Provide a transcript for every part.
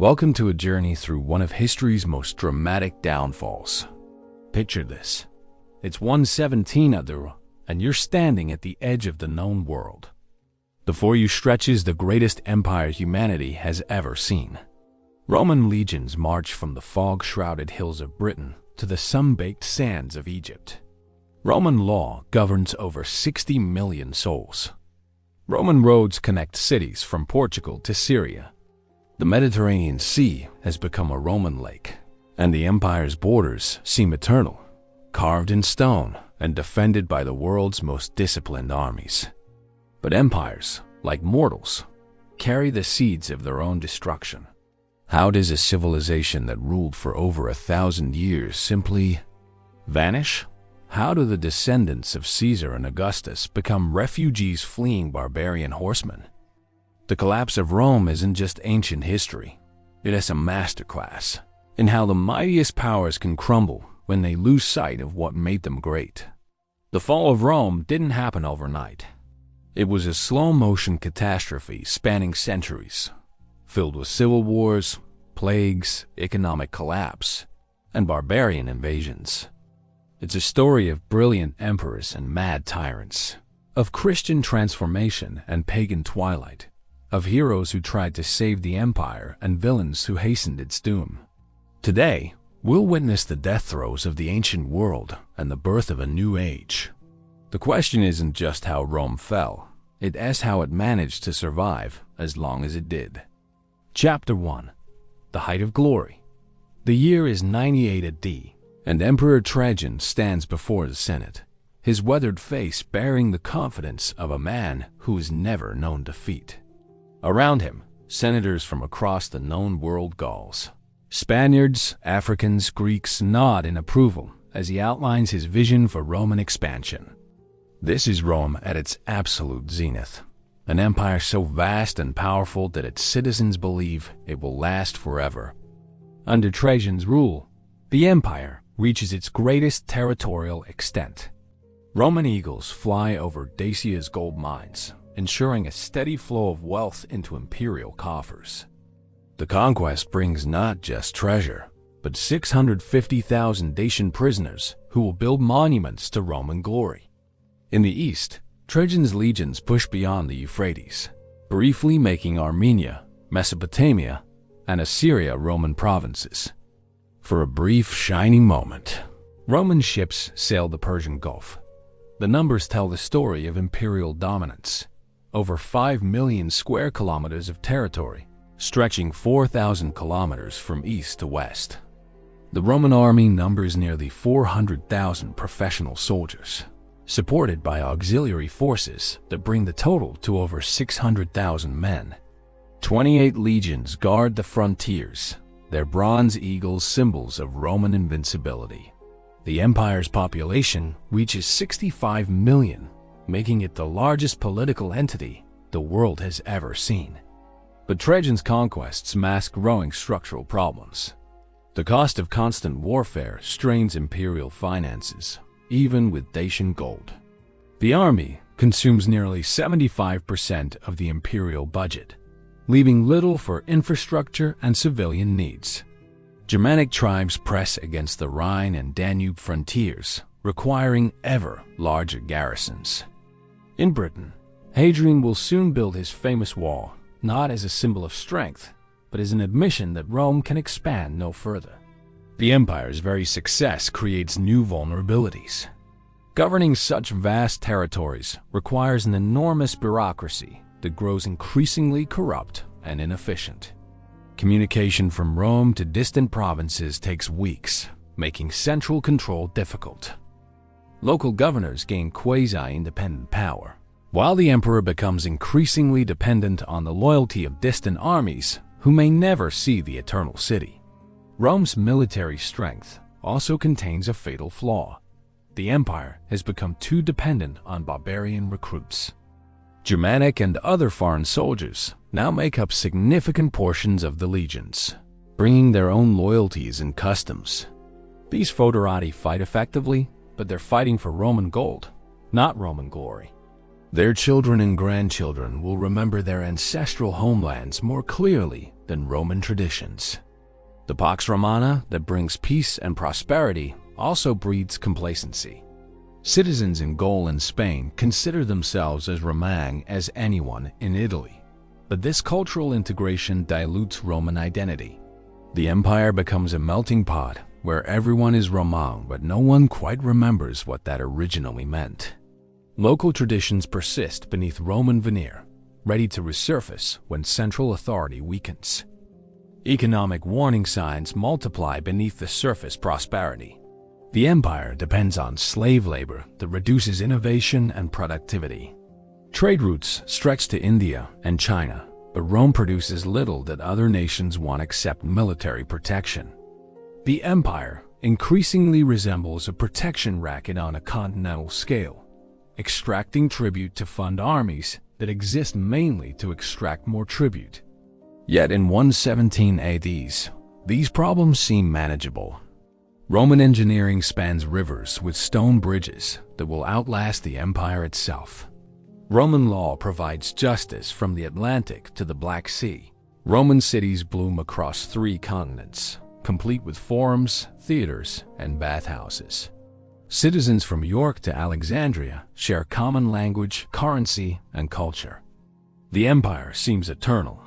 Welcome to a journey through one of history's most dramatic downfalls. Picture this. It's 117 Adura, and you're standing at the edge of the known world. Before you stretches the greatest empire humanity has ever seen. Roman legions march from the fog-shrouded hills of Britain to the sun-baked sands of Egypt. Roman law governs over 60 million souls. Roman roads connect cities from Portugal to Syria. The Mediterranean Sea has become a Roman lake, and the empire's borders seem eternal, carved in stone and defended by the world's most disciplined armies. But empires, like mortals, carry the seeds of their own destruction. How does a civilization that ruled for over 1,000 years simply vanish? How do the descendants of Caesar and Augustus become refugees fleeing barbarian horsemen? The collapse of Rome isn't just ancient history. It is a masterclass in how the mightiest powers can crumble when they lose sight of what made them great. The fall of Rome didn't happen overnight. It was a slow-motion catastrophe spanning centuries, filled with civil wars, plagues, economic collapse, and barbarian invasions. It's a story of brilliant emperors and mad tyrants, of Christian transformation and pagan twilight, of heroes who tried to save the empire and villains who hastened its doom. Today, we'll witness the death throes of the ancient world and the birth of a new age. The question isn't just how Rome fell, it is how it managed to survive as long as it did. Chapter 1. The Height of Glory. The year is 98 AD, and Emperor Trajan stands before the Senate, his weathered face bearing the confidence of a man who has never known defeat. Around him, senators from across the known world Gauls. Spaniards, Africans, Greeks nod in approval as he outlines his vision for Roman expansion. This is Rome at its absolute zenith, an empire so vast and powerful that its citizens believe it will last forever. Under Trajan's rule, the empire reaches its greatest territorial extent. Roman eagles fly over Dacia's gold mines, ensuring a steady flow of wealth into imperial coffers. The conquest brings not just treasure, but 650,000 Dacian prisoners who will build monuments to Roman glory. In the east, Trajan's legions push beyond the Euphrates, briefly making Armenia, Mesopotamia, and Assyria Roman provinces. For a brief, shining moment, Roman ships sailed the Persian Gulf. The numbers tell the story of imperial dominance. Over 5 million square kilometers of territory, stretching 4,000 kilometers from east to west. The Roman army numbers nearly 400,000 professional soldiers, supported by auxiliary forces that bring the total to over 600,000 men. 28 legions guard the frontiers, their bronze eagles symbols of Roman invincibility. The empire's population reaches 65 million, making it the largest political entity the world has ever seen. But Trajan's conquests mask growing structural problems. The cost of constant warfare strains imperial finances, even with Dacian gold. The army consumes nearly 75% of the imperial budget, leaving little for infrastructure and civilian needs. Germanic tribes press against the Rhine and Danube frontiers, requiring ever larger garrisons. In Britain, Hadrian will soon build his famous wall, not as a symbol of strength, but as an admission that Rome can expand no further. The empire's very success creates new vulnerabilities. Governing such vast territories requires an enormous bureaucracy that grows increasingly corrupt and inefficient. Communication from Rome to distant provinces takes weeks, making central control difficult. Local governors gain quasi-independent power, while the emperor becomes increasingly dependent on the loyalty of distant armies who may never see the eternal city. Rome's military strength also contains a fatal flaw. The empire has become too dependent on barbarian recruits. Germanic and other foreign soldiers now make up significant portions of the legions, bringing their own loyalties and customs. These foederati fight effectively, but they're fighting for Roman gold, not Roman glory. Their children and grandchildren will remember their ancestral homelands more clearly than Roman traditions. The Pax Romana that brings peace and prosperity also breeds complacency. Citizens in Gaul and Spain consider themselves as Romang as anyone in Italy. But this cultural integration dilutes Roman identity. The empire becomes a melting pot where everyone is Romang, but no one quite remembers what that originally meant. Local traditions persist beneath Roman veneer, ready to resurface when central authority weakens. Economic warning signs multiply beneath the surface prosperity. The empire depends on slave labor that reduces innovation and productivity. Trade routes stretch to India and China, but Rome produces little that other nations want except military protection. The empire increasingly resembles a protection racket on a continental scale, extracting tribute to fund armies that exist mainly to extract more tribute. Yet in 117 AD, these problems seem manageable. Roman engineering spans rivers with stone bridges that will outlast the empire itself. Roman law provides justice from the Atlantic to the Black Sea. Roman cities bloom across 3 continents, complete with forums, theaters, and bathhouses. Citizens from York to Alexandria share common language, currency, and culture. The empire seems eternal,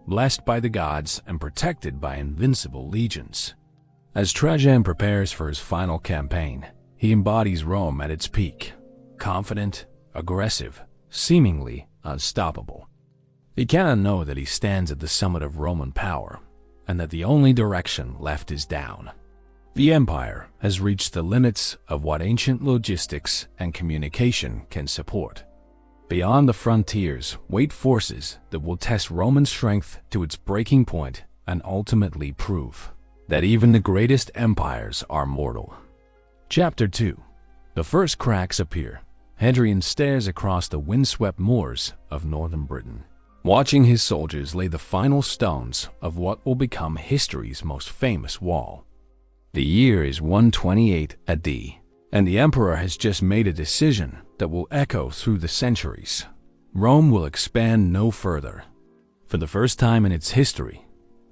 blessed by the gods and protected by invincible legions. As Trajan prepares for his final campaign, he embodies Rome at its peak, confident, aggressive, seemingly unstoppable. He cannot know that he stands at the summit of Roman power, and that the only direction left is down. The empire has reached the limits of what ancient logistics and communication can support. Beyond the frontiers wait forces that will test Roman strength to its breaking point and ultimately prove that even the greatest empires are mortal. Chapter 2. The first cracks appear. Hadrian stares across the windswept moors of northern Britain, watching his soldiers lay the final stones of what will become history's most famous wall. The year is 128 AD, and the emperor has just made a decision that will echo through the centuries. Rome will expand no further. For the first time in its history,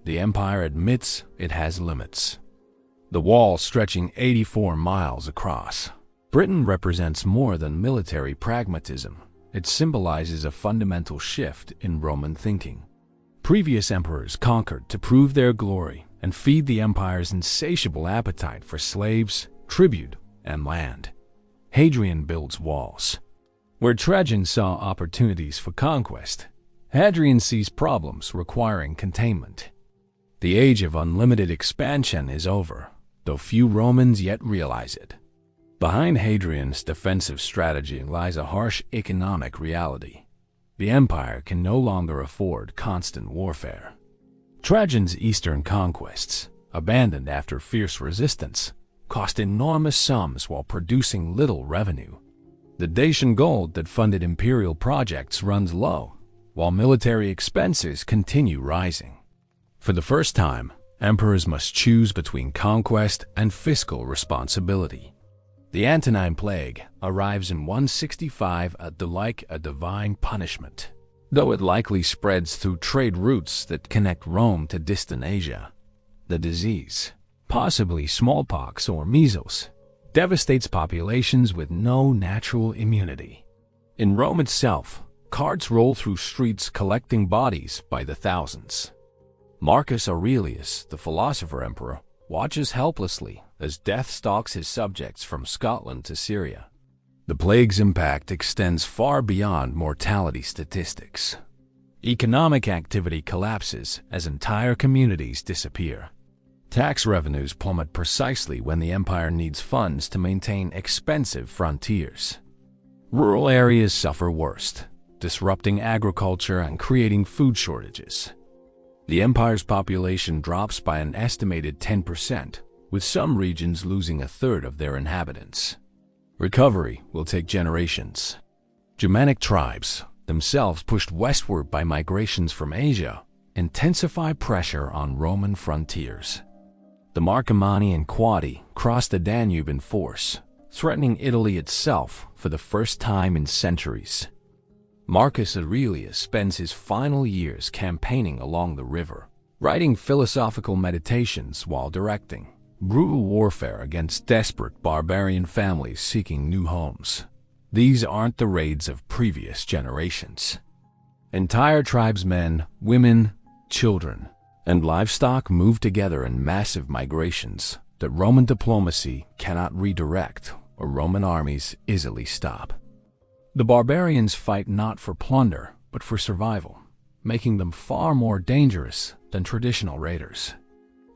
the empire admits it has limits. The wall stretching 84 miles across. Britain represents more than military pragmatism. It symbolizes a fundamental shift in Roman thinking. Previous emperors conquered to prove their glory and feed the empire's insatiable appetite for slaves, tribute, and land. Hadrian builds walls. Where Trajan saw opportunities for conquest, Hadrian sees problems requiring containment. The age of unlimited expansion is over, though few Romans yet realize it. Behind Hadrian's defensive strategy lies a harsh economic reality. The empire can no longer afford constant warfare. Trajan's eastern conquests, abandoned after fierce resistance, cost enormous sums while producing little revenue. The Dacian gold that funded imperial projects runs low, while military expenses continue rising. For the first time, emperors must choose between conquest and fiscal responsibility. The Antonine Plague arrives in 165 like a divine punishment, though it likely spreads through trade routes that connect Rome to distant Asia. The disease, possibly smallpox or measles, devastates populations with no natural immunity. In Rome itself, carts roll through streets collecting bodies by the thousands. Marcus Aurelius, the philosopher emperor, watches helplessly as death stalks his subjects from Scotland to Syria. The plague's impact extends far beyond mortality statistics. Economic activity collapses as entire communities disappear. Tax revenues plummet precisely when the empire needs funds to maintain expensive frontiers. Rural areas suffer worst, disrupting agriculture and creating food shortages. The empire's population drops by an estimated 10%, with some regions losing a third of their inhabitants. Recovery will take generations. Germanic tribes, themselves pushed westward by migrations from Asia, intensify pressure on Roman frontiers. The Marcomanni and Quadi crossed the Danube in force, threatening Italy itself for the first time in centuries. Marcus Aurelius spends his final years campaigning along the river, writing philosophical meditations while directing brutal warfare against desperate barbarian families seeking new homes. These aren't the raids of previous generations. Entire tribesmen, women, children, and livestock move together in massive migrations that Roman diplomacy cannot redirect or Roman armies easily stop. The barbarians fight not for plunder, but for survival, making them far more dangerous than traditional raiders.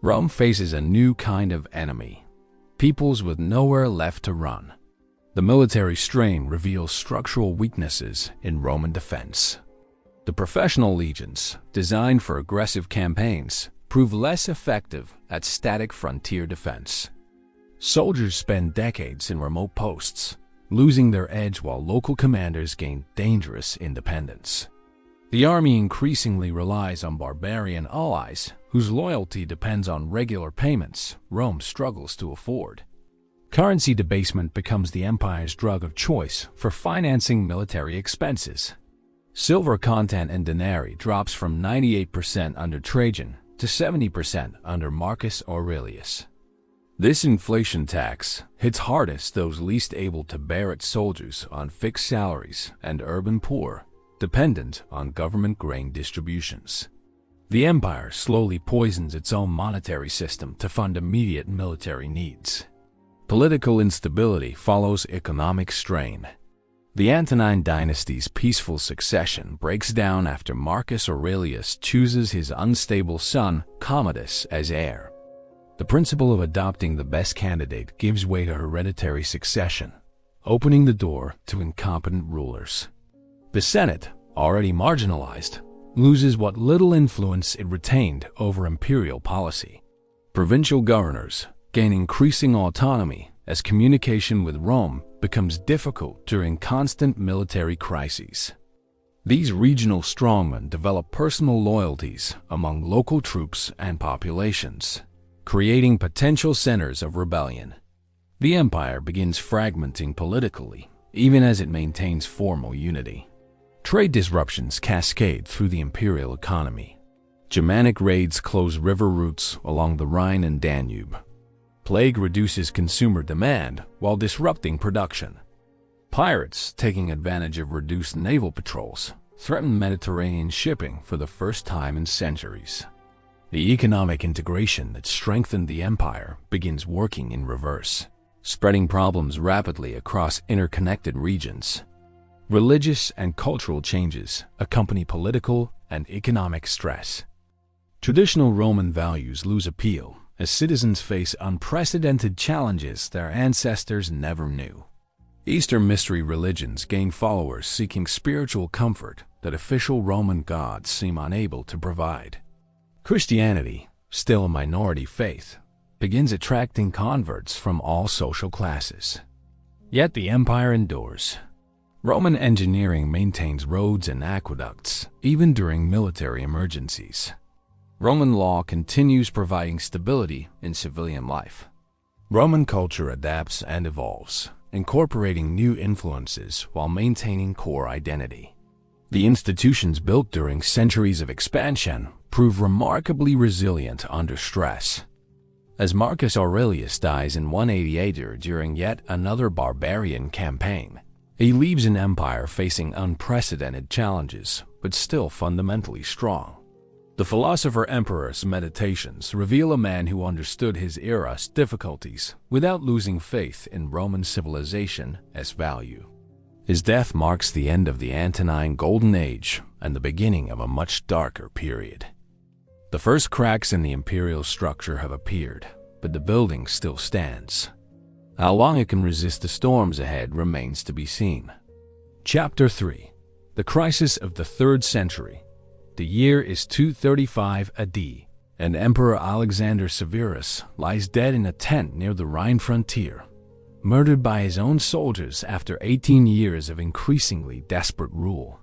Rome faces a new kind of enemy, peoples with nowhere left to run. The military strain reveals structural weaknesses in Roman defense. The professional legions, designed for aggressive campaigns, prove less effective at static frontier defense. Soldiers spend decades in remote posts, losing their edge while local commanders gain dangerous independence. The army increasingly relies on barbarian allies whose loyalty depends on regular payments Rome struggles to afford. Currency debasement becomes the empire's drug of choice for financing military expenses. Silver content in denarii drops from 98% under Trajan to 70% under Marcus Aurelius. This inflation tax hits hardest those least able to bear it: soldiers on fixed salaries and urban poor, dependent on government grain distributions. The empire slowly poisons its own monetary system to fund immediate military needs. Political instability follows economic strain. The Antonine dynasty's peaceful succession breaks down after Marcus Aurelius chooses his unstable son, Commodus, as heir. The principle of adopting the best candidate gives way to hereditary succession, opening the door to incompetent rulers. The Senate, already marginalized, loses what little influence it retained over imperial policy. Provincial governors gain increasing autonomy as communication with Rome becomes difficult during constant military crises. These regional strongmen develop personal loyalties among local troops and populations, creating potential centers of rebellion. The empire begins fragmenting politically, even as it maintains formal unity. Trade disruptions cascade through the imperial economy. Germanic raids close river routes along the Rhine and Danube. Plague reduces consumer demand while disrupting production. Pirates, taking advantage of reduced naval patrols, threaten Mediterranean shipping for the first time in centuries. The economic integration that strengthened the empire begins working in reverse, spreading problems rapidly across interconnected regions. Religious and cultural changes accompany political and economic stress. Traditional Roman values lose appeal as citizens face unprecedented challenges their ancestors never knew. Eastern mystery religions gain followers seeking spiritual comfort that official Roman gods seem unable to provide. Christianity, still a minority faith, begins attracting converts from all social classes. Yet the empire endures. Roman engineering maintains roads and aqueducts, even during military emergencies. Roman law continues providing stability in civilian life. Roman culture adapts and evolves, incorporating new influences while maintaining core identity. The institutions built during centuries of expansion prove remarkably resilient under stress. As Marcus Aurelius dies in 188 during yet another barbarian campaign, he leaves an empire facing unprecedented challenges, but still fundamentally strong. The philosopher-emperor's meditations reveal a man who understood his era's difficulties without losing faith in Roman civilization as value. His death marks the end of the Antonine Golden Age and the beginning of a much darker period. The first cracks in the imperial structure have appeared, but the building still stands. How long it can resist the storms ahead remains to be seen. Chapter 3. The Crisis of the 3rd Century. The year is 235 AD, and Emperor Alexander Severus lies dead in a tent near the Rhine frontier, murdered by his own soldiers after 18 years of increasingly desperate rule.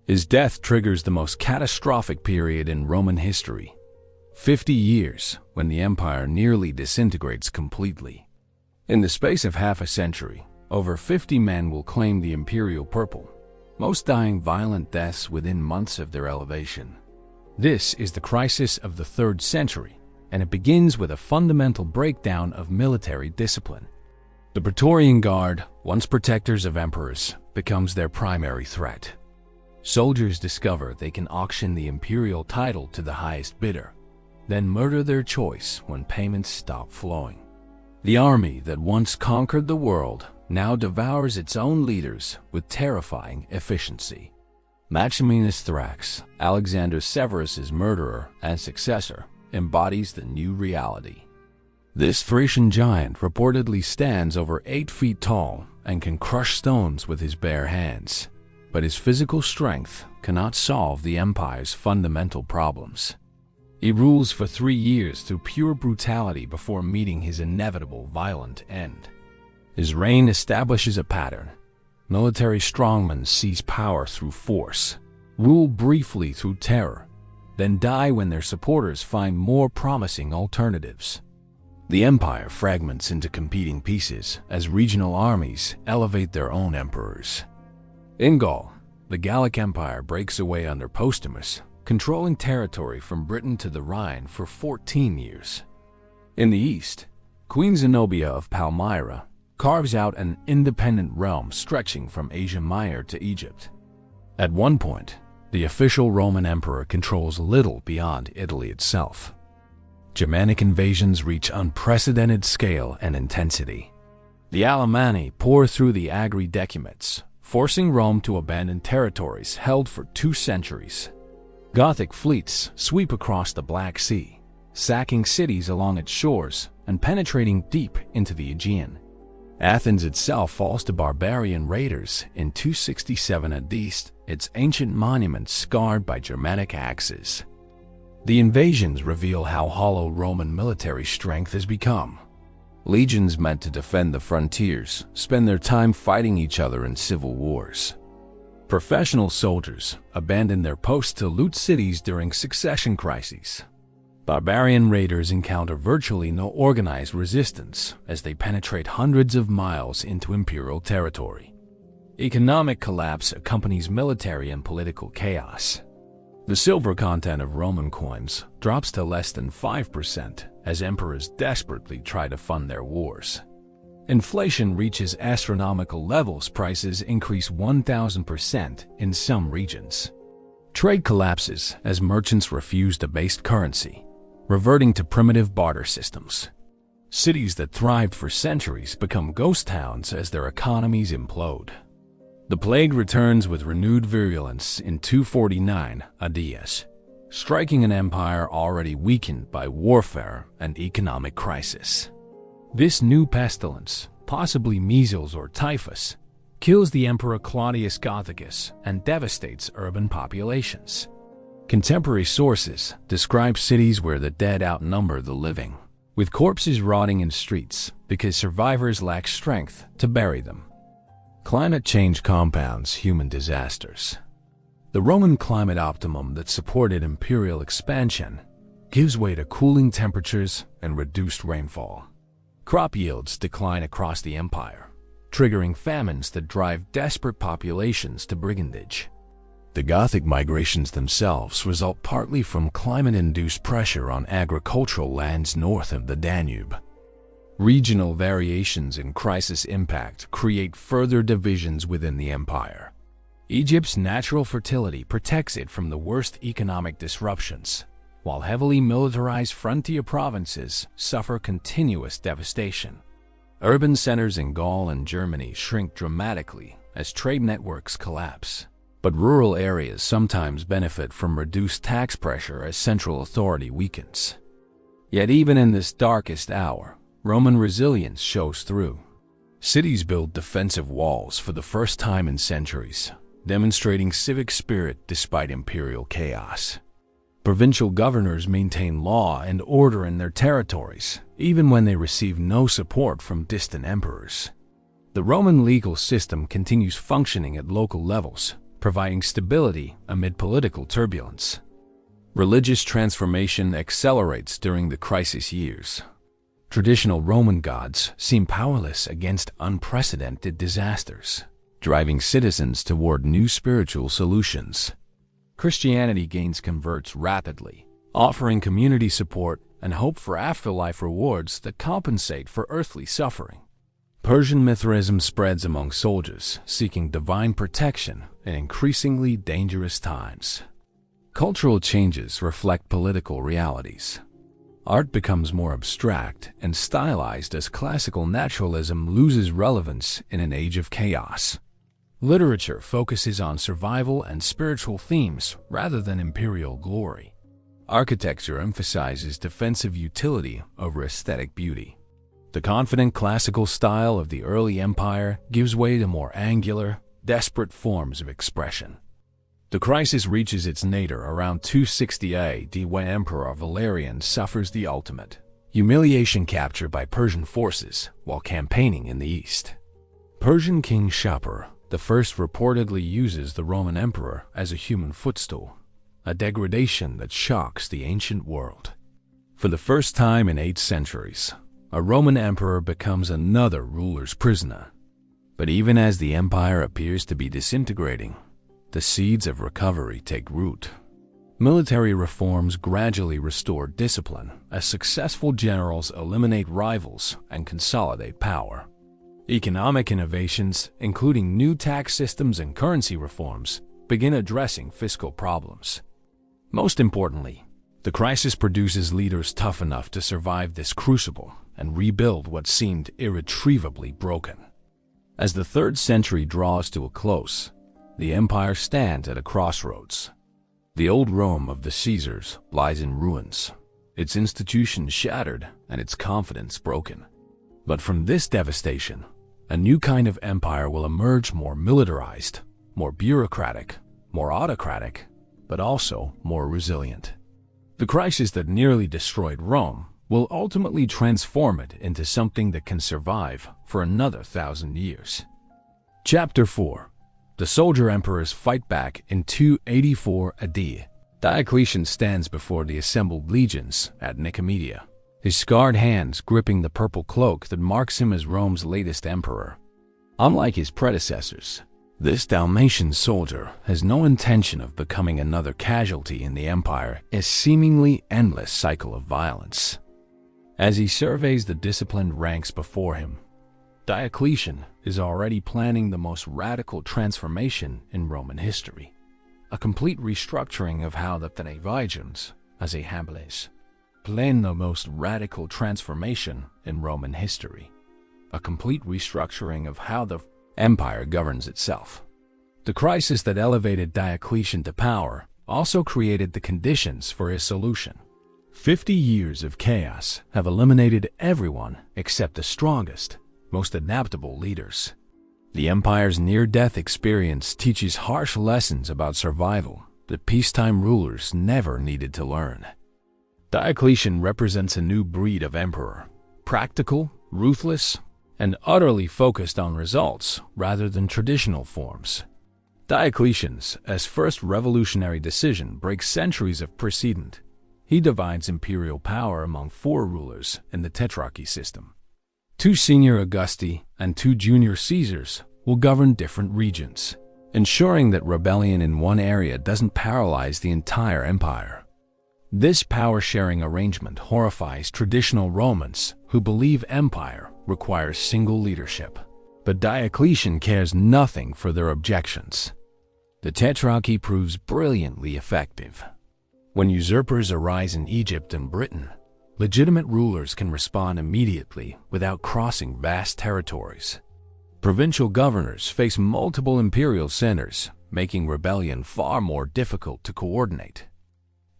His death triggers the most catastrophic period in Roman history, 50 years when the empire nearly disintegrates completely. In the space of half a century, over 50 men will claim the imperial purple. most dying violent deaths within months of their elevation. This is the crisis of the 3rd century, and it begins with a fundamental breakdown of military discipline. The Praetorian Guard, once protectors of emperors, becomes their primary threat. Soldiers discover they can auction the imperial title to the highest bidder, then murder their choice when payments stop flowing. The army that once conquered the world now devours its own leaders with terrifying efficiency. Maximinus Thrax, Alexander Severus's murderer and successor, embodies the new reality. This Thracian giant reportedly stands over 8 feet tall and can crush stones with his bare hands, but his physical strength cannot solve the empire's fundamental problems. He rules for 3 years through pure brutality before meeting his inevitable violent end. His reign establishes a pattern. Military strongmen seize power through force, rule briefly through terror, then die when their supporters find more promising alternatives. The empire fragments into competing pieces as regional armies elevate their own emperors. In Gaul, the Gallic Empire breaks away under Postumus, controlling territory from Britain to the Rhine for 14 years. In the east, Queen Zenobia of Palmyra carves out an independent realm stretching from Asia Minor to Egypt. At one point, the official Roman emperor controls little beyond Italy itself. Germanic invasions reach unprecedented scale and intensity. The Alemanni pour through the Agri-Decumets, forcing Rome to abandon territories held for 2 centuries. Gothic fleets sweep across the Black Sea, sacking cities along its shores and penetrating deep into the Aegean. Athens itself falls to barbarian raiders in 267 AD, its ancient monuments scarred by Germanic axes. The invasions reveal how hollow Roman military strength has become. Legions meant to defend the frontiers spend their time fighting each other in civil wars. Professional soldiers abandon their posts to loot cities during succession crises. Barbarian raiders encounter virtually no organized resistance as they penetrate hundreds of miles into imperial territory. Economic collapse accompanies military and political chaos. The silver content of Roman coins drops to less than 5% as emperors desperately try to fund their wars. Inflation reaches astronomical levels, prices increase 1,000% in some regions. Trade collapses as merchants refuse debased currency, reverting to primitive barter systems. Cities that thrived for centuries become ghost towns as their economies implode. The plague returns with renewed virulence in 249 AD, striking an empire already weakened by warfare and economic crisis. This new pestilence, possibly measles or typhus, kills the Emperor Claudius Gothicus and devastates urban populations. Contemporary sources describe cities where the dead outnumber the living, with corpses rotting in streets because survivors lack strength to bury them. Climate change compounds human disasters. The Roman climate optimum that supported imperial expansion gives way to cooling temperatures and reduced rainfall. Crop yields decline across the empire, triggering famines that drive desperate populations to brigandage. The Gothic migrations themselves result partly from climate-induced pressure on agricultural lands north of the Danube. Regional variations in crisis impact create further divisions within the empire. Egypt's natural fertility protects it from the worst economic disruptions, while heavily militarized frontier provinces suffer continuous devastation. Urban centers in Gaul and Germany shrink dramatically as trade networks collapse, but rural areas sometimes benefit from reduced tax pressure as central authority weakens. Yet even in this darkest hour, Roman resilience shows through. Cities build defensive walls for the first time in centuries, demonstrating civic spirit despite imperial chaos. Provincial governors maintain law and order in their territories, even when they receive no support from distant emperors. The Roman legal system continues functioning at local levels, providing stability amid political turbulence. Religious transformation accelerates during the crisis years. Traditional Roman gods seem powerless against unprecedented disasters. driving citizens toward new spiritual solutions. Christianity gains converts rapidly, offering community support and hope for afterlife rewards that compensate for earthly suffering. Persian Mithraism spreads among soldiers seeking divine protection in increasingly dangerous times. Cultural changes reflect political realities. Art becomes more abstract and stylized as classical naturalism loses relevance in an age of chaos. Literature focuses on survival and spiritual themes rather than imperial glory. Architecture emphasizes defensive utility over aesthetic beauty. The confident classical style of the early empire gives way to more angular, desperate forms of expression. The crisis reaches its nadir around 260 AD when Emperor Valerian suffers the ultimate humiliation capture by Persian forces while campaigning in the east. Persian King Shapur the first reportedly uses the Roman emperor as a human footstool, a degradation that shocks the ancient world. For the first time in 8 centuries, a Roman emperor becomes another ruler's prisoner. But even as the empire appears to be disintegrating, the seeds of recovery take root. Military reforms gradually restore discipline as successful generals eliminate rivals and consolidate power. Economic innovations, including new tax systems and currency reforms, begin addressing fiscal problems. Most importantly, the crisis produces leaders tough enough to survive this crucible and rebuild what seemed irretrievably broken. As the 3rd century draws to a close, the empire stands at a crossroads. The old Rome of the Caesars lies in ruins, its institutions shattered and its confidence broken. But from this devastation, a new kind of empire will emerge, more militarized, more bureaucratic, more autocratic, but also more resilient. The crisis that nearly destroyed Rome will ultimately transform it into something that can survive for another 1,000 years. Chapter 4. The soldier emperors fight back in 284 AD. Diocletian stands before the assembled legions at Nicomedia, his scarred hands gripping the purple cloak that marks him as Rome's latest emperor. Unlike his predecessors, this Dalmatian soldier has no intention of becoming another casualty in the empire's seemingly endless cycle of violence. As he surveys the disciplined ranks before him, Diocletian is already planning the most radical transformation in Roman history, a complete restructuring of how the Thracians, as a Hambles, plan the most radical transformation in Roman history, a complete restructuring of how the empire governs itself. The crisis that elevated Diocletian to power also created the conditions for his solution. 50 years of chaos have eliminated everyone except the strongest, most adaptable leaders. The empire's near-death experience teaches harsh lessons about survival that peacetime rulers never needed to learn. Diocletian represents a new breed of emperor, practical, ruthless, and utterly focused on results rather than traditional forms. Diocletian's first revolutionary decision breaks centuries of precedent. He divides imperial power among 4 rulers in the tetrarchy system. 2 senior Augusti and 2 junior Caesars will govern different regions, ensuring that rebellion in one area doesn't paralyze the entire empire. This power-sharing arrangement horrifies traditional Romans who believe empire requires single leadership. But Diocletian cares nothing for their objections. The tetrarchy proves brilliantly effective. When usurpers arise in Egypt and Britain, legitimate rulers can respond immediately without crossing vast territories. Provincial governors face multiple imperial centers, making rebellion far more difficult to coordinate.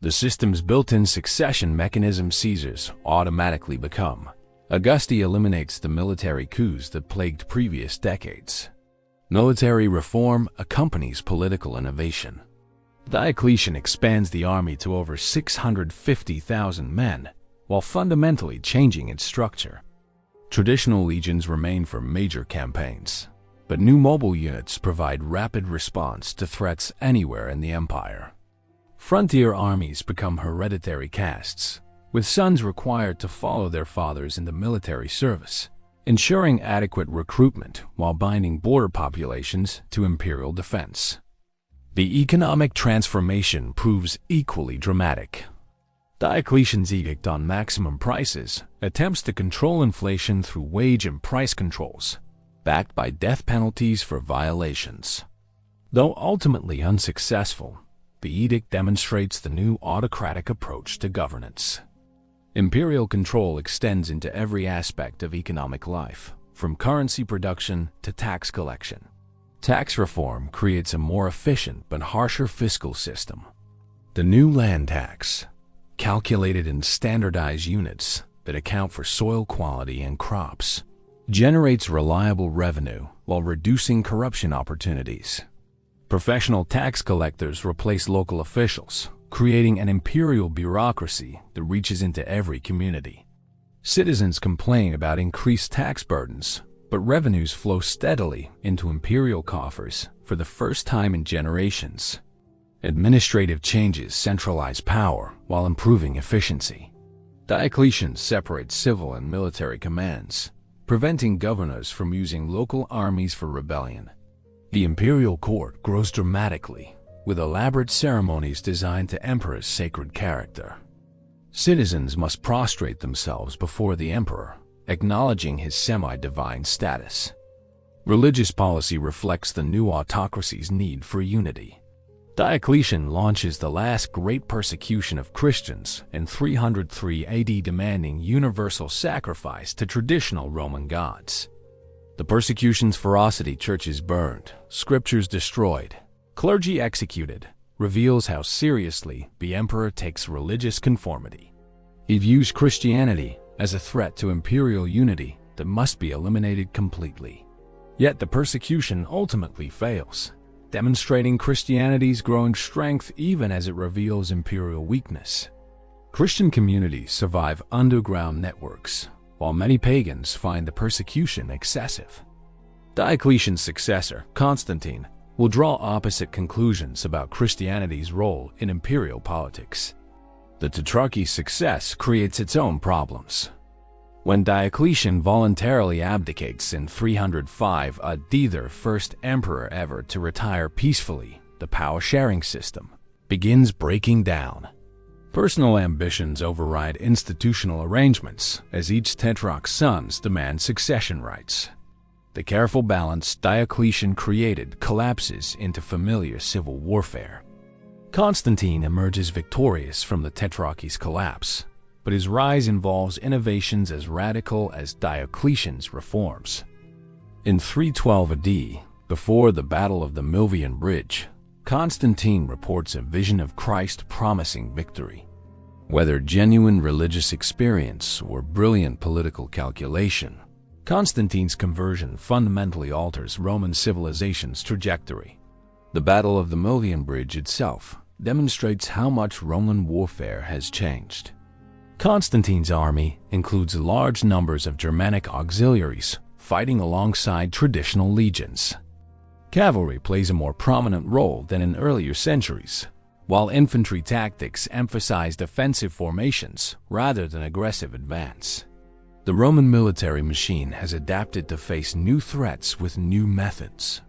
The system's built-in succession mechanism Caesars automatically become. Augusti eliminates the military coups that plagued previous decades. Military reform accompanies political innovation. Diocletian expands the army to over 650,000 men, while fundamentally changing its structure. Traditional legions remain for major campaigns, but new mobile units provide rapid response to threats anywhere in the empire. Frontier armies become hereditary castes, with sons required to follow their fathers into military service, ensuring adequate recruitment while binding border populations to imperial defense. The economic transformation proves equally dramatic. Diocletian's edict on maximum prices attempts to control inflation through wage and price controls, backed by death penalties for violations. Though ultimately unsuccessful, the edict demonstrates the new autocratic approach to governance. Imperial control extends into every aspect of economic life, from currency production to tax collection. Tax reform creates a more efficient but harsher fiscal system. The new land tax, calculated in standardized units that account for soil quality and crops, generates reliable revenue while reducing corruption opportunities. Professional tax collectors replace local officials, creating an imperial bureaucracy that reaches into every community. Citizens complain about increased tax burdens, but revenues flow steadily into imperial coffers for the first time in generations. Administrative changes centralize power while improving efficiency. Diocletian separates civil and military commands, preventing governors from using local armies for rebellion. The imperial court grows dramatically, with elaborate ceremonies designed to emperor's sacred character. Citizens must prostrate themselves before the emperor, acknowledging his semi-divine status. Religious policy reflects the new autocracy's need for unity. Diocletian launches the last great persecution of Christians in 303 AD, demanding universal sacrifice to traditional Roman gods. The persecution's ferocity, churches burned, scriptures destroyed, clergy executed, reveals how seriously the emperor takes religious conformity. He views Christianity as a threat to imperial unity that must be eliminated completely. Yet the persecution ultimately fails, demonstrating Christianity's growing strength even as it reveals imperial weakness. Christian communities survive underground networks, while many pagans find the persecution excessive. Diocletian's successor, Constantine, will draw opposite conclusions about Christianity's role in imperial politics. The Tetrarchy's success creates its own problems. When Diocletian voluntarily abdicates in 305 AD, the first emperor ever to retire peacefully, the power-sharing system begins breaking down. Personal ambitions override institutional arrangements as each tetrarch's sons demand succession rights. The careful balance Diocletian created collapses into familiar civil warfare. Constantine emerges victorious from the Tetrarchy's collapse, but his rise involves innovations as radical as Diocletian's reforms. In 312 AD, before the Battle of the Milvian Bridge, Constantine reports a vision of Christ promising victory. Whether genuine religious experience or brilliant political calculation, Constantine's conversion fundamentally alters Roman civilization's trajectory. The Battle of the Milvian Bridge itself demonstrates how much Roman warfare has changed. Constantine's army includes large numbers of Germanic auxiliaries fighting alongside traditional legions. Cavalry plays a more prominent role than in earlier centuries, while infantry tactics emphasize defensive formations rather than aggressive advance. The Roman military machine has adapted to face new threats with new methods.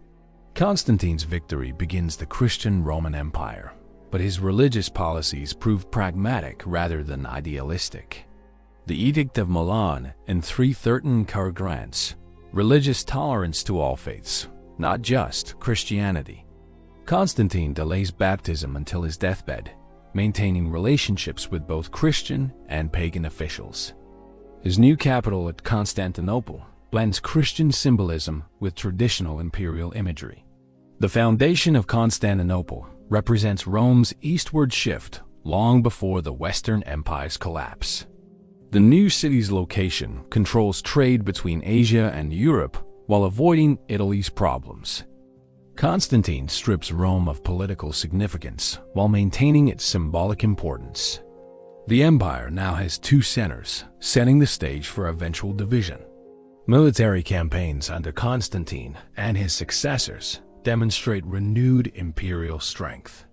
Constantine's victory begins the Christian Roman Empire, but his religious policies prove pragmatic rather than idealistic. The Edict of Milan in 313 grants religious tolerance to all faiths, not just Christianity. Constantine delays baptism until his deathbed, maintaining relationships with both Christian and pagan officials. His new capital at Constantinople blends Christian symbolism with traditional imperial imagery. The foundation of Constantinople represents Rome's eastward shift long before the Western Empire's collapse. The new city's location controls trade between Asia and Europe while avoiding Italy's problems. Constantine strips Rome of political significance while maintaining its symbolic importance. The empire now has two centers, setting the stage for eventual division. Military campaigns under Constantine and his successors demonstrate renewed imperial strength.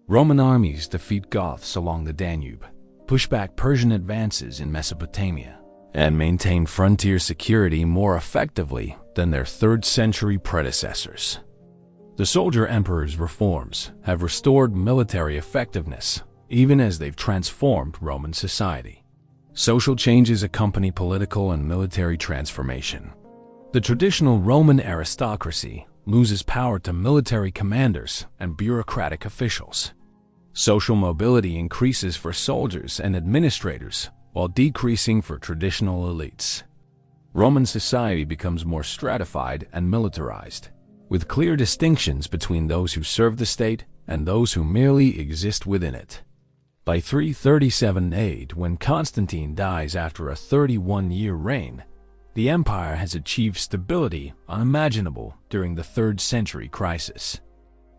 Roman armies defeat Goths along the Danube, push back Persian advances in Mesopotamia, and maintain frontier security more effectively than their 3rd century predecessors. The soldier emperor's reforms have restored military effectiveness, even as they've transformed Roman society. Social changes accompany political and military transformation. The traditional Roman aristocracy loses power to military commanders and bureaucratic officials. Social mobility increases for soldiers and administrators, while decreasing for traditional elites. Roman society becomes more stratified and militarized, with clear distinctions between those who serve the state and those who merely exist within it. By 337 AD, when Constantine dies after a 31-year reign, the empire has achieved stability unimaginable during the 3rd century crisis.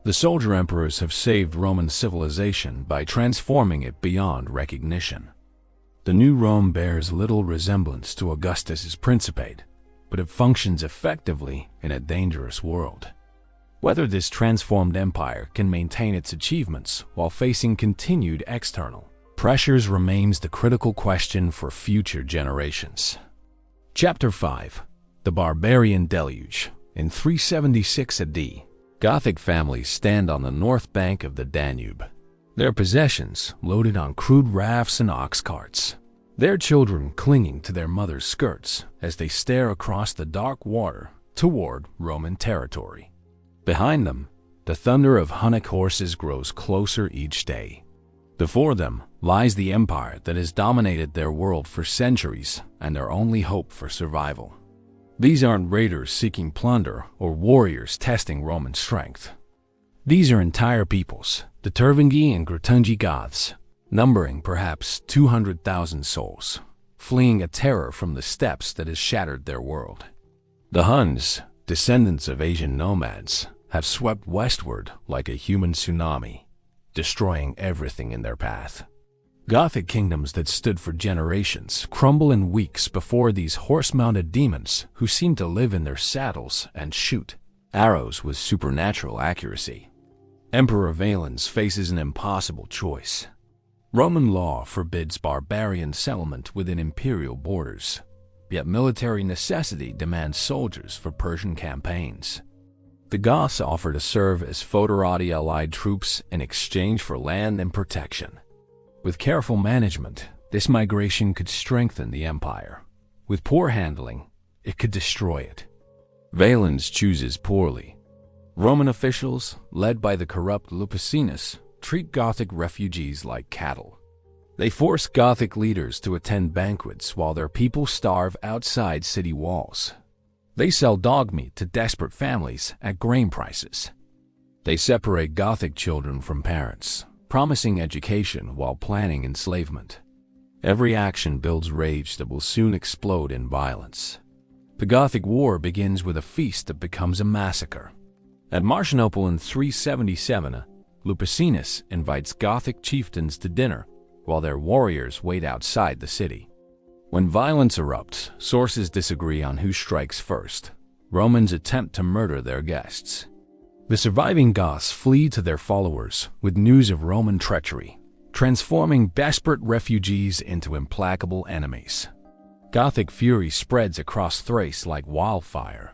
The soldier emperors have saved Roman civilization by transforming it beyond recognition. The new Rome bears little resemblance to Augustus's principate, but it functions effectively in a dangerous world. Whether this transformed empire can maintain its achievements while facing continued external pressures remains the critical question for future generations. Chapter 5. The Barbarian Deluge. In 376 AD, Gothic families stand on the north bank of the Danube, their possessions loaded on crude rafts and ox carts, their children clinging to their mothers' skirts as they stare across the dark water toward Roman territory. Behind them, the thunder of Hunnic horses grows closer each day. Before them lies the empire that has dominated their world for centuries and their only hope for survival. These aren't raiders seeking plunder or warriors testing Roman strength. These are entire peoples, the Tervingi and Greutungi Goths, numbering perhaps 200,000 souls, fleeing a terror from the steppes that has shattered their world. The Huns, descendants of Asian nomads, have swept westward like a human tsunami, destroying everything in their path. Gothic kingdoms that stood for generations crumble in weeks before these horse-mounted demons who seem to live in their saddles and shoot arrows with supernatural accuracy. Emperor Valens faces an impossible choice. Roman law forbids barbarian settlement within imperial borders, yet military necessity demands soldiers for Persian campaigns. The Goths offer to serve as foederati allied troops in exchange for land and protection. With careful management, this migration could strengthen the empire. With poor handling, it could destroy it. Valens chooses poorly. Roman officials, led by the corrupt Lupicinus, treat Gothic refugees like cattle. They force Gothic leaders to attend banquets while their people starve outside city walls. They sell dog meat to desperate families at grain prices. They separate Gothic children from parents, promising education while planning enslavement. Every action builds rage that will soon explode in violence. The Gothic War begins with a feast that becomes a massacre. At Marcianople in 377, Lupicinus invites Gothic chieftains to dinner while their warriors wait outside the city. When violence erupts, sources disagree on who strikes first. Romans attempt to murder their guests. The surviving Goths flee to their followers with news of Roman treachery, transforming desperate refugees into implacable enemies. Gothic fury spreads across Thrace like wildfire.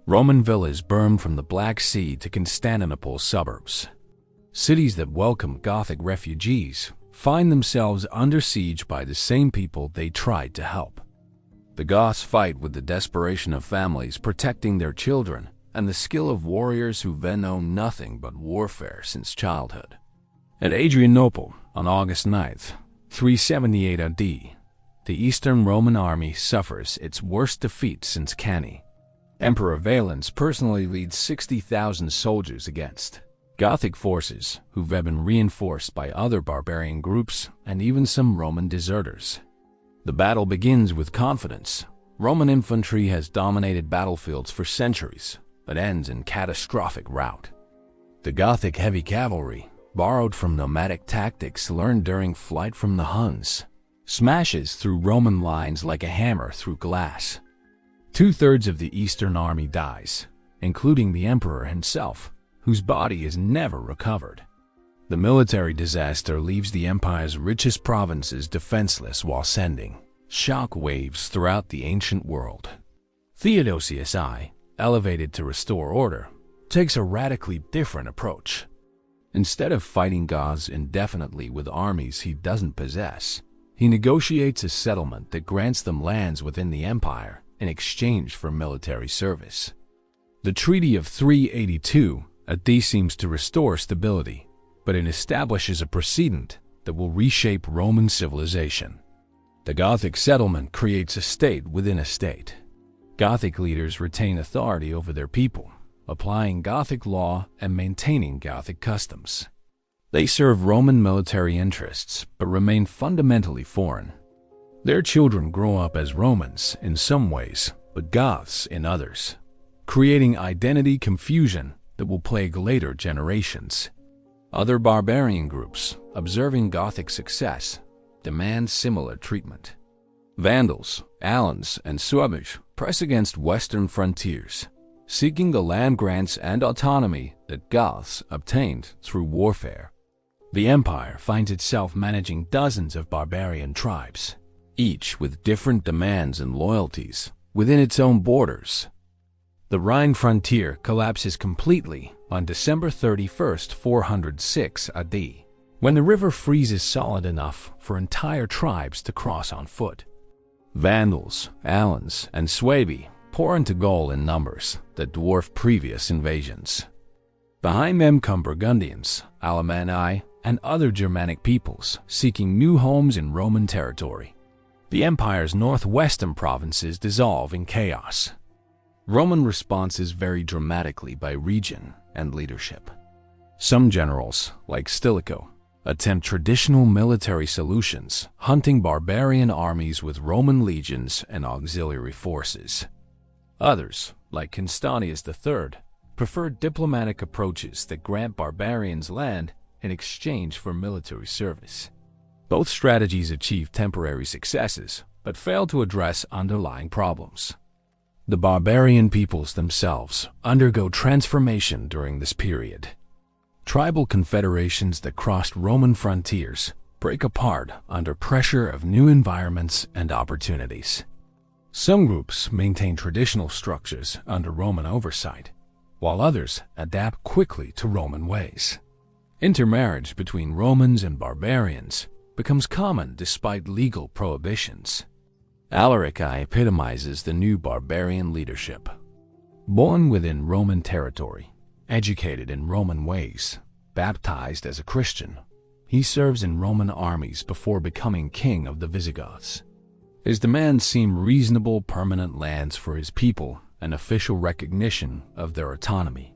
Roman villas burn from the Black Sea to Constantinople's suburbs. Cities that welcome Gothic refugees find themselves under siege by the same people they tried to help. The Goths fight with the desperation of families protecting their children and the skill of warriors who've known nothing but warfare since childhood. At Adrianople, on August 9th, 378 AD, the Eastern Roman army suffers its worst defeat since Cannae. Emperor Valens personally leads 60,000 soldiers against Gothic forces who've been reinforced by other barbarian groups and even some Roman deserters. The battle begins with confidence. Roman infantry has dominated battlefields for centuries, but ends in catastrophic rout. The Gothic heavy cavalry, borrowed from nomadic tactics learned during flight from the Huns, smashes through Roman lines like a hammer through glass. 2/3 of the Eastern army dies, including the emperor himself, whose body is never recovered. The military disaster leaves the empire's richest provinces defenseless while sending shock waves throughout the ancient world. Theodosius I, elevated to restore order, takes a radically different approach. Instead of fighting gods indefinitely with armies he doesn't possess, he negotiates a settlement that grants them lands within the empire in exchange for military service. The Treaty of 382 AD seems to restore stability, but it establishes a precedent that will reshape Roman civilization. The Gothic settlement creates a state within a state. Gothic leaders retain authority over their people, applying Gothic law and maintaining Gothic customs. They serve Roman military interests but remain fundamentally foreign. Their children grow up as Romans in some ways, but Goths in others, creating identity confusion that will plague later generations. Other barbarian groups, observing Gothic success, demand similar treatment. Vandals, Alans, and Suebish press against Western frontiers, seeking the land grants and autonomy that Goths obtained through warfare. The empire finds itself managing dozens of barbarian tribes, each with different demands and loyalties within its own borders. The Rhine frontier collapses completely on December 31, 406 AD, when the river freezes solid enough for entire tribes to cross on foot. Vandals, Alans, and Suebi pour into Gaul in numbers that dwarf previous invasions. Behind them come Burgundians, Alemanni, and other Germanic peoples seeking new homes in Roman territory. The empire's northwestern provinces dissolve in chaos. Roman responses vary dramatically by region and leadership. Some generals, like Stilicho, attempt traditional military solutions, hunting barbarian armies with Roman legions and auxiliary forces. Others, like Constantius III, prefer diplomatic approaches that grant barbarians land in exchange for military service. Both strategies achieve temporary successes, but fail to address underlying problems. The barbarian peoples themselves undergo transformation during this period. Tribal confederations that crossed Roman frontiers break apart under pressure of new environments and opportunities. Some groups maintain traditional structures under Roman oversight, while others adapt quickly to Roman ways. Intermarriage between Romans and barbarians becomes common despite legal prohibitions. Alaric I epitomizes the new barbarian leadership. Born within Roman territory, educated in Roman ways, baptized as a Christian, he serves in Roman armies before becoming king of the Visigoths. His demands seem reasonable: permanent lands for his people and official recognition of their autonomy.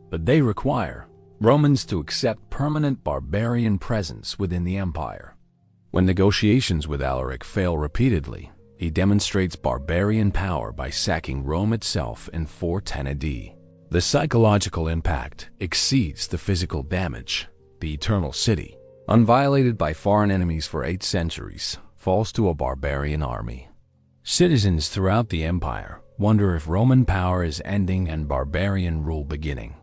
But they require Romans to accept permanent barbarian presence within the empire. When negotiations with Alaric fail repeatedly, he demonstrates barbarian power by sacking Rome itself in 410 AD. The psychological impact exceeds the physical damage. The Eternal City, unviolated by foreign enemies for 8 centuries, falls to a barbarian army. Citizens throughout the empire wonder if Roman power is ending and barbarian rule beginning.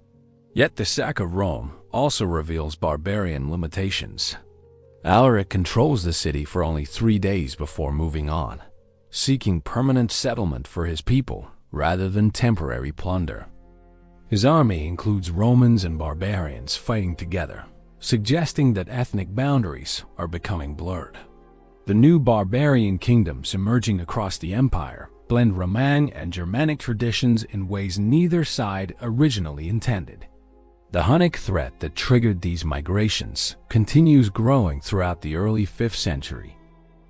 Yet the sack of Rome also reveals barbarian limitations. Alaric controls the city for only 3 days before moving on, seeking permanent settlement for his people rather than temporary plunder. His army includes Romans and barbarians fighting together, suggesting that ethnic boundaries are becoming blurred. The new barbarian kingdoms emerging across the empire blend Roman and Germanic traditions in ways neither side originally intended. The Hunnic threat that triggered these migrations continues growing throughout the early 5th century.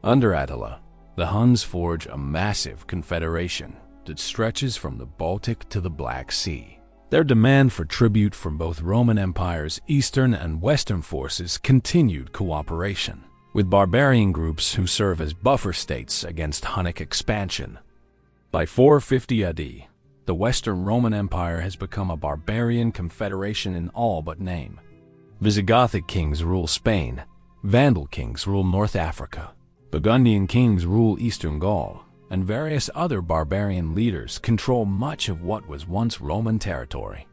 Under Attila, the Huns forge a massive confederation that stretches from the Baltic to the Black Sea. Their demand for tribute from both Roman Empire's eastern and western forces continued cooperation, with barbarian groups who serve as buffer states against Hunnic expansion. By 450 AD, the Western Roman Empire has become a barbarian confederation in all but name. Visigothic kings rule Spain, Vandal kings rule North Africa, Burgundian kings rule Eastern Gaul, and various other barbarian leaders control much of what was once Roman territory.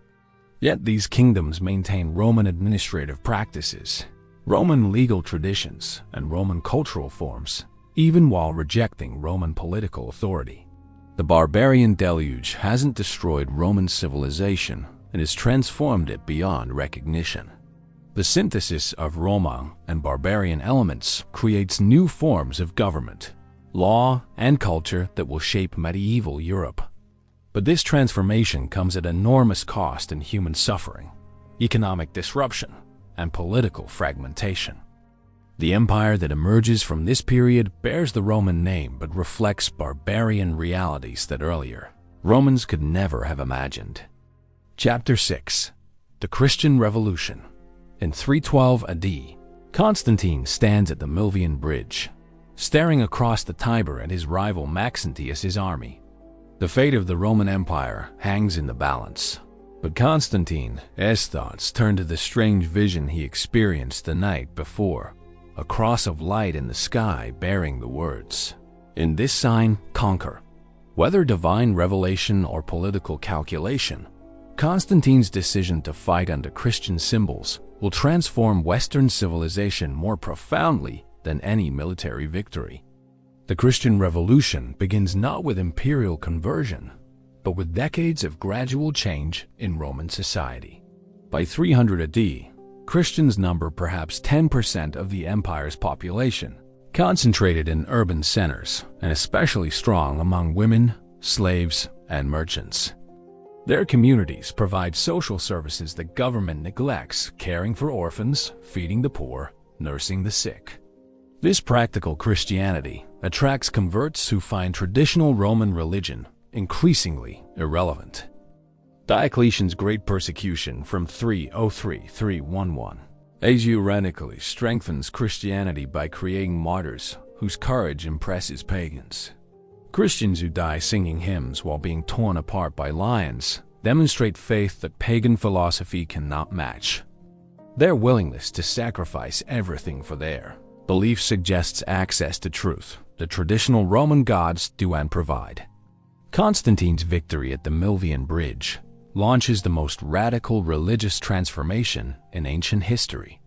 Yet these kingdoms maintain Roman administrative practices, Roman legal traditions, and Roman cultural forms, even while rejecting Roman political authority. The barbarian deluge hasn't destroyed Roman civilization, it has transformed it beyond recognition. The synthesis of Roman and barbarian elements creates new forms of government, law, and culture that will shape medieval Europe. But this transformation comes at enormous cost in human suffering, economic disruption, and political fragmentation. The empire that emerges from this period bears the Roman name but reflects barbarian realities that earlier Romans could never have imagined. Chapter 6. The Christian Revolution. In 312 AD, Constantine stands at the Milvian Bridge, staring across the Tiber at his rival Maxentius's army. The fate of the Roman Empire hangs in the balance, but Constantine's thoughts turn to the strange vision he experienced the night before, a cross of light in the sky bearing the words, "In this sign, conquer." Whether divine revelation or political calculation, Constantine's decision to fight under Christian symbols will transform Western civilization more profoundly than any military victory. The Christian Revolution begins not with imperial conversion, but with decades of gradual change in Roman society. By 300 AD, Christians number perhaps 10% of the empire's population, concentrated in urban centers and especially strong among women, slaves, and merchants. Their communities provide social services the government neglects, caring for orphans, feeding the poor, nursing the sick. This practical Christianity attracts converts who find traditional Roman religion increasingly irrelevant. Diocletian's Great Persecution from 303–311 radically strengthens Christianity by creating martyrs whose courage impresses pagans. Christians who die singing hymns while being torn apart by lions demonstrate faith that pagan philosophy cannot match. Their willingness to sacrifice everything for their belief suggests access to truth that traditional Roman gods do and provide. Constantine's victory at the Milvian Bridge launches the most radical religious transformation in ancient history.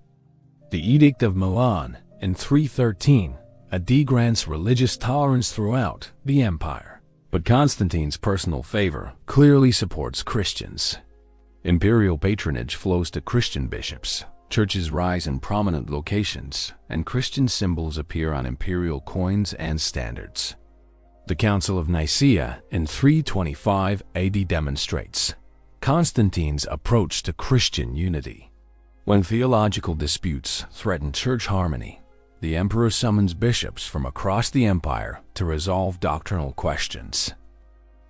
The Edict of Milan in 313 AD grants religious tolerance throughout the empire, but Constantine's personal favor clearly supports Christians. Imperial patronage flows to Christian bishops, churches rise in prominent locations, and Christian symbols appear on imperial coins and standards. The Council of Nicaea in 325 AD demonstrates Constantine's approach to Christian unity. When theological disputes threaten church harmony, the emperor summons bishops from across the empire to resolve doctrinal questions.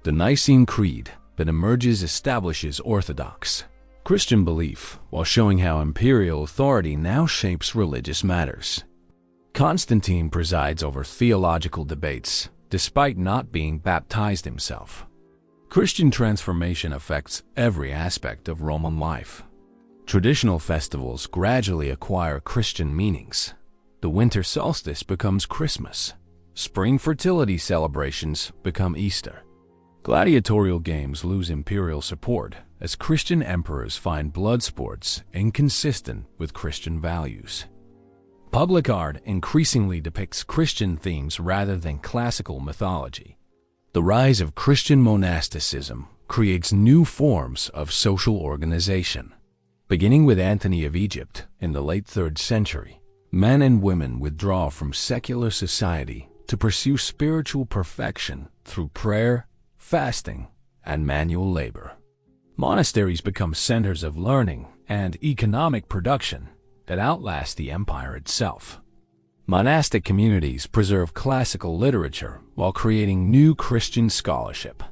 The Nicene Creed that emerges establishes orthodox Christian belief while showing how imperial authority now shapes religious matters. Constantine presides over theological debates despite not being baptized himself. Christian transformation affects every aspect of Roman life. Traditional festivals gradually acquire Christian meanings. The winter solstice becomes Christmas. Spring fertility celebrations become Easter. Gladiatorial games lose imperial support as Christian emperors find blood sports inconsistent with Christian values. Public art increasingly depicts Christian themes rather than classical mythology. The rise of Christian monasticism creates new forms of social organization. Beginning with Antony of Egypt in the late 3rd century, men and women withdraw from secular society to pursue spiritual perfection through prayer, fasting, and manual labor. Monasteries become centers of learning and economic production that outlast the empire itself. Monastic communities preserve classical literature while creating new Christian scholarship.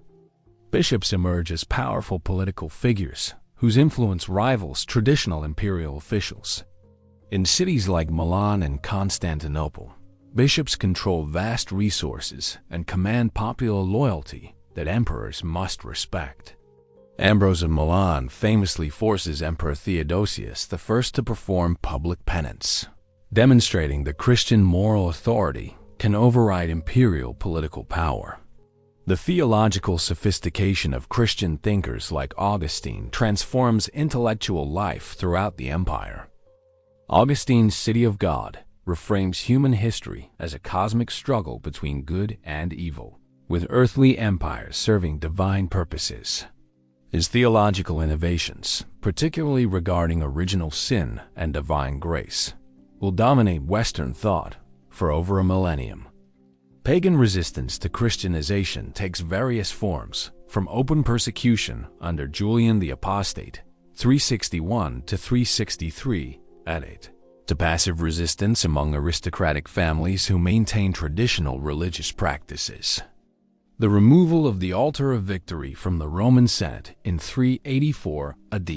Bishops emerge as powerful political figures whose influence rivals traditional imperial officials. In cities like Milan and Constantinople, bishops control vast resources and command popular loyalty that emperors must respect. Ambrose of Milan famously forces Emperor Theodosius I to perform public penance, demonstrating that Christian moral authority can override imperial political power. The theological sophistication of Christian thinkers like Augustine transforms intellectual life throughout the empire. Augustine's City of God reframes human history as a cosmic struggle between good and evil, with earthly empires serving divine purposes. His theological innovations, particularly regarding original sin and divine grace, will dominate Western thought for over a millennium. Pagan resistance to Christianization takes various forms, from open persecution under Julian the Apostate, 361 to 363 AD, to passive resistance among aristocratic families who maintain traditional religious practices. The removal of the altar of victory from the Roman Senate in 384 AD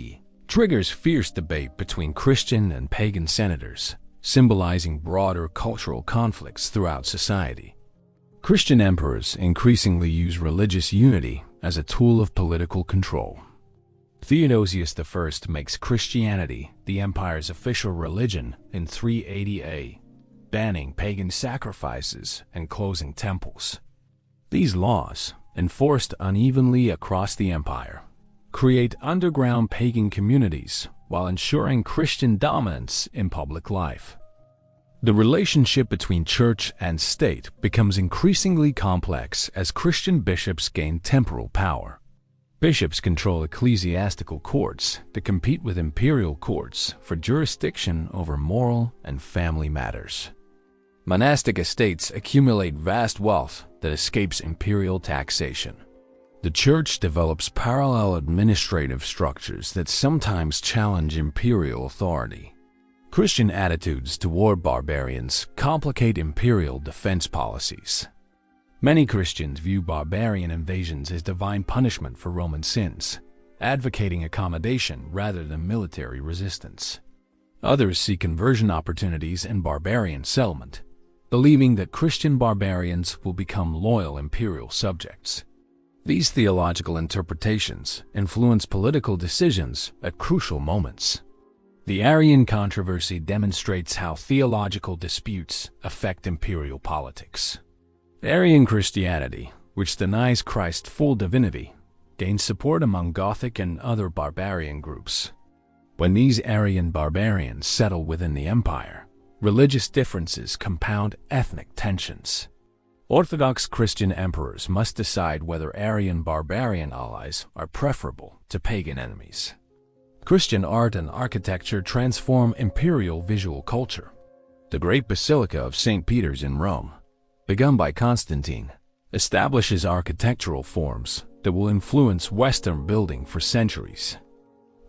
triggers fierce debate between Christian and pagan senators, symbolizing broader cultural conflicts throughout society. Christian emperors increasingly use religious unity as a tool of political control. Theodosius I makes Christianity the empire's official religion in 380 A, banning pagan sacrifices and closing temples. These laws, enforced unevenly across the empire, create underground pagan communities while ensuring Christian dominance in public life. The relationship between church and state becomes increasingly complex as Christian bishops gain temporal power. Bishops control ecclesiastical courts to compete with imperial courts for jurisdiction over moral and family matters. Monastic estates accumulate vast wealth that escapes imperial taxation. The church develops parallel administrative structures that sometimes challenge imperial authority. Christian attitudes toward barbarians complicate imperial defense policies. Many Christians view barbarian invasions as divine punishment for Roman sins, advocating accommodation rather than military resistance. Others see conversion opportunities in barbarian settlement, believing that Christian barbarians will become loyal imperial subjects. These theological interpretations influence political decisions at crucial moments. The Arian controversy demonstrates how theological disputes affect imperial politics. Arian Christianity, which denies Christ's full divinity, gains support among Gothic and other barbarian groups. When these Arian barbarians settle within the empire, religious differences compound ethnic tensions. Orthodox Christian emperors must decide whether Arian barbarian allies are preferable to pagan enemies. Christian art and architecture transform imperial visual culture. The Great Basilica of St. Peter's in Rome, begun by Constantine, establishes architectural forms that will influence Western building for centuries.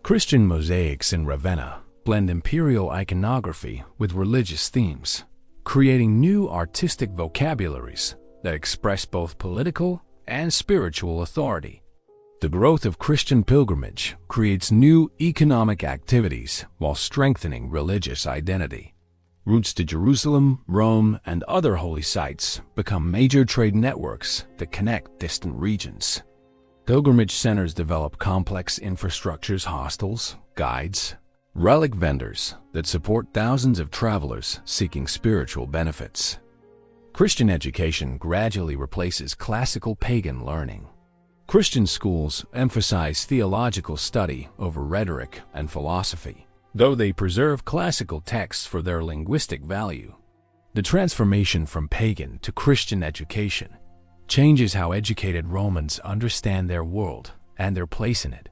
Christian mosaics in Ravenna blend imperial iconography with religious themes, creating new artistic vocabularies that express both political and spiritual authority. The growth of Christian pilgrimage creates new economic activities while strengthening religious identity. Routes to Jerusalem, Rome, and other holy sites become major trade networks that connect distant regions. Pilgrimage centers develop complex infrastructures, hostels, guides, relic vendors that support thousands of travelers seeking spiritual benefits. Christian education gradually replaces classical pagan learning. Christian schools emphasize theological study over rhetoric and philosophy, though they preserve classical texts for their linguistic value. The transformation from pagan to Christian education changes how educated Romans understand their world and their place in it.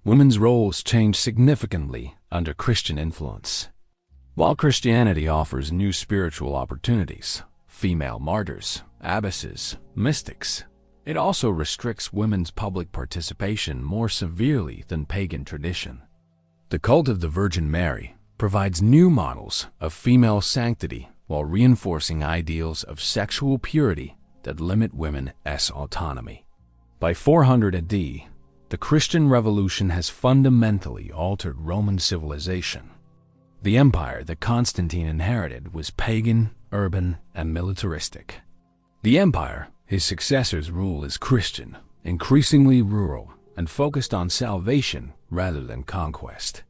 Women's roles change significantly under Christian influence. While Christianity offers new spiritual opportunities, female martyrs, abbesses, mystics, it also restricts women's public participation more severely than pagan tradition. The cult of the Virgin Mary provides new models of female sanctity while reinforcing ideals of sexual purity that limit women's autonomy. By 400 AD, the Christian Revolution has fundamentally altered Roman civilization. The empire that Constantine inherited was pagan, urban, and militaristic. The empire his successors rule is Christian, increasingly rural, and focused on salvation rather than conquest.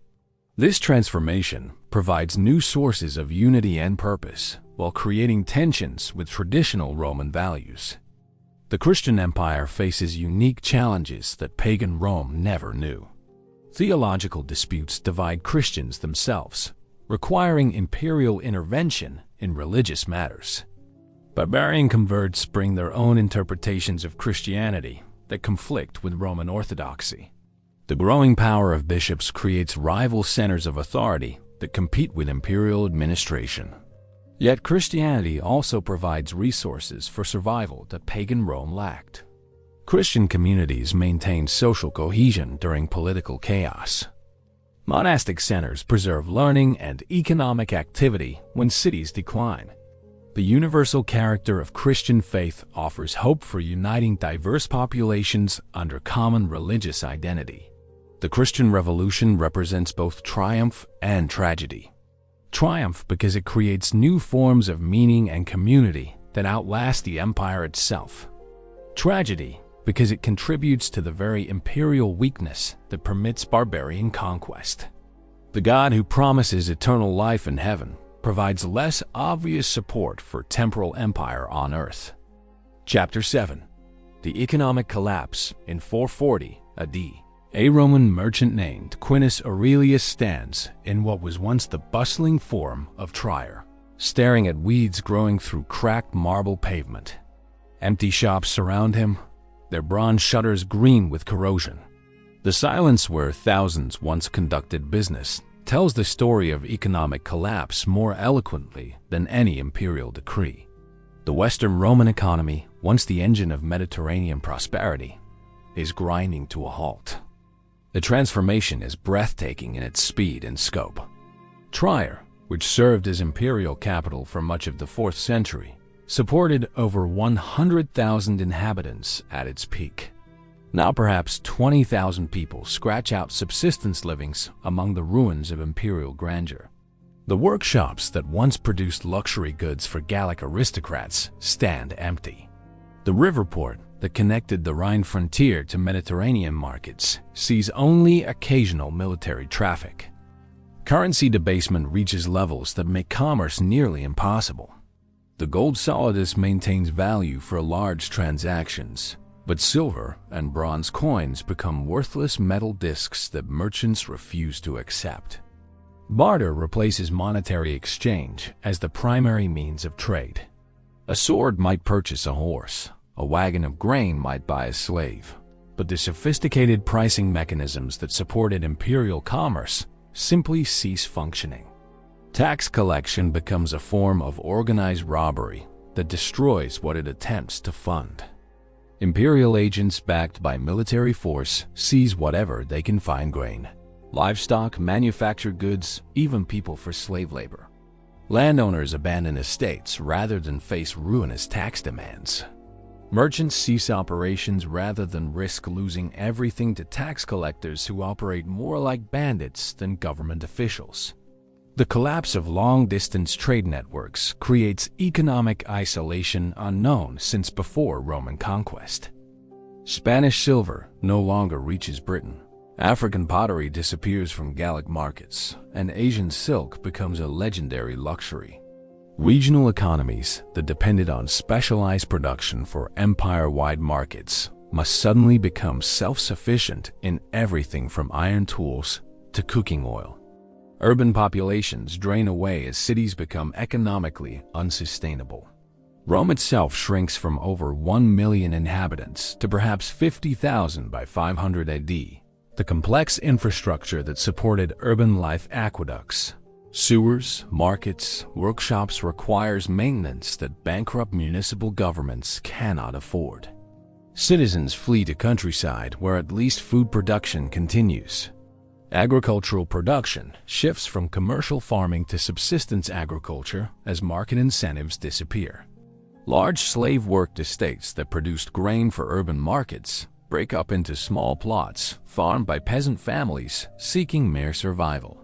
This transformation provides new sources of unity and purpose while creating tensions with traditional Roman values. The Christian empire faces unique challenges that pagan Rome never knew. Theological disputes divide Christians themselves, requiring imperial intervention in religious matters. Barbarian converts bring their own interpretations of Christianity that conflict with Roman orthodoxy. The growing power of bishops creates rival centers of authority that compete with imperial administration. Yet Christianity also provides resources for survival that pagan Rome lacked. Christian communities maintain social cohesion during political chaos. Monastic centers preserve learning and economic activity when cities decline. The universal character of Christian faith offers hope for uniting diverse populations under common religious identity. The Christian Revolution represents both triumph and tragedy. Triumph because it creates new forms of meaning and community that outlast the empire itself. Tragedy because it contributes to the very imperial weakness that permits barbarian conquest. The God who promises eternal life in heaven provides less obvious support for temporal empire on earth. Chapter 7. The Economic Collapse in 440 AD. A Roman merchant named Quintus Aurelius stands in what was once the bustling forum of Trier, staring at weeds growing through cracked marble pavement. Empty shops surround him, their bronze shutters green with corrosion. The silence where thousands once conducted business tells the story of economic collapse more eloquently than any imperial decree. The Western Roman economy, once the engine of Mediterranean prosperity, is grinding to a halt. The transformation is breathtaking in its speed and scope. Trier, which served as imperial capital for much of the 4th century, supported over 100,000 inhabitants at its peak. Now perhaps 20,000 people scratch out subsistence livings among the ruins of imperial grandeur. The workshops that once produced luxury goods for Gallic aristocrats stand empty. The river port that connected the Rhine frontier to Mediterranean markets sees only occasional military traffic. Currency debasement reaches levels that make commerce nearly impossible. The gold solidus maintains value for large transactions, but silver and bronze coins become worthless metal discs that merchants refuse to accept. Barter replaces monetary exchange as the primary means of trade. A sword might purchase a horse, a wagon of grain might buy a slave, but the sophisticated pricing mechanisms that supported imperial commerce simply cease functioning. Tax collection becomes a form of organized robbery that destroys what it attempts to fund. Imperial agents backed by military force seize whatever they can find: grain, livestock, manufactured goods, even people for slave labor. Landowners abandon estates rather than face ruinous tax demands. Merchants cease operations rather than risk losing everything to tax collectors who operate more like bandits than government officials. The collapse of long-distance trade networks creates economic isolation unknown since before Roman conquest. Spanish silver no longer reaches Britain. African pottery disappears from Gallic markets, and Asian silk becomes a legendary luxury. Regional economies that depended on specialized production for empire-wide markets must suddenly become self-sufficient in everything from iron tools to cooking oil. Urban populations drain away as cities become economically unsustainable. Rome itself shrinks from over 1 million inhabitants to perhaps 50,000 by 500 AD. The complex infrastructure that supported urban life, aqueducts, sewers, markets, workshops, requires maintenance that bankrupt municipal governments cannot afford. Citizens flee to countryside where at least food production continues. Agricultural production shifts from commercial farming to subsistence agriculture as market incentives disappear. Large slave-worked estates that produced grain for urban markets break up into small plots farmed by peasant families seeking mere survival.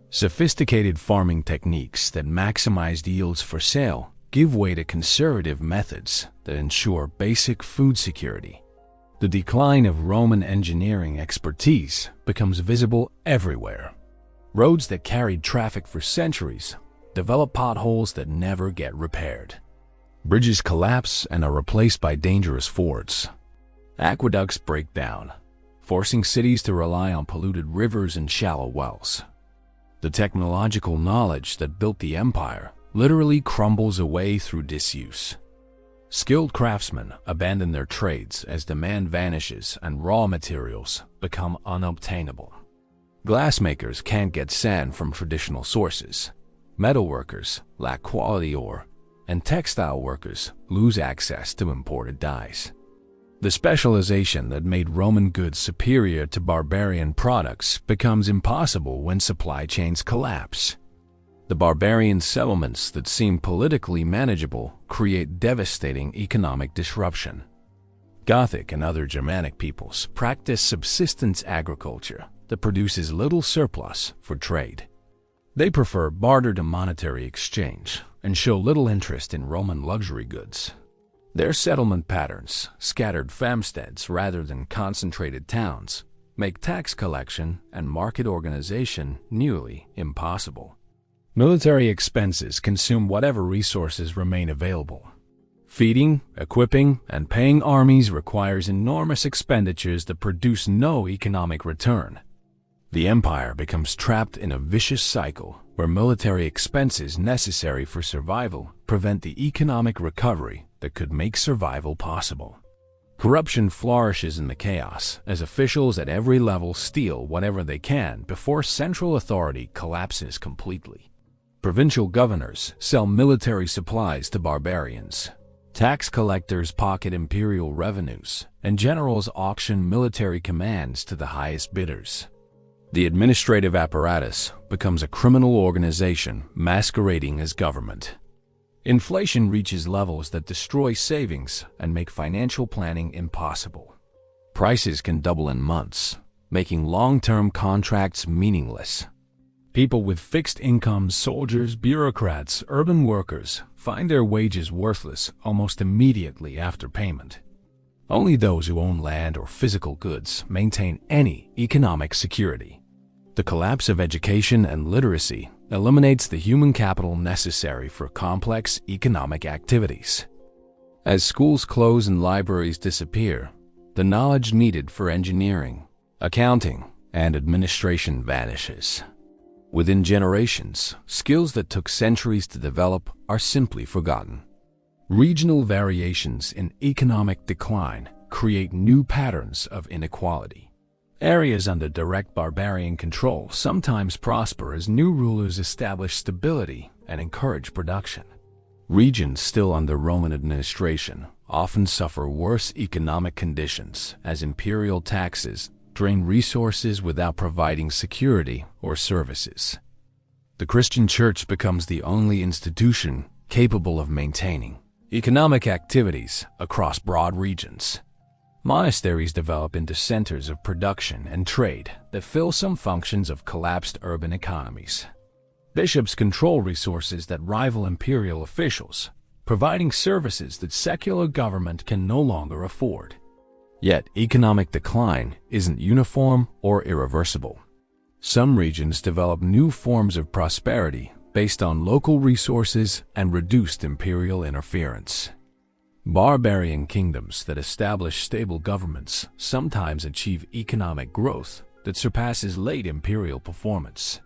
Sophisticated farming techniques that maximized yields for sale give way to conservative methods that ensure basic food security. The decline of Roman engineering expertise becomes visible everywhere. Roads that carried traffic for centuries develop potholes that never get repaired. Bridges collapse and are replaced by dangerous fords. Aqueducts break down, forcing cities to rely on polluted rivers and shallow wells. The technological knowledge that built the empire literally crumbles away through disuse. Skilled craftsmen abandon their trades as demand vanishes and raw materials become unobtainable. Glassmakers can't get sand from traditional sources. Metalworkers lack quality ore, and textile workers lose access to imported dyes. The specialization that made Roman goods superior to barbarian products becomes impossible when supply chains collapse. The barbarian settlements that seem politically manageable create devastating economic disruption. Gothic and other Germanic peoples practice subsistence agriculture that produces little surplus for trade. They prefer barter to monetary exchange and show little interest in Roman luxury goods. Their settlement patterns, scattered farmsteads rather than concentrated towns, make tax collection and market organization nearly impossible. Military expenses consume whatever resources remain available. Feeding, equipping, and paying armies requires enormous expenditures that produce no economic return. The empire becomes trapped in a vicious cycle where military expenses necessary for survival prevent the economic recovery that could make survival possible. Corruption flourishes in the chaos as officials at every level steal whatever they can before central authority collapses completely. Provincial governors sell military supplies to barbarians. Tax collectors pocket imperial revenues, and generals auction military commands to the highest bidders. The administrative apparatus becomes a criminal organization masquerading as government. Inflation reaches levels that destroy savings and make financial planning impossible. Prices can double in months, making long-term contracts meaningless. People with fixed incomes, soldiers, bureaucrats, urban workers, find their wages worthless almost immediately after payment. Only those who own land or physical goods maintain any economic security. The collapse of education and literacy eliminates the human capital necessary for complex economic activities. As schools close and libraries disappear, the knowledge needed for engineering, accounting, and administration vanishes. Within generations, skills that took centuries to develop are simply forgotten. Regional variations in economic decline create new patterns of inequality. Areas under direct barbarian control sometimes prosper as new rulers establish stability and encourage production. Regions still under Roman administration often suffer worse economic conditions as imperial taxes drain resources without providing security or services. The Christian Church becomes the only institution capable of maintaining economic activities across broad regions. Monasteries develop into centers of production and trade that fill some functions of collapsed urban economies. Bishops control resources that rival imperial officials, providing services that secular government can no longer afford. Yet, economic decline isn't uniform or irreversible. Some regions develop new forms of prosperity based on local resources and reduced imperial interference. Barbarian kingdoms that establish stable governments sometimes achieve economic growth that surpasses late imperial performance.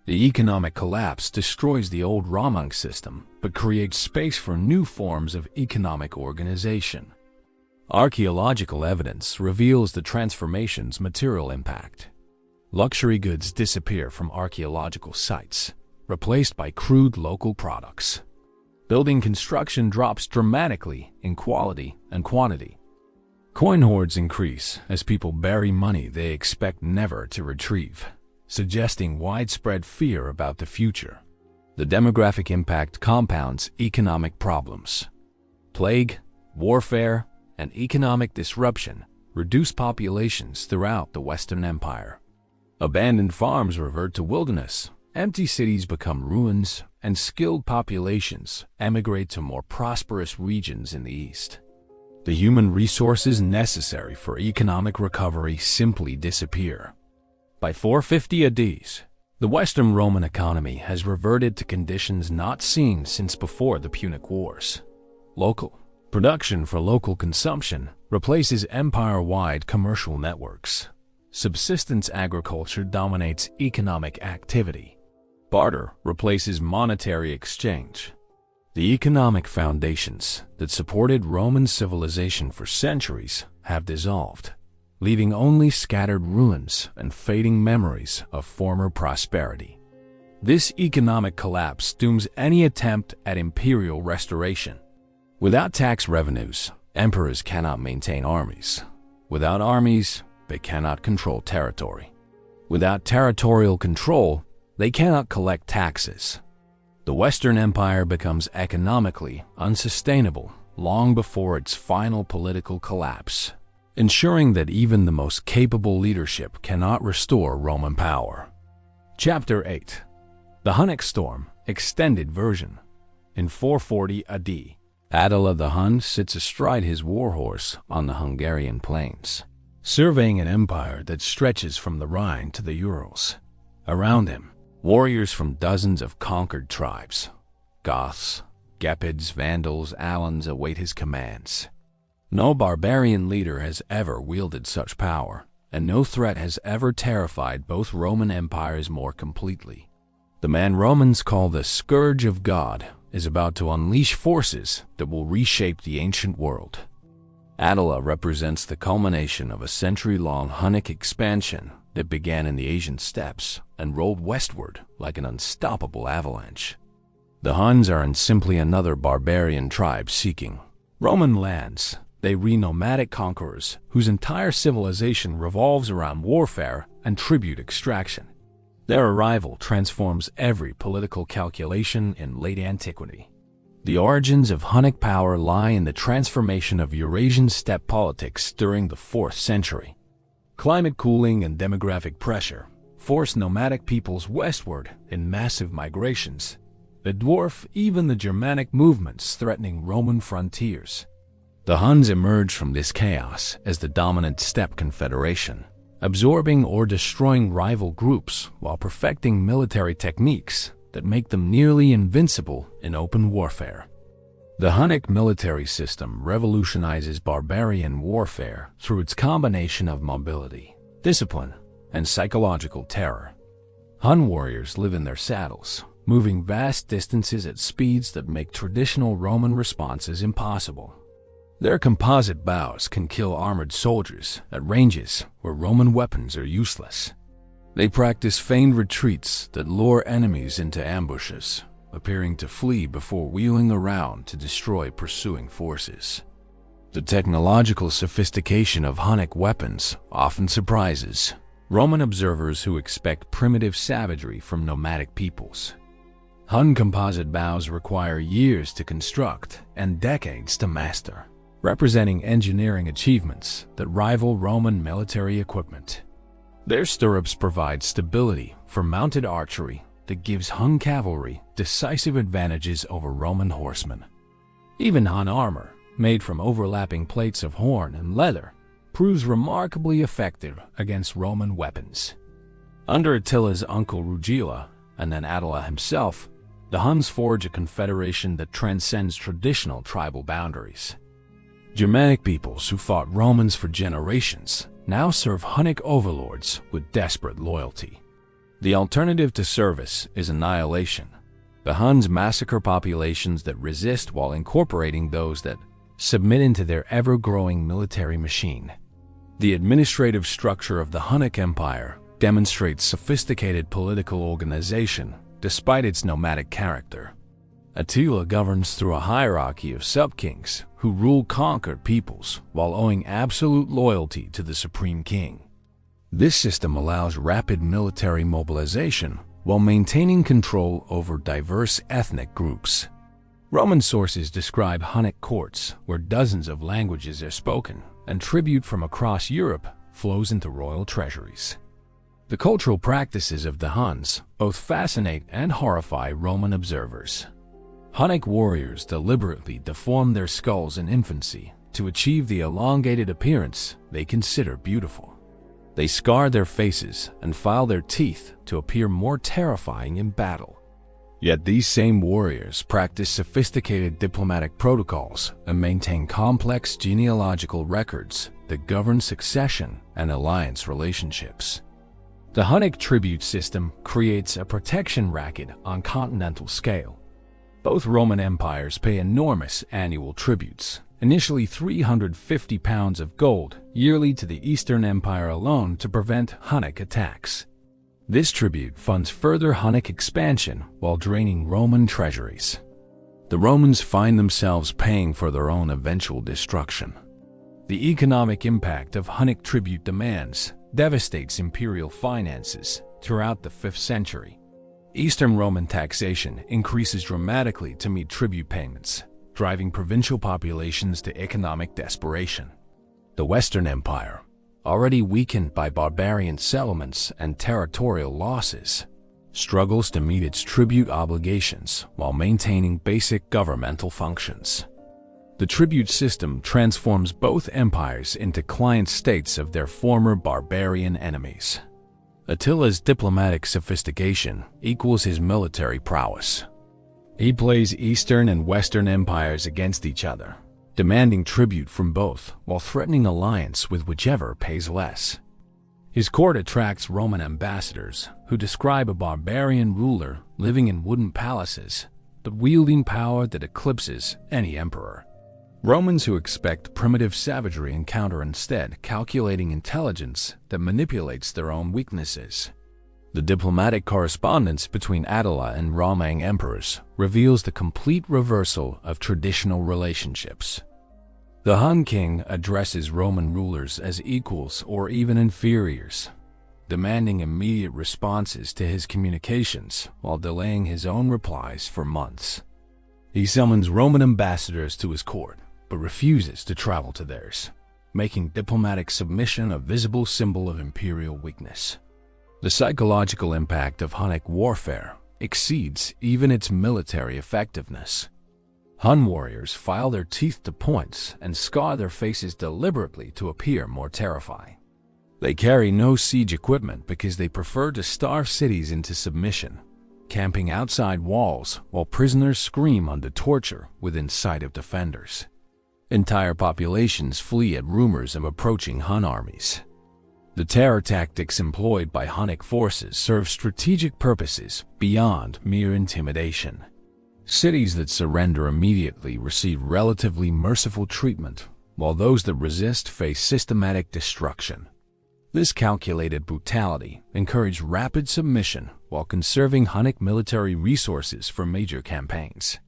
The economic collapse destroys the old Roman system but creates space for new forms of economic organization. Archaeological evidence reveals the transformation's material impact. Luxury goods disappear from archaeological sites, replaced by crude local products. Building construction drops dramatically in quality and quantity. Coin hoards increase as people bury money they expect never to retrieve, suggesting widespread fear about the future. The demographic impact compounds economic problems. Plague, warfare, and economic disruption reduce populations throughout the Western Empire. Abandoned farms revert to wilderness, empty cities become ruins, and skilled populations emigrate to more prosperous regions in the East. The human resources necessary for economic recovery simply disappear. By 450 AD, the Western Roman economy has reverted to conditions not seen since before the Punic Wars. Local production for local consumption replaces empire-wide commercial networks. Subsistence agriculture dominates economic activity. Barter replaces monetary exchange. The economic foundations that supported Roman civilization for centuries have dissolved, leaving only scattered ruins and fading memories of former prosperity. This economic collapse dooms any attempt at imperial restoration. Without tax revenues, emperors cannot maintain armies. Without armies, they cannot control territory. Without territorial control, they cannot collect taxes. The Western Empire becomes economically unsustainable long before its final political collapse, ensuring that even the most capable leadership cannot restore Roman power. Chapter 8. The Hunnic Storm, Extended Version. In 440 AD, Attila the Hun sits astride his warhorse on the Hungarian plains, surveying an empire that stretches from the Rhine to the Urals. Around him, warriors from dozens of conquered tribes, Goths, Gepids, Vandals, Alans, await his commands. No barbarian leader has ever wielded such power, and no threat has ever terrified both Roman empires more completely. The man Romans call the Scourge of God is about to unleash forces that will reshape the ancient world. Attila represents the culmination of a century-long Hunnic expansion that began in the Asian steppes and rolled westward like an unstoppable avalanche. The Huns aren't simply another barbarian tribe seeking Roman lands. They were nomadic conquerors whose entire civilization revolves around warfare and tribute extraction. Their arrival transforms every political calculation in late antiquity. The origins of Hunnic power lie in the transformation of Eurasian steppe politics during the 4th century. Climate cooling and demographic pressure forced nomadic peoples westward in massive migrations that dwarf even the Germanic movements threatening Roman frontiers. The Huns emerged from this chaos as the dominant steppe confederation, absorbing or destroying rival groups while perfecting military techniques that make them nearly invincible in open warfare. The Hunnic military system revolutionizes barbarian warfare through its combination of mobility, discipline, and psychological terror. Hun warriors live in their saddles, moving vast distances at speeds that make traditional Roman responses impossible. Their composite bows can kill armored soldiers at ranges where Roman weapons are useless. They practice feigned retreats that lure enemies into ambushes, appearing to flee before wheeling around to destroy pursuing forces. The technological sophistication of Hunnic weapons often surprises Roman observers who expect primitive savagery from nomadic peoples. Hun composite bows require years to construct and decades to master, representing engineering achievements that rival Roman military equipment. Their stirrups provide stability for mounted archery that gives Hun cavalry decisive advantages over Roman horsemen. Even Hun armor, made from overlapping plates of horn and leather, proves remarkably effective against Roman weapons. Under Attila's uncle Rugila, and then Attila himself, the Huns forge a confederation that transcends traditional tribal boundaries. Germanic peoples who fought Romans for generations now serve Hunnic overlords with desperate loyalty. The alternative to service is annihilation. The Huns massacre populations that resist while incorporating those that submit into their ever-growing military machine. The administrative structure of the Hunnic Empire demonstrates sophisticated political organization despite its nomadic character. Attila governs through a hierarchy of sub-kings who rule conquered peoples while owing absolute loyalty to the supreme king. This system allows rapid military mobilization while maintaining control over diverse ethnic groups. Roman sources describe Hunnic courts where dozens of languages are spoken and tribute from across Europe flows into royal treasuries. The cultural practices of the Huns both fascinate and horrify Roman observers. Hunnic warriors deliberately deform their skulls in infancy to achieve the elongated appearance they consider beautiful. They scar their faces and file their teeth to appear more terrifying in battle. Yet these same warriors practice sophisticated diplomatic protocols and maintain complex genealogical records that govern succession and alliance relationships. The Hunnic tribute system creates a protection racket on continental scale. Both Roman empires pay enormous annual tributes, initially 350 pounds of gold yearly to the Eastern Empire alone to prevent Hunnic attacks. This tribute funds further Hunnic expansion while draining Roman treasuries. The Romans find themselves paying for their own eventual destruction. The economic impact of Hunnic tribute demands devastates imperial finances throughout the 5th century. Eastern Roman taxation increases dramatically to meet tribute payments, driving provincial populations to economic desperation. The Western Empire, already weakened by barbarian settlements and territorial losses, struggles to meet its tribute obligations while maintaining basic governmental functions. The tribute system transforms both empires into client states of their former barbarian enemies. Attila's diplomatic sophistication equals his military prowess. He plays Eastern and Western empires against each other, demanding tribute from both while threatening alliance with whichever pays less. His court attracts Roman ambassadors who describe a barbarian ruler living in wooden palaces, but wielding power that eclipses any emperor. Romans who expect primitive savagery encounter instead calculating intelligence that manipulates their own weaknesses. The diplomatic correspondence between Attila and Romang emperors reveals the complete reversal of traditional relationships. The Hun king addresses Roman rulers as equals or even inferiors, demanding immediate responses to his communications while delaying his own replies for months. He summons Roman ambassadors to his court, but refuses to travel to theirs, making diplomatic submission a visible symbol of imperial weakness. The psychological impact of Hunnic warfare exceeds even its military effectiveness. Hun warriors file their teeth to points and scar their faces deliberately to appear more terrifying. They carry no siege equipment because they prefer to starve cities into submission, camping outside walls while prisoners scream under torture within sight of defenders. Entire populations flee at rumors of approaching Hun armies. The terror tactics employed by Hunnic forces serve strategic purposes beyond mere intimidation. Cities that surrender immediately receive relatively merciful treatment, while those that resist face systematic destruction. This calculated brutality encouraged rapid submission while conserving Hunnic military resources for major campaigns.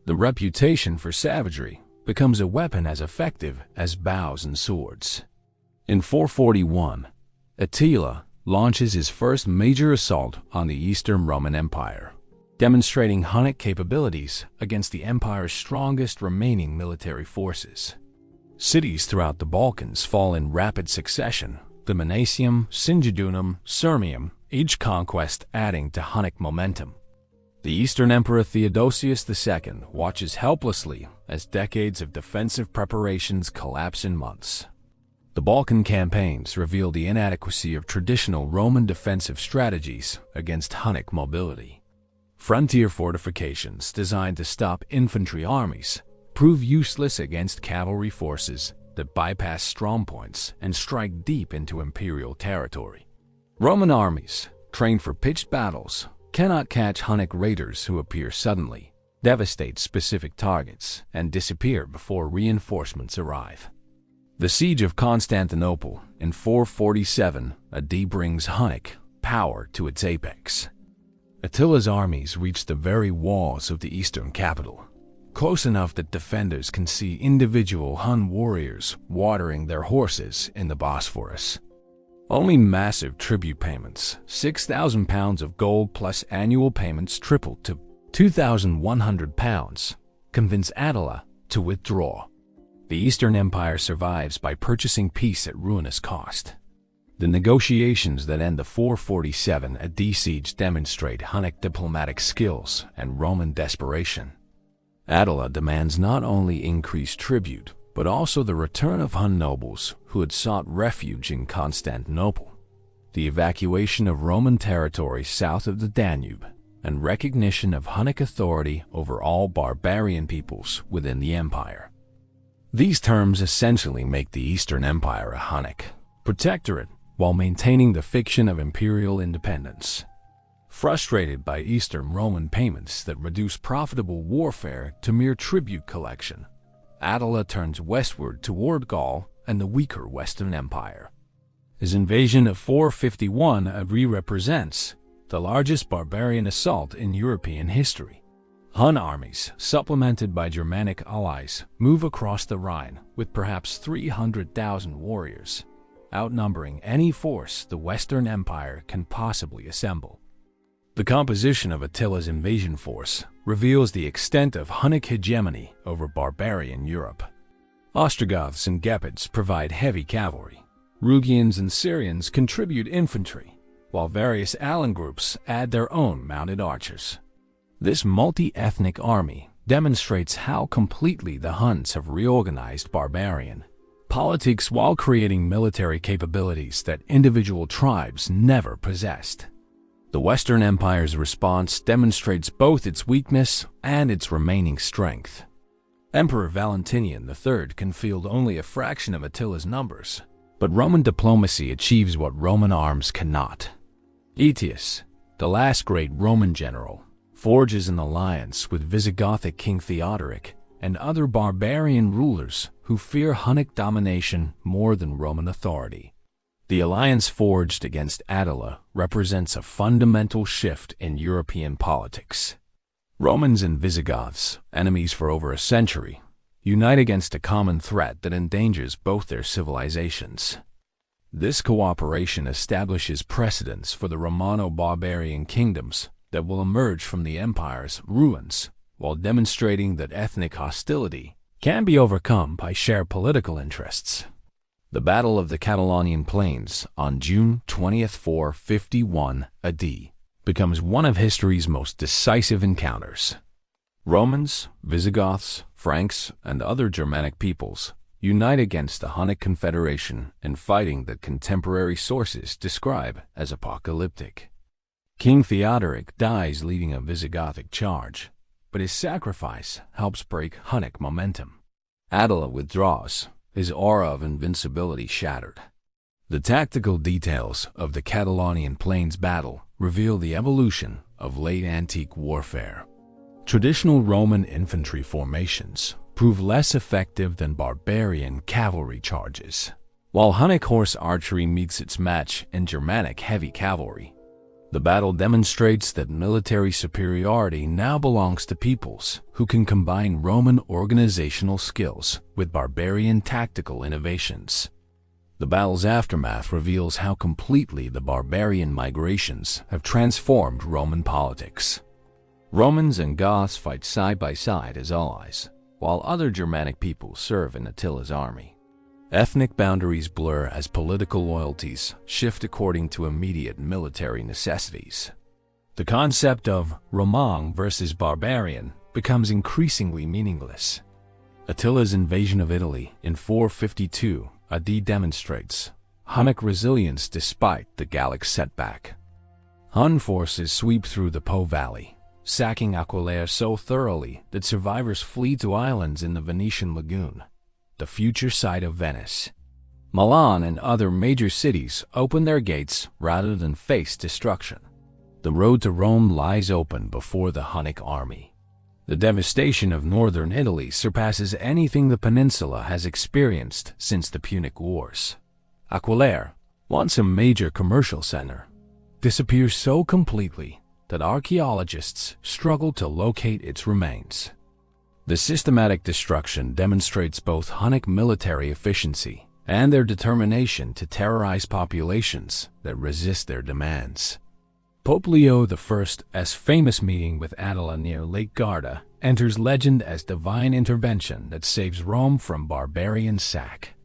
The reputation for savagery becomes a weapon as effective as bows and swords. In 441, Attila launches his first major assault on the Eastern Roman Empire, demonstrating Hunnic capabilities against the empire's strongest remaining military forces. Cities throughout the Balkans fall in rapid succession, the Monacium, Singidunum, Sirmium, each conquest adding to Hunnic momentum. The Eastern Emperor Theodosius II watches helplessly as decades of defensive preparations collapse in months. The Balkan campaigns reveal the inadequacy of traditional Roman defensive strategies against Hunnic mobility. Frontier fortifications designed to stop infantry armies prove useless against cavalry forces that bypass strongpoints and strike deep into imperial territory. Roman armies, trained for pitched battles, cannot catch Hunnic raiders who appear suddenly, devastate specific targets, and disappear before reinforcements arrive. The siege of Constantinople in 447 AD brings Hunnic power to its apex. Attila's armies reach the very walls of the eastern capital, close enough that defenders can see individual Hun warriors watering their horses in the Bosphorus. Only massive tribute payments, 6,000 pounds of gold plus annual payments tripled to 2,100 pounds, convince Attila to withdraw. The Eastern Empire survives by purchasing peace at ruinous cost. The negotiations that end the 447 AD siege demonstrate Hunnic diplomatic skills and Roman desperation. Attila demands not only increased tribute, but also the return of Hun nobles who had sought refuge in Constantinople, the evacuation of Roman territory south of the Danube, and recognition of Hunnic authority over all barbarian peoples within the empire. These terms essentially make the Eastern Empire a Hunnic protectorate while maintaining the fiction of imperial independence. Frustrated by Eastern Roman payments that reduce profitable warfare to mere tribute collection, Attila turns westward toward Gaul and the weaker Western Empire. His invasion of 451 AD represents the largest barbarian assault in European history. Hun armies, supplemented by Germanic allies, move across the Rhine with perhaps 300,000 warriors, outnumbering any force the Western Empire can possibly assemble. The composition of Attila's invasion force reveals the extent of Hunnic hegemony over barbarian Europe. Ostrogoths and Gepids provide heavy cavalry. Rugians and Syrians contribute infantry, while various Alan groups add their own mounted archers. This multi-ethnic army demonstrates how completely the Huns have reorganized barbarian politics while creating military capabilities that individual tribes never possessed. The Western Empire's response demonstrates both its weakness and its remaining strength. Emperor Valentinian III can field only a fraction of Attila's numbers, but Roman diplomacy achieves what Roman arms cannot. Aetius, the last great Roman general, forges an alliance with Visigothic King Theodoric and other barbarian rulers who fear Hunnic domination more than Roman authority. The alliance forged against Attila represents a fundamental shift in European politics. Romans and Visigoths, enemies for over a century, unite against a common threat that endangers both their civilizations. This cooperation establishes precedents for the Romano-barbarian kingdoms that will emerge from the empire's ruins, while demonstrating that ethnic hostility can be overcome by shared political interests. The Battle of the Catalonian Plains on June 20, 451 AD becomes one of history's most decisive encounters. Romans, Visigoths, Franks, and other Germanic peoples unite against the Hunnic Confederation in fighting that contemporary sources describe as apocalyptic. King Theodoric dies leading a Visigothic charge, but his sacrifice helps break Hunnic momentum. Attila withdraws, his aura of invincibility shattered. The tactical details of the Catalonian Plains battle reveal the evolution of late antique warfare. Traditional Roman infantry formations prove less effective than barbarian cavalry charges, while Hunnic horse archery meets its match in Germanic heavy cavalry. The battle demonstrates that military superiority now belongs to peoples who can combine Roman organizational skills with barbarian tactical innovations. The battle's aftermath reveals how completely the barbarian migrations have transformed Roman politics. Romans and Goths fight side by side as allies, while other Germanic peoples serve in Attila's army. Ethnic boundaries blur as political loyalties shift according to immediate military necessities. The concept of Roman versus barbarian becomes increasingly meaningless. Attila's invasion of Italy in 452 AD demonstrates Hunnic resilience despite the Gallic setback. Hun forces sweep through the Po Valley, sacking Aquileia so thoroughly that survivors flee to islands in the Venetian lagoon, the future site of Venice. Milan and other major cities open their gates rather than face destruction. The road to Rome lies open before the Hunnic army. The devastation of northern Italy surpasses anything the peninsula has experienced since the Punic Wars. Aquileia, once a major commercial center, disappears so completely that archaeologists struggle to locate its remains. The systematic destruction demonstrates both Hunnic military efficiency and their determination to terrorize populations that resist their demands. Pope Leo I's famous meeting with Attila near Lake Garda enters legend as divine intervention that saves Rome from barbarian sack.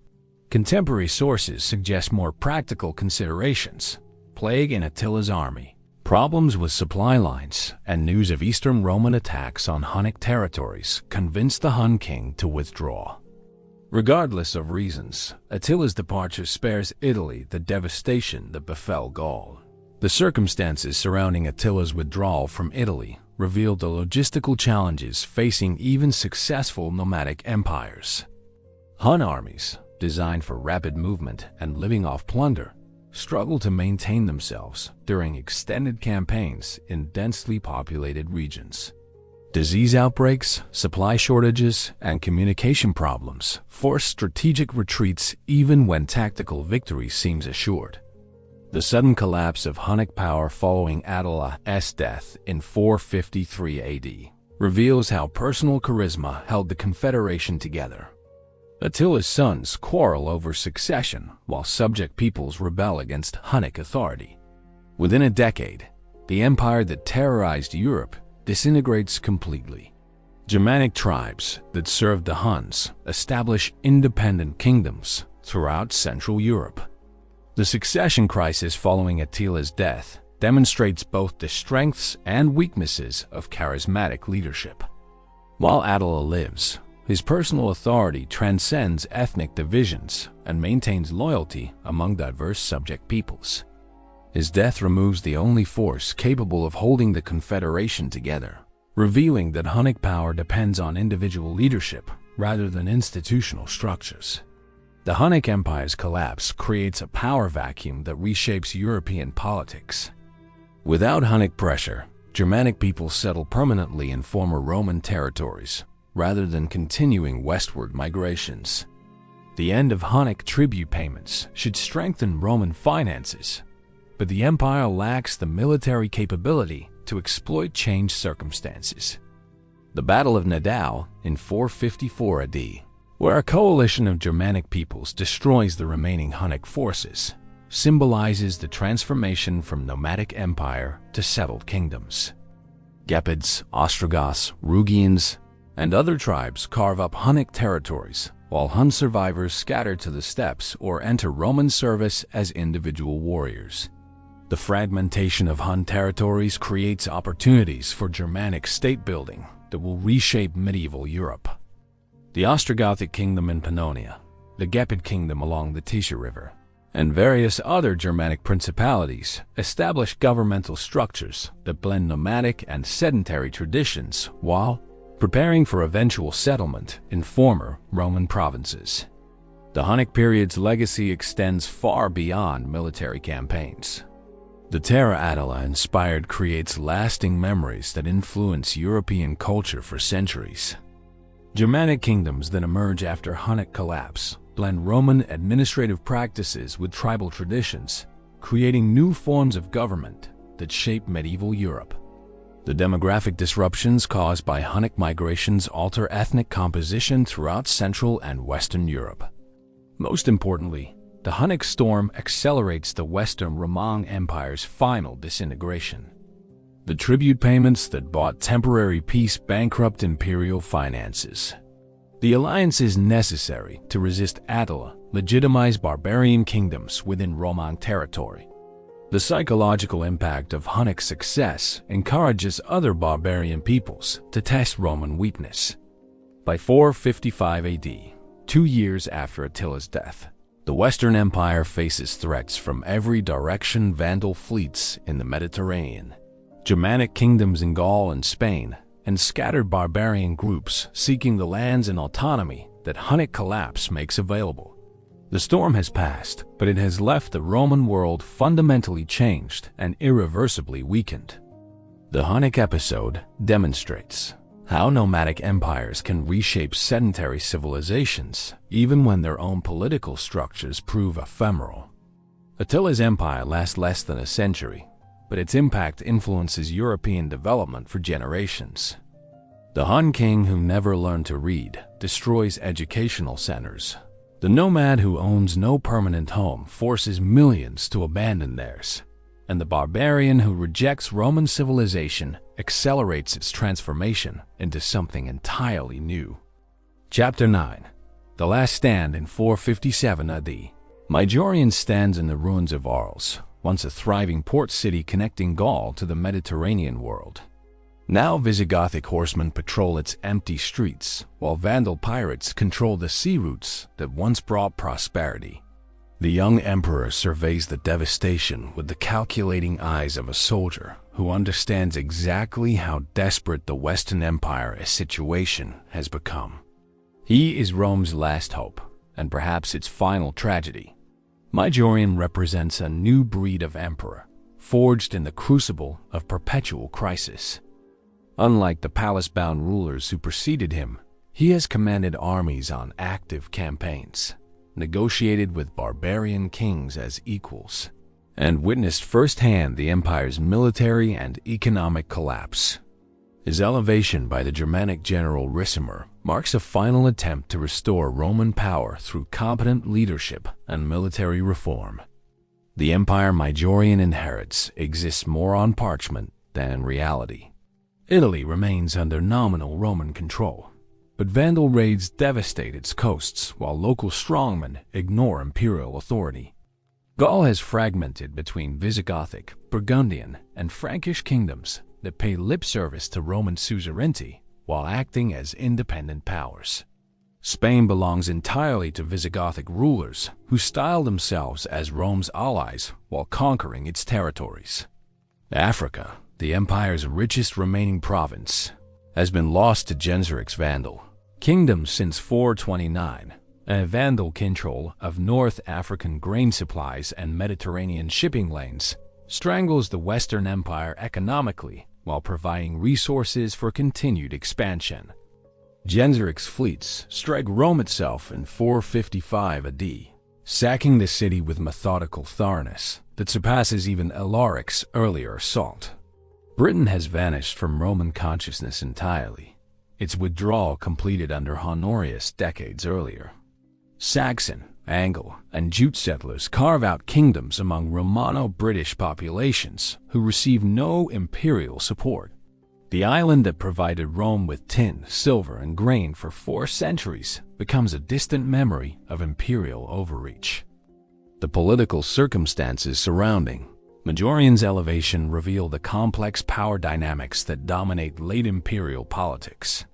Contemporary sources suggest more practical considerations: plague in Attila's army, problems with supply lines, and news of Eastern Roman attacks on Hunnic territories convinced the Hun king to withdraw. Regardless of reasons, Attila's departure spares Italy the devastation that befell Gaul. The circumstances surrounding Attila's withdrawal from Italy reveal the logistical challenges facing even successful nomadic empires. Hun armies, designed for rapid movement and living off plunder, struggle to maintain themselves during extended campaigns in densely populated regions. Disease outbreaks, supply shortages, and communication problems force strategic retreats even when tactical victory seems assured. The sudden collapse of Hunnic power following Attila's death in 453 AD reveals how personal charisma held the confederation together. Attila's sons quarrel over succession while subject peoples rebel against Hunnic authority. Within a decade, the empire that terrorized Europe disintegrates completely. Germanic tribes that served the Huns establish independent kingdoms throughout Central Europe. The succession crisis following Attila's death demonstrates both the strengths and weaknesses of charismatic leadership. While Attila lives, his personal authority transcends ethnic divisions and maintains loyalty among diverse subject peoples. His death removes the only force capable of holding the confederation together, revealing that Hunnic power depends on individual leadership rather than institutional structures. The Hunnic Empire's collapse creates a power vacuum that reshapes European politics. Without Hunnic pressure, Germanic peoples settle permanently in former Roman territories, rather than continuing westward migrations. The end of Hunnic tribute payments should strengthen Roman finances, but the empire lacks the military capability to exploit changed circumstances. The Battle of Nidau in 454 AD, where a coalition of Germanic peoples destroys the remaining Hunnic forces, symbolizes the transformation from nomadic empire to settled kingdoms. Gepids, Ostrogoths, Rugians, and other tribes carve up Hunnic territories, while Hun survivors scatter to the steppes or enter Roman service as individual warriors. The fragmentation of Hun territories creates opportunities for Germanic state building that will reshape medieval Europe. The Ostrogothic kingdom in Pannonia, the Gepid kingdom along the Tisza River, and various other Germanic principalities establish governmental structures that blend nomadic and sedentary traditions while preparing for eventual settlement in former Roman provinces. The Hunnic period's legacy extends far beyond military campaigns. The Terra Attila inspired creates lasting memories that influence European culture for centuries. Germanic kingdoms that emerge after Hunnic collapse blend Roman administrative practices with tribal traditions, creating new forms of government that shape medieval Europe. The demographic disruptions caused by Hunnic migrations alter ethnic composition throughout Central and Western Europe. Most importantly, the Hunnic storm accelerates the Western Roman Empire's final disintegration. The tribute payments that bought temporary peace bankrupt imperial finances. The alliances necessary to resist Attila legitimize barbarian kingdoms within Roman territory. The psychological impact of Hunnic success encourages other barbarian peoples to test Roman weakness. By 455 AD, 2 years after Attila's death, the Western Empire faces threats from every direction: Vandal fleets in the Mediterranean, Germanic kingdoms in Gaul and Spain, and scattered barbarian groups seeking the lands and autonomy that Hunnic collapse makes available. The storm has passed, but it has left the Roman world fundamentally changed and irreversibly weakened. The Hunnic episode demonstrates how nomadic empires can reshape sedentary civilizations even when their own political structures prove ephemeral. Attila's empire lasts less than a century, but its impact influences European development for generations. The Hun king who never learned to read destroys educational centers. The nomad who owns no permanent home forces millions to abandon theirs. And the barbarian who rejects Roman civilization accelerates its transformation into something entirely new. Chapter 9. The Last Stand in 457 AD. Majorian stands in the ruins of Arles, once a thriving port city connecting Gaul to the Mediterranean world. Now Visigothic horsemen patrol its empty streets, while Vandal pirates control the sea routes that once brought prosperity. The young emperor surveys the devastation with the calculating eyes of a soldier who understands exactly how desperate the Western Empire's situation has become. He is Rome's last hope, and perhaps its final tragedy. Majorian represents a new breed of emperor, forged in the crucible of perpetual crisis. Unlike the palace-bound rulers who preceded him, he has commanded armies on active campaigns, negotiated with barbarian kings as equals, and witnessed firsthand the empire's military and economic collapse. His elevation by the Germanic general Ricimer marks a final attempt to restore Roman power through competent leadership and military reform. The empire Majorian inherits exists more on parchment than in reality. Italy remains under nominal Roman control, but Vandal raids devastate its coasts while local strongmen ignore imperial authority. Gaul has fragmented between Visigothic, Burgundian, and Frankish kingdoms that pay lip service to Roman suzerainty while acting as independent powers. Spain belongs entirely to Visigothic rulers who style themselves as Rome's allies while conquering its territories. Africa, the empire's richest remaining province, has been lost to Genseric Vandal. Kingdom since 429, a Vandal control of North African grain supplies and Mediterranean shipping lanes strangles the Western Empire economically while providing resources for continued expansion. Genseric's fleets strike Rome itself in 455 AD, sacking the city with methodical thoroughness that surpasses even Alaric's earlier assault. Britain has vanished from Roman consciousness entirely, its withdrawal completed under Honorius decades earlier. Saxon, Anglo, and Jute settlers carve out kingdoms among Romano-British populations who receive no imperial support. The island that provided Rome with tin, silver, and grain for 4 centuries becomes a distant memory of imperial overreach. The political circumstances surrounding Majorian's elevation reveal the complex power dynamics that dominate late imperial politics.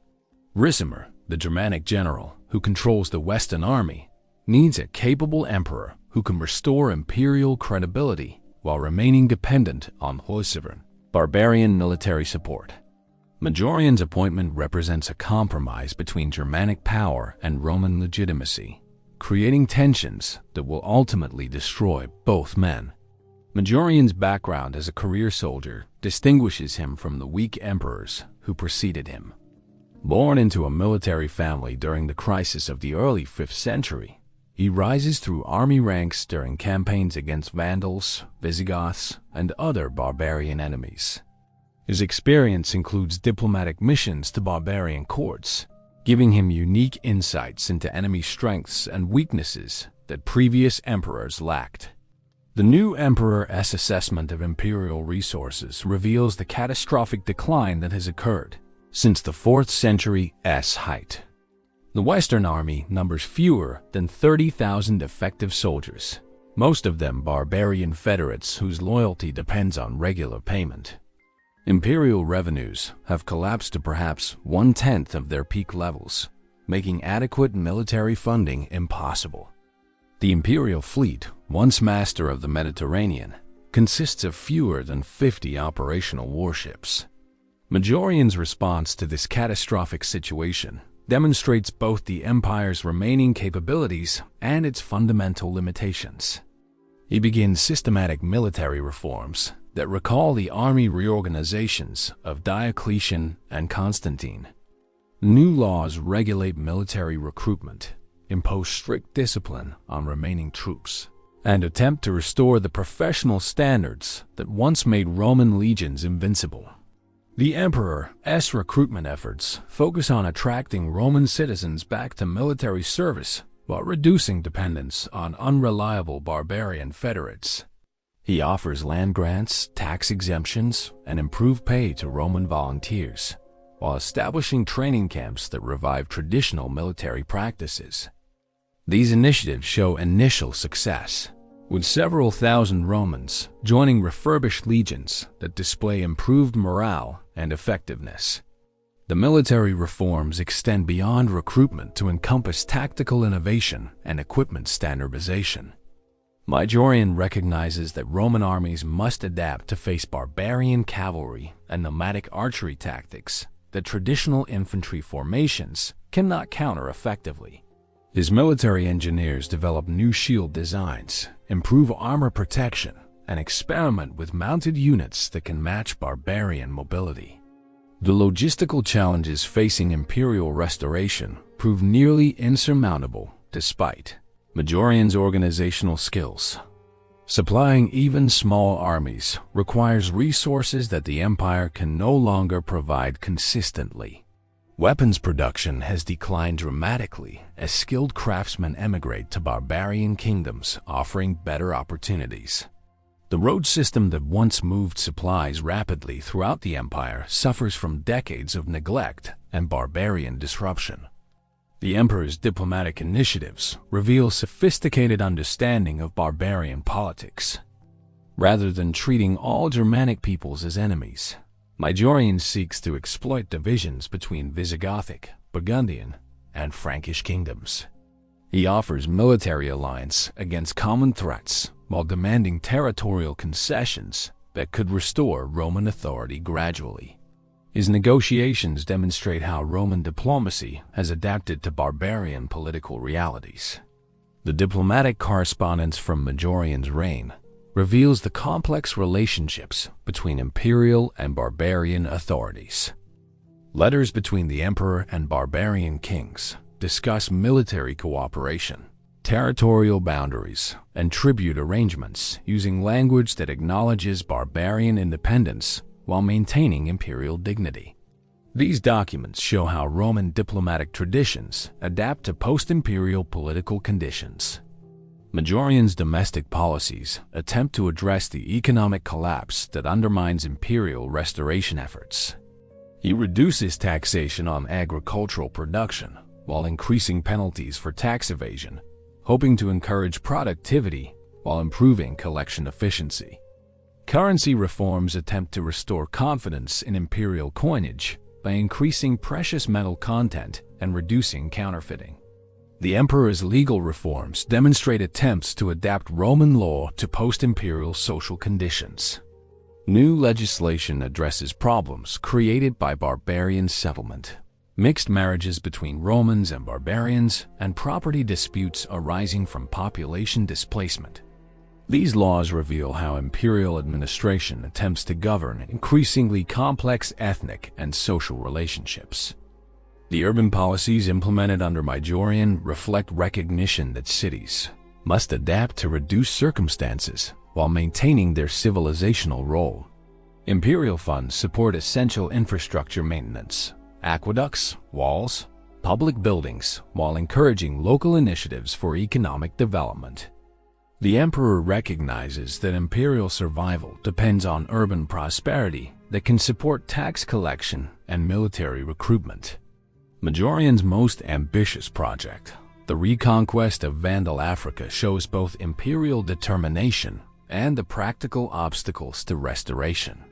Ricimer, the Germanic general who controls the Western army, needs a capable emperor who can restore imperial credibility while remaining dependent on horsemen, barbarian military support. Majorian's appointment represents a compromise between Germanic power and Roman legitimacy, creating tensions that will ultimately destroy both men. Majorian's background as a career soldier distinguishes him from the weak emperors who preceded him. Born into a military family during the crisis of the early 5th century, he rises through army ranks during campaigns against Vandals, Visigoths, and other barbarian enemies. His experience includes diplomatic missions to barbarian courts, giving him unique insights into enemy strengths and weaknesses that previous emperors lacked. The new emperor's assessment of imperial resources reveals the catastrophic decline that has occurred since the 4th century's height. The Western army numbers fewer than 30,000 effective soldiers, most of them barbarian federates whose loyalty depends on regular payment. Imperial revenues have collapsed to perhaps 1/10 of their peak levels, making adequate military funding impossible. The imperial fleet, once master of the Mediterranean, consists of fewer than 50 operational warships. Majorian's response to this catastrophic situation demonstrates both the empire's remaining capabilities and its fundamental limitations. He begins systematic military reforms that recall the army reorganizations of Diocletian and Constantine. New laws regulate military recruitment, impose strict discipline on remaining troops, and attempt to restore the professional standards that once made Roman legions invincible. The emperor's recruitment efforts focus on attracting Roman citizens back to military service while reducing dependence on unreliable barbarian federates. He offers land grants, tax exemptions, and improved pay to Roman volunteers, while establishing training camps that revive traditional military practices. These initiatives show initial success, with several thousand Romans joining refurbished legions that display improved morale and effectiveness. The military reforms extend beyond recruitment to encompass tactical innovation and equipment standardization. Majorian recognizes that Roman armies must adapt to face barbarian cavalry and nomadic archery tactics that traditional infantry formations cannot counter effectively. His military engineers develop new shield designs, improve armor protection, and experiment with mounted units that can match barbarian mobility. The logistical challenges facing imperial restoration prove nearly insurmountable despite Majorian's organizational skills. Supplying even small armies requires resources that the Empire can no longer provide consistently. Weapons production has declined dramatically as skilled craftsmen emigrate to barbarian kingdoms, offering better opportunities. The road system that once moved supplies rapidly throughout the Empire suffers from decades of neglect and barbarian disruption. The Emperor's diplomatic initiatives reveal sophisticated understanding of barbarian politics. Rather than treating all Germanic peoples as enemies, Majorian seeks to exploit divisions between Visigothic, Burgundian, and Frankish kingdoms. He offers military alliance against common threats while demanding territorial concessions that could restore Roman authority gradually. His negotiations demonstrate how Roman diplomacy has adapted to barbarian political realities. The diplomatic correspondence from Majorian's reign reveals the complex relationships between imperial and barbarian authorities. Letters between the emperor and barbarian kings discuss military cooperation, territorial boundaries, and tribute arrangements using language that acknowledges barbarian independence while maintaining imperial dignity. These documents show how Roman diplomatic traditions adapt to post-imperial political conditions. Majorian's domestic policies attempt to address the economic collapse that undermines imperial restoration efforts. He reduces taxation on agricultural production while increasing penalties for tax evasion, hoping to encourage productivity while improving collection efficiency. Currency reforms attempt to restore confidence in imperial coinage by increasing precious metal content and reducing counterfeiting. The emperor's legal reforms demonstrate attempts to adapt Roman law to post-imperial social conditions. New legislation addresses problems created by barbarian settlement, mixed marriages between Romans and barbarians, and property disputes arising from population displacement. These laws reveal how imperial administration attempts to govern increasingly complex ethnic and social relationships. The urban policies implemented under Majorian reflect recognition that cities must adapt to reduced circumstances while maintaining their civilizational role. Imperial funds support essential infrastructure maintenance, aqueducts, walls, public buildings, while encouraging local initiatives for economic development. The emperor recognizes that imperial survival depends on urban prosperity that can support tax collection and military recruitment. Majorian's most ambitious project, the reconquest of Vandal Africa, shows both imperial determination and the practical obstacles to restoration.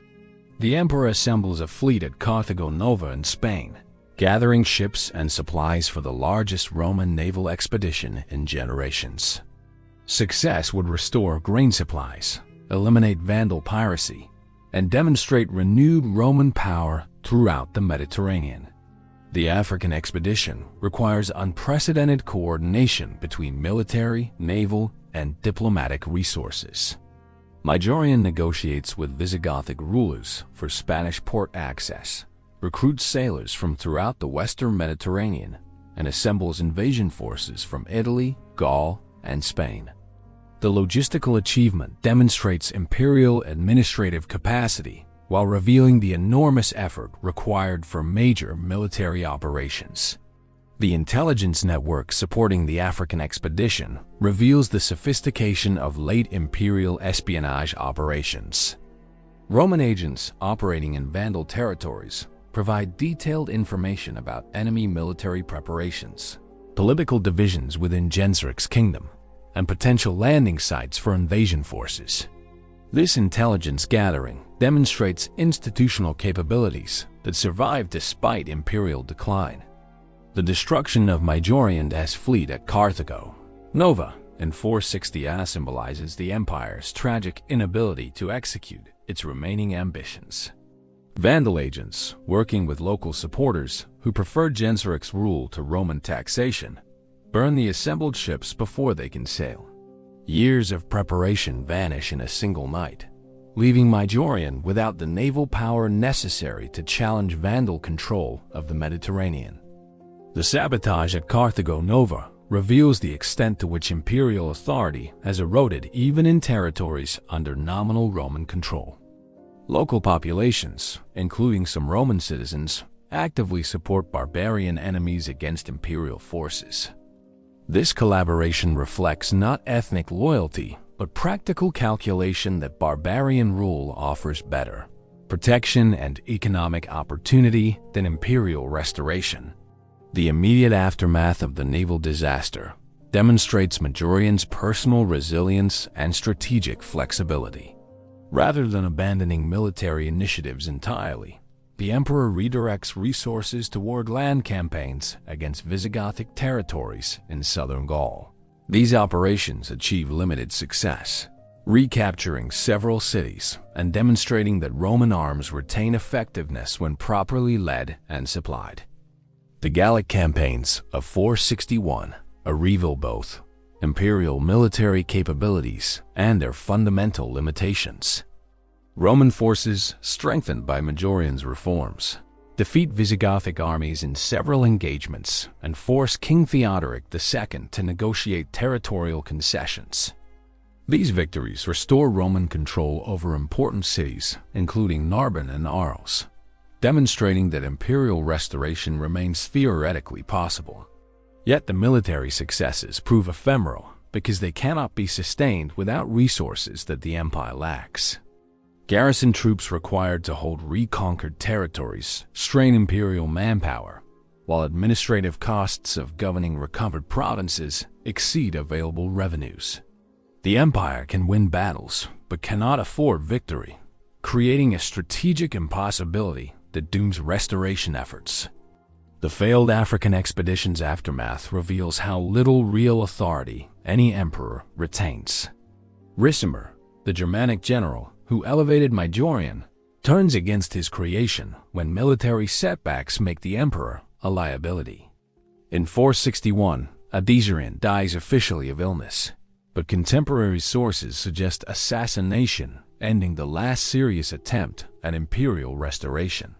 The emperor assembles a fleet at Carthago Nova in Spain, gathering ships and supplies for the largest Roman naval expedition in generations. Success would restore grain supplies, eliminate Vandal piracy, and demonstrate renewed Roman power throughout the Mediterranean. The African expedition requires unprecedented coordination between military, naval, and diplomatic resources. Majorian negotiates with Visigothic rulers for Spanish port access, recruits sailors from throughout the western Mediterranean, and assembles invasion forces from Italy, Gaul, and Spain. The logistical achievement demonstrates imperial administrative capacity while revealing the enormous effort required for major military operations. The intelligence network supporting the African expedition reveals the sophistication of late imperial espionage operations. Roman agents operating in Vandal territories provide detailed information about enemy military preparations, political divisions within Gensric's kingdom, and potential landing sites for invasion forces. This intelligence gathering demonstrates institutional capabilities that survive despite imperial decline. The destruction of Majorian's fleet at Carthago Nova in 460 symbolizes the empire's tragic inability to execute its remaining ambitions. Vandal agents, working with local supporters who preferred Gensric's rule to Roman taxation, burn the assembled ships before they can sail. Years of preparation vanish in a single night, leaving Majorian without the naval power necessary to challenge Vandal control of the Mediterranean. The sabotage at Carthago Nova reveals the extent to which imperial authority has eroded even in territories under nominal Roman control. Local populations, including some Roman citizens, actively support barbarian enemies against imperial forces. This collaboration reflects not ethnic loyalty, but practical calculation that barbarian rule offers better protection and economic opportunity than imperial restoration. The immediate aftermath of the naval disaster demonstrates Majorian's personal resilience and strategic flexibility. Rather than abandoning military initiatives entirely, the emperor redirects resources toward land campaigns against Visigothic territories in southern Gaul. These operations achieve limited success, recapturing several cities and demonstrating that Roman arms retain effectiveness when properly led and supplied. The Gallic campaigns of 461 reveal both imperial military capabilities and their fundamental limitations. Roman forces, strengthened by Majorian's reforms, defeat Visigothic armies in several engagements and force King Theodoric II to negotiate territorial concessions. These victories restore Roman control over important cities, including Narbonne and Arles, demonstrating that imperial restoration remains theoretically possible. Yet the military successes prove ephemeral because they cannot be sustained without resources that the empire lacks. Garrison troops required to hold reconquered territories strain imperial manpower, while administrative costs of governing recovered provinces exceed available revenues. The empire can win battles, but cannot afford victory, creating a strategic impossibility that dooms restoration efforts. The failed African expedition's aftermath reveals how little real authority any emperor retains. Ricimer, the Germanic general who elevated Majorian, turns against his creation when military setbacks make the emperor a liability. In 461, Adesarion dies officially of illness, but contemporary sources suggest assassination, ending the last serious attempt at imperial restoration.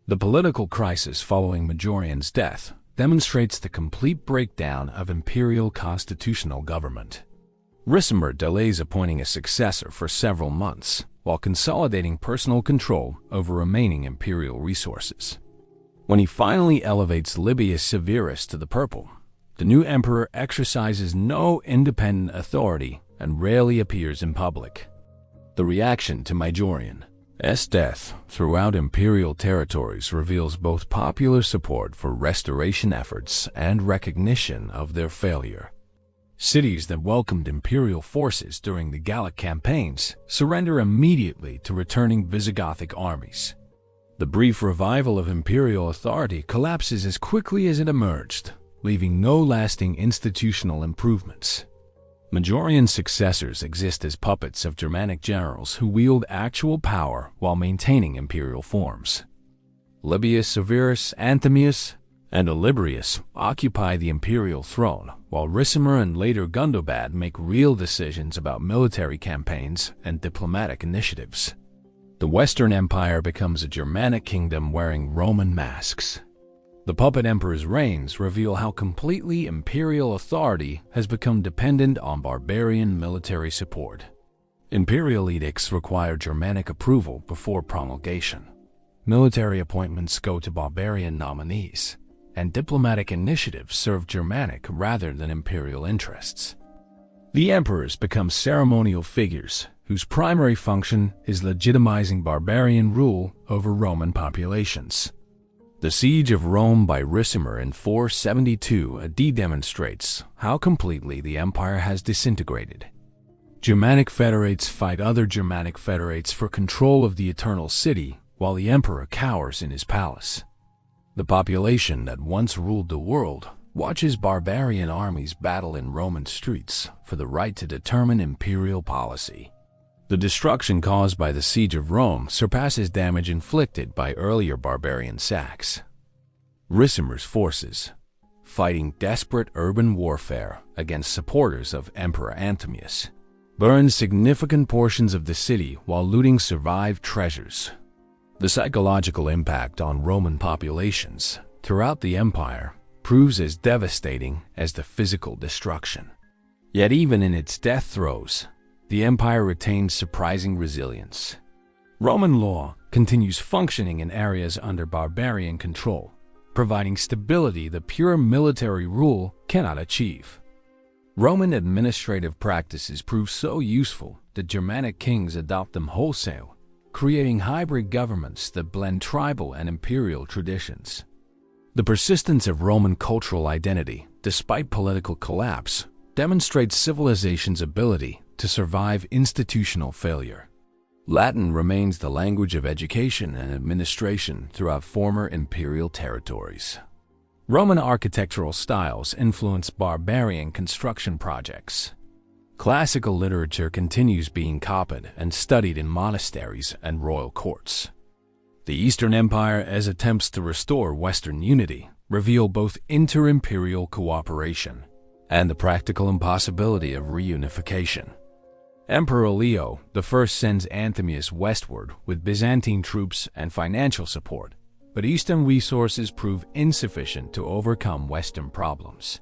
The political crisis following Majorian's death demonstrates the complete breakdown of imperial constitutional government. Ricimer delays appointing a successor for several months, while consolidating personal control over remaining imperial resources. When he finally elevates Libius Severus to the purple, the new emperor exercises no independent authority and rarely appears in public. The reaction to Majorian's death throughout imperial territories reveals both popular support for restoration efforts and recognition of their failure. Cities that welcomed imperial forces during the Gallic campaigns surrender immediately to returning Visigothic armies. The brief revival of imperial authority collapses as quickly as it emerged, leaving no lasting institutional improvements. Majorian's successors exist as puppets of Germanic generals who wield actual power while maintaining imperial forms. Libius Severus, Anthemius, and Olybrius occupy the imperial throne, while Ricimer and later Gundobad make real decisions about military campaigns and diplomatic initiatives. The Western Empire becomes a Germanic kingdom wearing Roman masks. The puppet emperor's reigns reveal how completely imperial authority has become dependent on barbarian military support. Imperial edicts require Germanic approval before promulgation. Military appointments go to barbarian nominees, and diplomatic initiatives serve Germanic rather than imperial interests. The emperors become ceremonial figures whose primary function is legitimizing barbarian rule over Roman populations. The siege of Rome by Ricimer in 472 AD demonstrates how completely the empire has disintegrated. Germanic federates fight other Germanic federates for control of the Eternal City, while the emperor cowers in his palace. The population that once ruled the world watches barbarian armies battle in Roman streets for the right to determine imperial policy. The destruction caused by the siege of Rome surpasses damage inflicted by earlier barbarian sacks. Ricimer's forces, fighting desperate urban warfare against supporters of Emperor Anthemius, burned significant portions of the city while looting survived treasures. The psychological impact on Roman populations throughout the empire proves as devastating as the physical destruction. Yet even in its death throes, the empire retained surprising resilience. Roman law continues functioning in areas under barbarian control, providing stability that pure military rule cannot achieve. Roman administrative practices prove so useful that Germanic kings adopt them wholesale, creating hybrid governments that blend tribal and imperial traditions. The persistence of Roman cultural identity, despite political collapse, demonstrates civilization's ability to survive institutional failure. Latin remains the language of education and administration throughout former imperial territories. Roman architectural styles influence barbarian construction projects. Classical literature continues being copied and studied in monasteries and royal courts. The Eastern Empire, as attempts to restore Western unity, reveal both inter-imperial cooperation and the practical impossibility of reunification. Emperor Leo I sends Anthemius westward with Byzantine troops and financial support, but Eastern resources prove insufficient to overcome Western problems.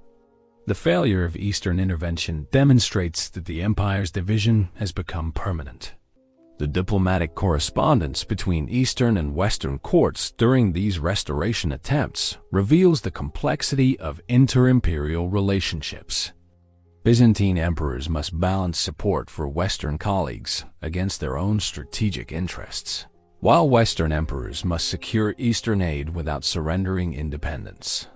The failure of Eastern intervention demonstrates that the empire's division has become permanent. The diplomatic correspondence between Eastern and Western courts during these restoration attempts reveals the complexity of inter-imperial relationships. Byzantine emperors must balance support for Western colleagues against their own strategic interests, while Western emperors must secure Eastern aid without surrendering independence.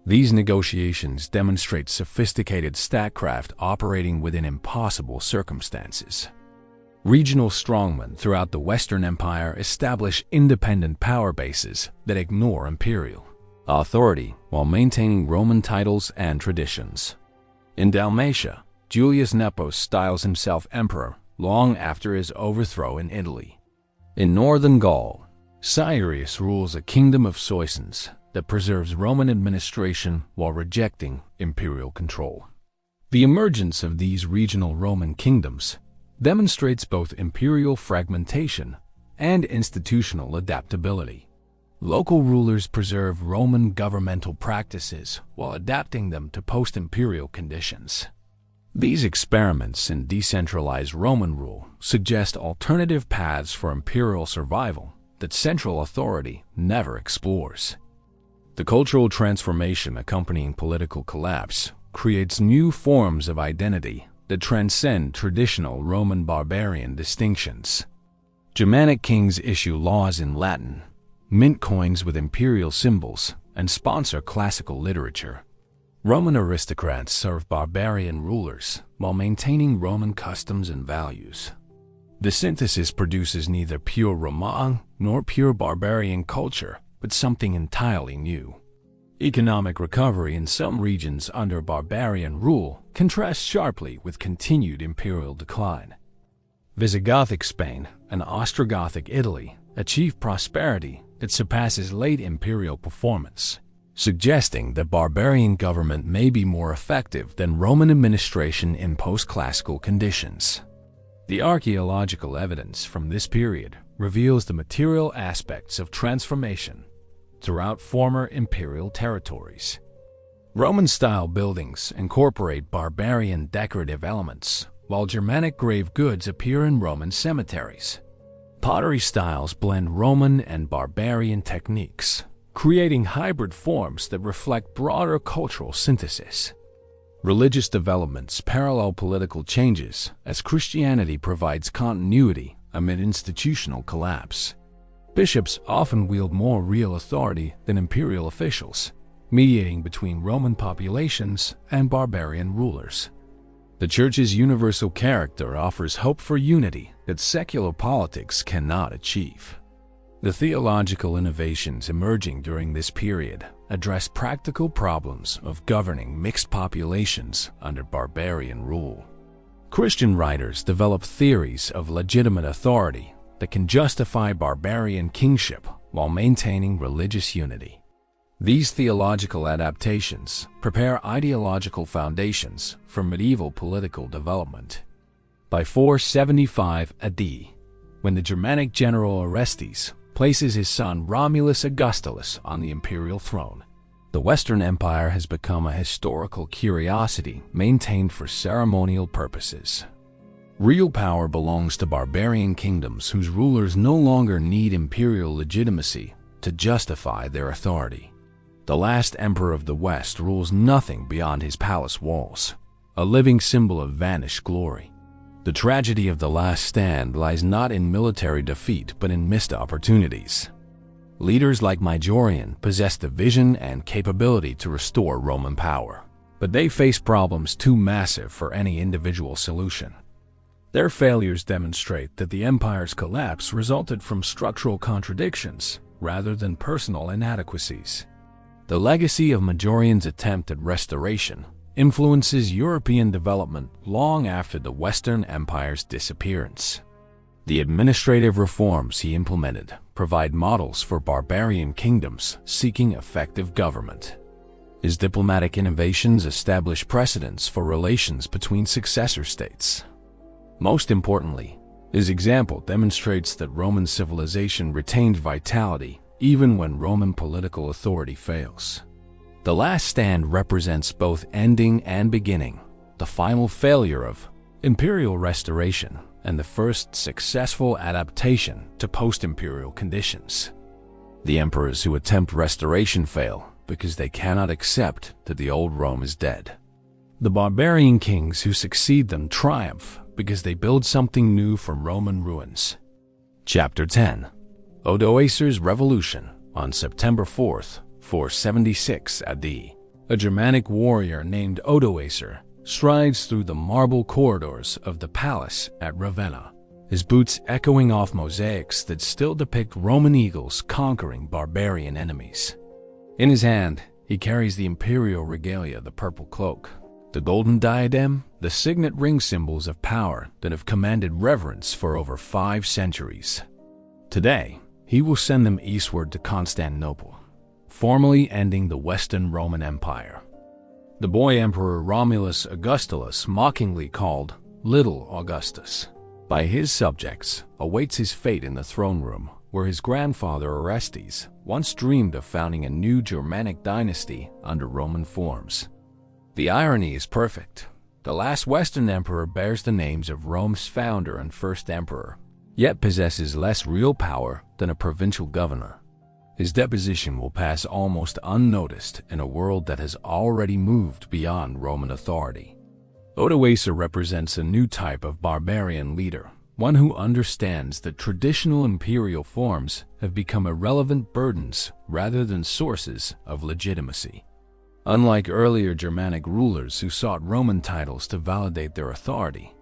These negotiations demonstrate sophisticated statecraft operating within impossible circumstances. Regional strongmen throughout the Western Empire establish independent power bases that ignore imperial authority while maintaining Roman titles and traditions. In Dalmatia, Julius Nepos styles himself emperor long after his overthrow in Italy. In northern Gaul, Cyrus rules a kingdom of Soissons that preserves Roman administration while rejecting imperial control. The emergence of these regional Roman kingdoms demonstrates both imperial fragmentation and institutional adaptability. Local rulers preserve Roman governmental practices while adapting them to post-imperial conditions. These experiments in decentralized Roman rule suggest alternative paths for imperial survival that central authority never explores. The cultural transformation accompanying political collapse creates new forms of identity that transcend traditional Roman barbarian distinctions. Germanic kings issue laws in Latin, mint coins with imperial symbols, and sponsor classical literature. Roman aristocrats serve barbarian rulers while maintaining Roman customs and values. The synthesis produces neither pure Roman nor pure barbarian culture, but something entirely new. Economic recovery in some regions under barbarian rule contrasts sharply with continued imperial decline. Visigothic Spain and Ostrogothic Italy achieve prosperity that surpasses late imperial performance, suggesting that barbarian government may be more effective than Roman administration in post-classical conditions. The archaeological evidence from this period reveals the material aspects of transformation throughout former imperial territories. Roman-style buildings incorporate barbarian decorative elements, while Germanic grave goods appear in Roman cemeteries. Pottery styles blend Roman and barbarian techniques, creating hybrid forms that reflect broader cultural synthesis. Religious developments parallel political changes as Christianity provides continuity amid institutional collapse. Bishops often wield more real authority than imperial officials, mediating between Roman populations and barbarian rulers. The Church's universal character offers hope for unity that secular politics cannot achieve. The theological innovations emerging during this period address practical problems of governing mixed populations under barbarian rule. Christian writers develop theories of legitimate authority that can justify barbarian kingship while maintaining religious unity. These theological adaptations prepare ideological foundations for medieval political development. By 475 AD, when the Germanic general Orestes places his son Romulus Augustulus on the imperial throne, the Western Empire has become a historical curiosity maintained for ceremonial purposes. Real power belongs to barbarian kingdoms whose rulers no longer need imperial legitimacy to justify their authority. The last emperor of the West rules nothing beyond his palace walls, a living symbol of vanished glory. The tragedy of the last stand lies not in military defeat but in missed opportunities. Leaders like Majorian possessed the vision and capability to restore Roman power, but they face problems too massive for any individual solution. Their failures demonstrate that the empire's collapse resulted from structural contradictions rather than personal inadequacies. The legacy of Majorian's attempt at restoration influences European development long after the Western Empire's disappearance. The administrative reforms he implemented provide models for barbarian kingdoms seeking effective government. His diplomatic innovations establish precedents for relations between successor states. Most importantly, his example demonstrates that Roman civilization retained vitality even when Roman political authority fails. The last stand represents both ending and beginning, the final failure of imperial restoration and the first successful adaptation to post-imperial conditions. The emperors who attempt restoration fail because they cannot accept that the old Rome is dead. The barbarian kings who succeed them triumph because they build something new from Roman ruins. Chapter 10. Odoacer's Revolution on September 4th, 476 AD. A Germanic warrior named Odoacer strides through the marble corridors of the palace at Ravenna, his boots echoing off mosaics that still depict Roman eagles conquering barbarian enemies. In his hand, he carries the imperial regalia, the purple cloak, the golden diadem, the signet ring symbols of power that have commanded reverence for over 5 centuries. Today, he will send them eastward to Constantinople, formally ending the Western Roman Empire. The boy emperor Romulus Augustulus, mockingly called Little Augustus by his subjects, awaits his fate in the throne room, where his grandfather Orestes once dreamed of founding a new Germanic dynasty under Roman forms. The irony is perfect. The last Western emperor bears the names of Rome's founder and first emperor, yet possesses less real power than a provincial governor. His deposition will pass almost unnoticed in a world that has already moved beyond Roman authority. Odoacer represents a new type of barbarian leader, one who understands that traditional imperial forms have become irrelevant burdens rather than sources of legitimacy. Unlike earlier Germanic rulers who sought Roman titles to validate their authority,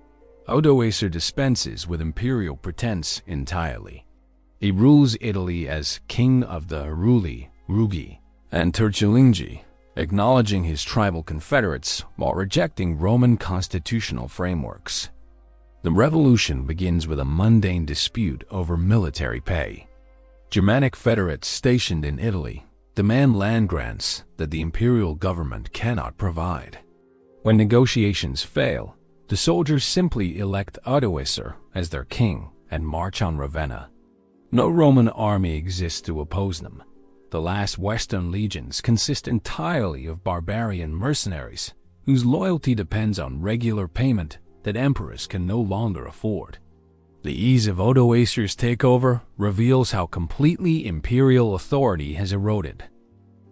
Odoacer dispenses with imperial pretense entirely. He rules Italy as king of the Heruli, Rugi, and Tertulingi, acknowledging his tribal confederates while rejecting Roman constitutional frameworks. The revolution begins with a mundane dispute over military pay. Germanic federates stationed in Italy demand land grants that the imperial government cannot provide. When negotiations fail, the soldiers simply elect Odoacer as their king and march on Ravenna. No Roman army exists to oppose them. The last Western legions consist entirely of barbarian mercenaries whose loyalty depends on regular payment that emperors can no longer afford. The ease of Odoacer's takeover reveals how completely imperial authority has eroded.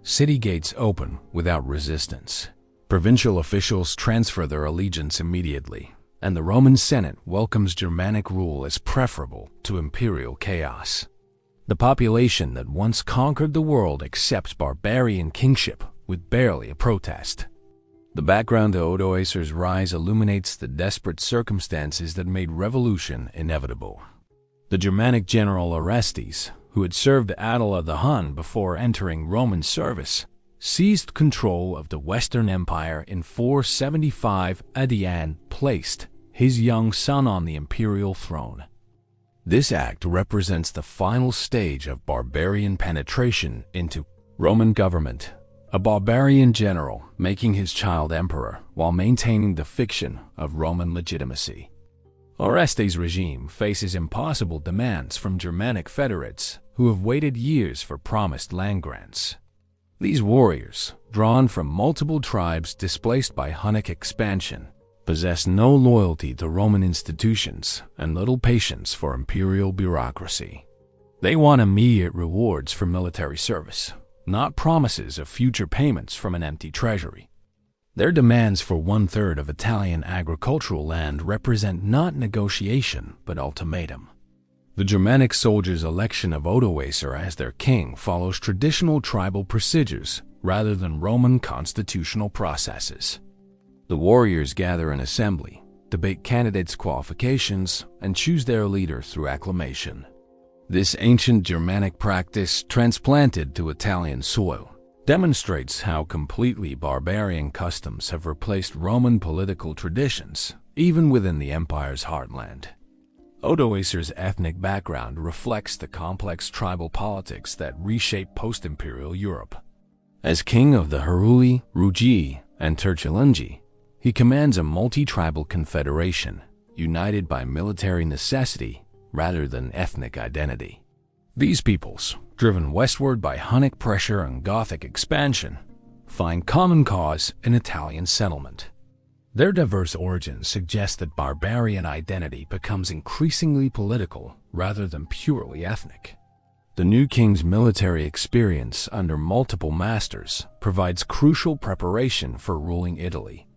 City gates open without resistance. Provincial officials transfer their allegiance immediately, and the Roman Senate welcomes Germanic rule as preferable to imperial chaos. The population that once conquered the world accepts barbarian kingship with barely a protest. The background to Odoacer's rise illuminates the desperate circumstances that made revolution inevitable. The Germanic general Orestes, who had served Attila the Hun before entering Roman service, seized control of the Western Empire in 475 AD and placed his young son on the imperial throne. This act represents the final stage of barbarian penetration into Roman government. A barbarian general making his child emperor while maintaining the fiction of Roman legitimacy. Orestes' regime faces impossible demands from Germanic federates who have waited years for promised land grants. These warriors, drawn from multiple tribes displaced by Hunnic expansion, possess no loyalty to Roman institutions and little patience for imperial bureaucracy. They want immediate rewards for military service, not promises of future payments from an empty treasury. Their demands for 1/3 of Italian agricultural land represent not negotiation but ultimatum. The Germanic soldiers' election of Odoacer as their king follows traditional tribal procedures rather than Roman constitutional processes. The warriors gather in assembly, debate candidates' qualifications, and choose their leader through acclamation. This ancient Germanic practice, transplanted to Italian soil, demonstrates how completely barbarian customs have replaced Roman political traditions, even within the empire's heartland. Odoacer's ethnic background reflects the complex tribal politics that reshape post-imperial Europe. As king of the Heruli, Rugi, and Tercilingi, he commands a multi-tribal confederation, united by military necessity rather than ethnic identity. These peoples, driven westward by Hunnic pressure and Gothic expansion, find common cause in Italian settlement. Their diverse origins suggest that barbarian identity becomes increasingly political rather than purely ethnic. The new king's military experience under multiple masters provides crucial preparation for ruling Italy.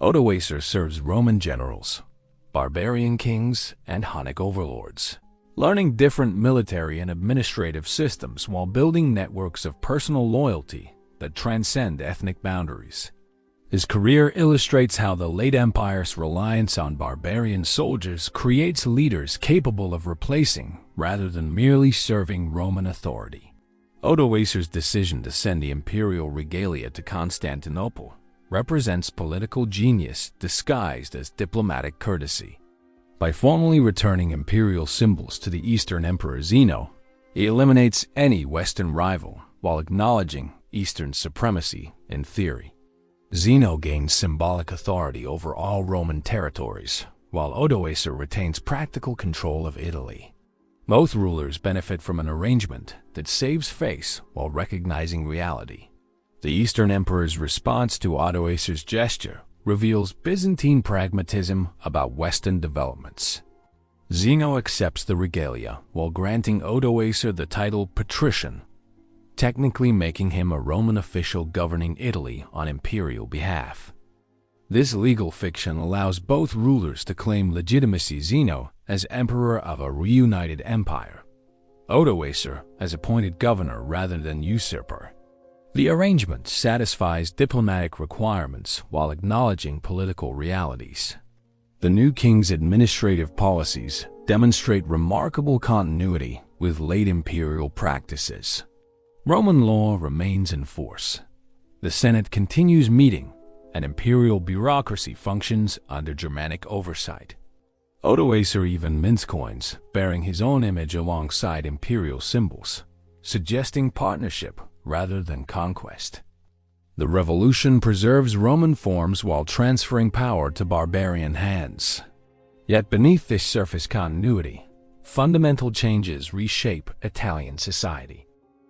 Odoacer serves Roman generals, barbarian kings, and Hunnic overlords, learning different military and administrative systems while building networks of personal loyalty that transcend ethnic boundaries. His career illustrates how the late empire's reliance on barbarian soldiers creates leaders capable of replacing rather than merely serving Roman authority. Odoacer's decision to send the imperial regalia to Constantinople represents political genius disguised as diplomatic courtesy. By formally returning imperial symbols to the Eastern Emperor Zeno, he eliminates any Western rival while acknowledging Eastern supremacy in theory. Zeno gains symbolic authority over all Roman territories, while Odoacer retains practical control of Italy. Both rulers benefit from an arrangement that saves face while recognizing reality. The Eastern Emperor's response to Odoacer's gesture reveals Byzantine pragmatism about Western developments. Zeno accepts the regalia while granting Odoacer the title patrician, technically making him a Roman official governing Italy on imperial behalf. This legal fiction allows both rulers to claim legitimacy: Zeno as emperor of a reunited empire, Odoacer as appointed governor rather than usurper. The arrangement satisfies diplomatic requirements while acknowledging political realities. The new king's administrative policies demonstrate remarkable continuity with late imperial practices. Roman law remains in force. The Senate continues meeting, and imperial bureaucracy functions under Germanic oversight. Odoacer even mints coins bearing his own image alongside imperial symbols, suggesting partnership rather than conquest. The revolution preserves Roman forms while transferring power to barbarian hands. Yet beneath this surface continuity, fundamental changes reshape Italian society.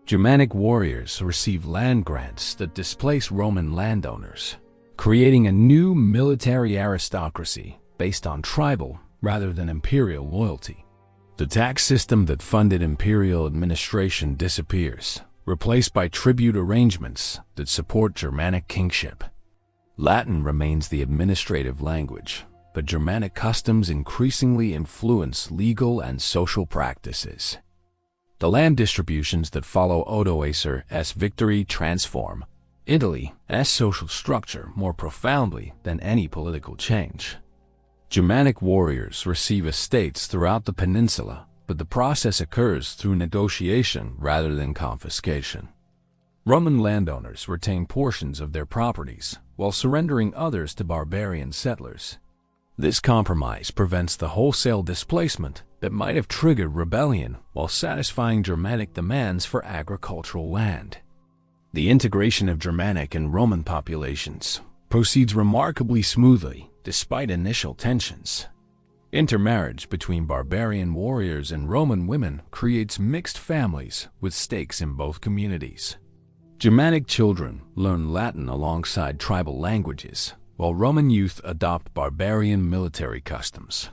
Germanic warriors receive land grants that displace Roman landowners, creating a new military aristocracy based on tribal rather than imperial loyalty. The tax system that funded imperial administration disappears, replaced by tribute arrangements that support Germanic kingship. Latin remains the administrative language, but Germanic customs increasingly influence legal and social practices. The land distributions that follow Odoacer's victory transform Italy's social structure more profoundly than any political change. Germanic warriors receive estates throughout the peninsula, but the process occurs through negotiation rather than confiscation. Roman landowners retain portions of their properties while surrendering others to barbarian settlers. This compromise prevents the wholesale displacement that might have triggered rebellion while satisfying Germanic demands for agricultural land. The integration of Germanic and Roman populations proceeds remarkably smoothly despite initial tensions. Intermarriage between barbarian warriors and Roman women creates mixed families with stakes in both communities. Germanic children learn Latin alongside tribal languages, while Roman youth adopt barbarian military customs.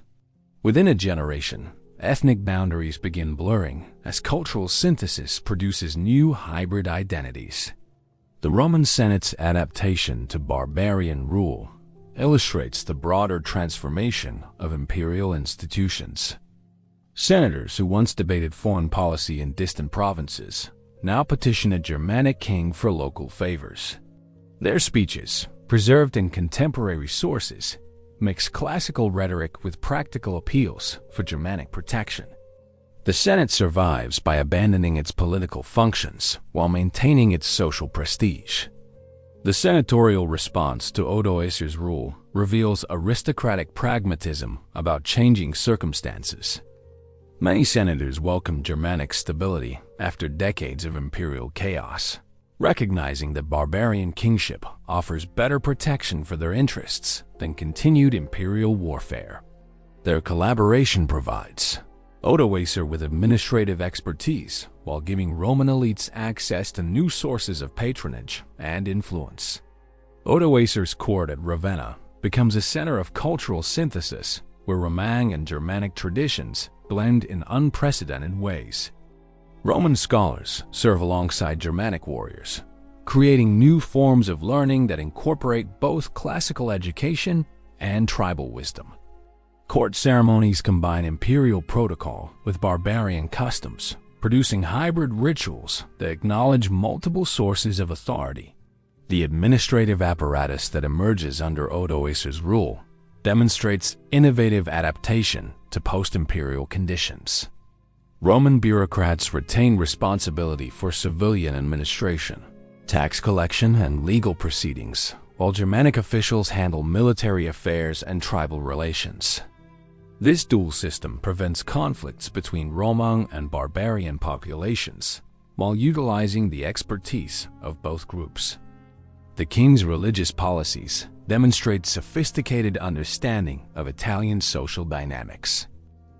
Within a generation, ethnic boundaries begin blurring as cultural synthesis produces new hybrid identities. The Roman Senate's adaptation to barbarian rule illustrates the broader transformation of imperial institutions. Senators who once debated foreign policy in distant provinces now petition a Germanic king for local favors. Their speeches, preserved in contemporary sources, mix classical rhetoric with practical appeals for Germanic protection. The Senate survives by abandoning its political functions while maintaining its social prestige. The senatorial response to Odoacer's rule reveals aristocratic pragmatism about changing circumstances. Many senators welcomed Germanic stability after decades of imperial chaos, recognizing that barbarian kingship offers better protection for their interests than continued imperial warfare. Their collaboration provides Odoacer with administrative expertise while giving Roman elites access to new sources of patronage and influence. Odoacer's court at Ravenna becomes a center of cultural synthesis where Romang and Germanic traditions blend in unprecedented ways. Roman scholars serve alongside Germanic warriors, creating new forms of learning that incorporate both classical education and tribal wisdom. Court ceremonies combine imperial protocol with barbarian customs, producing hybrid rituals that acknowledge multiple sources of authority. The administrative apparatus that emerges under Odoacer's rule demonstrates innovative adaptation to post-imperial conditions. Roman bureaucrats retain responsibility for civilian administration, tax collection, and legal proceedings, while Germanic officials handle military affairs and tribal relations. This dual system prevents conflicts between Roman and barbarian populations while utilizing the expertise of both groups. The king's religious policies demonstrate sophisticated understanding of Italian social dynamics.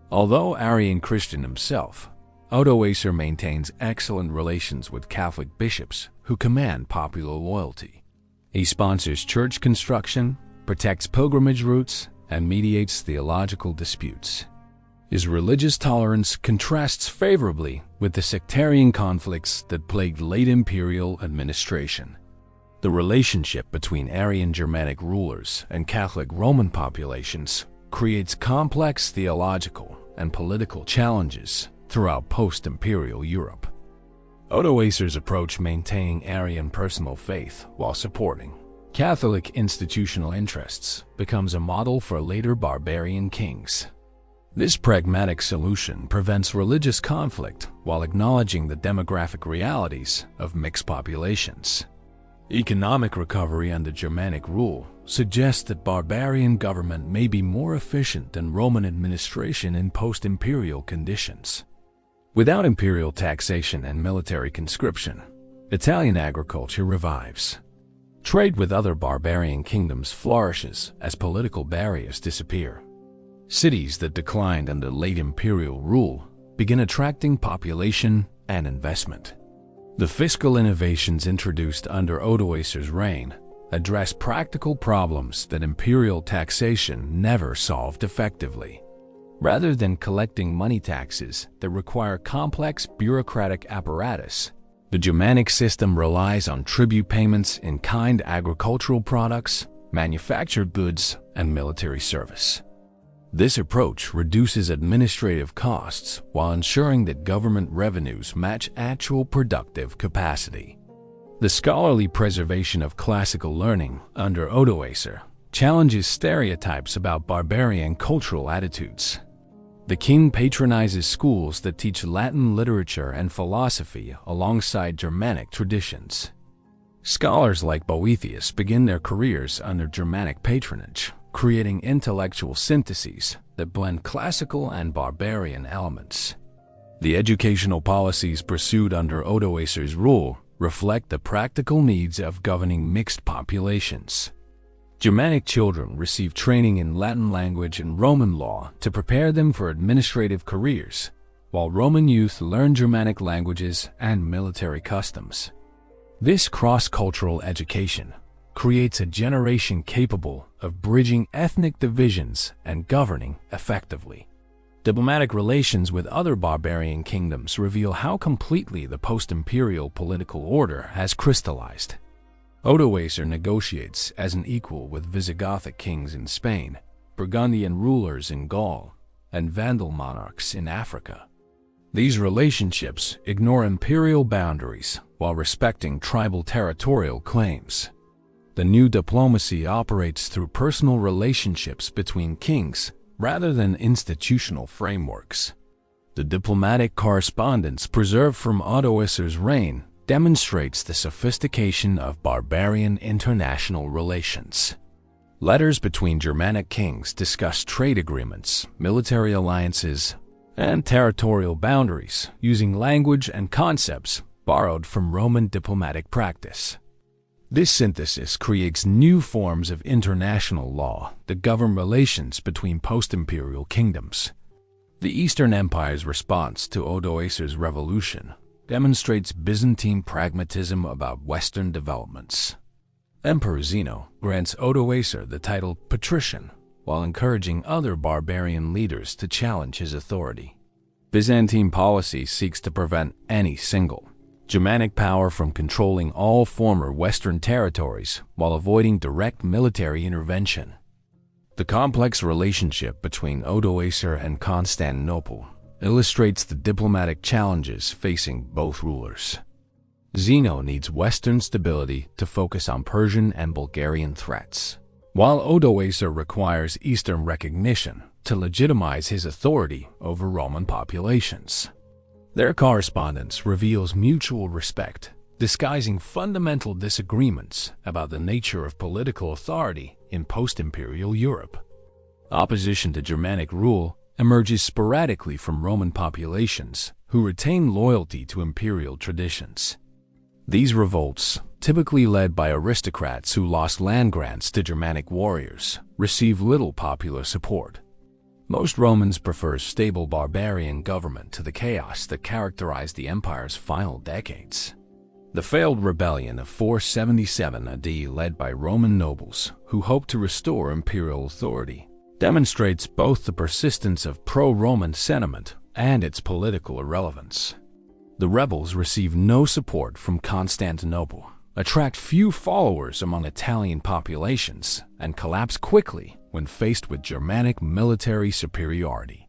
Although Arian Christian himself, Odoacer maintains excellent relations with Catholic bishops who command popular loyalty. He sponsors church construction, protects pilgrimage routes, and mediates theological disputes. His religious tolerance contrasts favorably with the sectarian conflicts that plagued late imperial administration. The relationship between Arian Germanic rulers and Catholic Roman populations creates complex theological and political challenges throughout post-imperial Europe. Odoacer's approach maintaining Arian personal faith while supporting Catholic institutional interests becomes a model for later barbarian kings. This pragmatic solution prevents religious conflict while acknowledging the demographic realities of mixed populations. Economic recovery under Germanic rule suggests that barbarian government may be more efficient than Roman administration in post-imperial conditions. Without imperial taxation and military conscription, Italian agriculture revives. Trade with other barbarian kingdoms flourishes as political barriers disappear. Cities that declined under late imperial rule begin attracting population and investment. The fiscal innovations introduced under Odoacer's reign address practical problems that imperial taxation never solved effectively. Rather than collecting money taxes that require complex bureaucratic apparatus, the Germanic system relies on tribute payments in kind agricultural products, manufactured goods, and military service. This approach reduces administrative costs while ensuring that government revenues match actual productive capacity. The scholarly preservation of classical learning under Odoacer challenges stereotypes about barbarian cultural attitudes. The king patronizes schools that teach Latin literature and philosophy alongside Germanic traditions. Scholars like Boethius begin their careers under Germanic patronage, creating intellectual syntheses that blend classical and barbarian elements. The educational policies pursued under Odoacer's rule reflect the practical needs of governing mixed populations. Germanic children receive training in Latin language and Roman law to prepare them for administrative careers, while Roman youth learn Germanic languages and military customs. This cross-cultural education creates a generation capable of bridging ethnic divisions and governing effectively. Diplomatic relations with other barbarian kingdoms reveal how completely the post-imperial political order has crystallized. Odoacer negotiates as an equal with Visigothic kings in Spain, Burgundian rulers in Gaul, and Vandal monarchs in Africa. These relationships ignore imperial boundaries while respecting tribal territorial claims. The new diplomacy operates through personal relationships between kings rather than institutional frameworks. The diplomatic correspondence preserved from Odoacer's reign demonstrates the sophistication of barbarian international relations. Letters between Germanic kings discuss trade agreements, military alliances, and territorial boundaries using language and concepts borrowed from Roman diplomatic practice. This synthesis creates new forms of international law that govern relations between post-imperial kingdoms. The Eastern Empire's response to Odoacer's revolution demonstrates Byzantine pragmatism about Western developments. Emperor Zeno grants Odoacer the title patrician, while encouraging other barbarian leaders to challenge his authority. Byzantine policy seeks to prevent any single Germanic power from controlling all former Western territories while avoiding direct military intervention. The complex relationship between Odoacer and Constantinople illustrates the diplomatic challenges facing both rulers. Zeno needs Western stability to focus on Persian and Bulgarian threats, while Odoacer requires Eastern recognition to legitimize his authority over Roman populations. Their correspondence reveals mutual respect, disguising fundamental disagreements about the nature of political authority in post-imperial Europe. Opposition to Germanic rule emerges sporadically from Roman populations who retain loyalty to imperial traditions. These revolts, typically led by aristocrats who lost land grants to Germanic warriors, receive little popular support. Most Romans prefer stable barbarian government to the chaos that characterized the empire's final decades. The failed rebellion of 477 AD, led by Roman nobles who hoped to restore imperial authority, demonstrates both the persistence of pro-Roman sentiment and its political irrelevance. The rebels receive no support from Constantinople, attract few followers among Italian populations, and collapse quickly when faced with Germanic military superiority.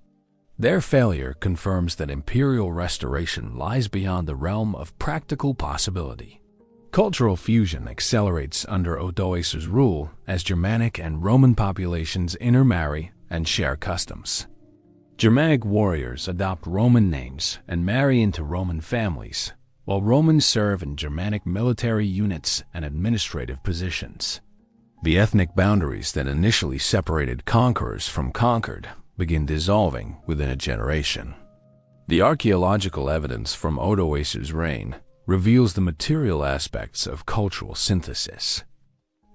Their failure confirms that imperial restoration lies beyond the realm of practical possibility. Cultural fusion accelerates under Odoacer's rule as Germanic and Roman populations intermarry and share customs. Germanic warriors adopt Roman names and marry into Roman families, while Romans serve in Germanic military units and administrative positions. The ethnic boundaries that initially separated conquerors from conquered begin dissolving within a generation. The archaeological evidence from Odoacer's reign reveals the material aspects of cultural synthesis.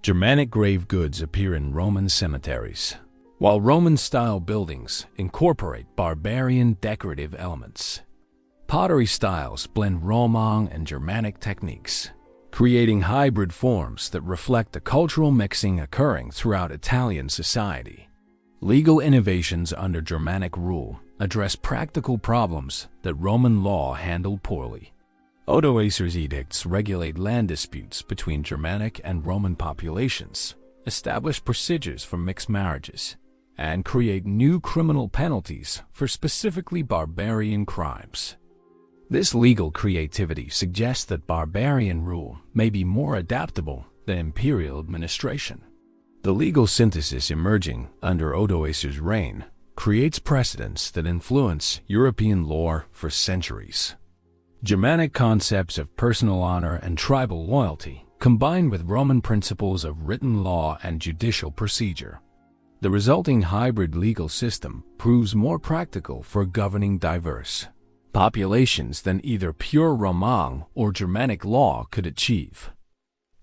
Germanic grave goods appear in Roman cemeteries, while Roman-style buildings incorporate barbarian decorative elements. Pottery styles blend Roman and Germanic techniques, creating hybrid forms that reflect the cultural mixing occurring throughout Italian society. Legal innovations under Germanic rule address practical problems that Roman law handled poorly. Odoacer's edicts regulate land disputes between Germanic and Roman populations, establish procedures for mixed marriages, and create new criminal penalties for specifically barbarian crimes. This legal creativity suggests that barbarian rule may be more adaptable than imperial administration. The legal synthesis emerging under Odoacer's reign creates precedents that influence European lore for centuries. Germanic concepts of personal honor and tribal loyalty combine with Roman principles of written law and judicial procedure. The resulting hybrid legal system proves more practical for governing diverse populations than either pure Roman or Germanic law could achieve.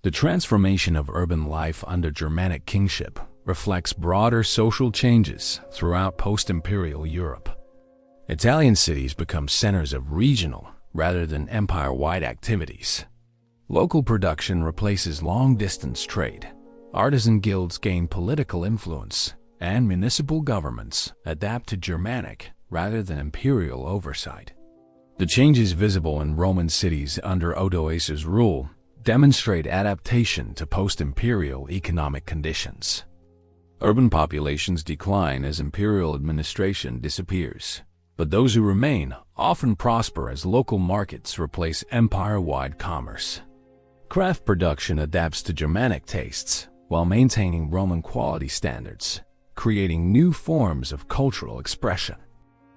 The transformation of urban life under Germanic kingship reflects broader social changes throughout post-imperial Europe. Italian cities become centers of regional rather than empire-wide activities. Local production replaces long-distance trade. Artisan guilds gain political influence, and municipal governments adapt to Germanic rather than imperial oversight. The changes visible in Roman cities under Odoacer's rule demonstrate adaptation to post-imperial economic conditions. Urban populations decline as imperial administration disappears, but those who remain often prosper as local markets replace empire-wide commerce. Craft production adapts to Germanic tastes while maintaining Roman quality standards, creating new forms of cultural expression.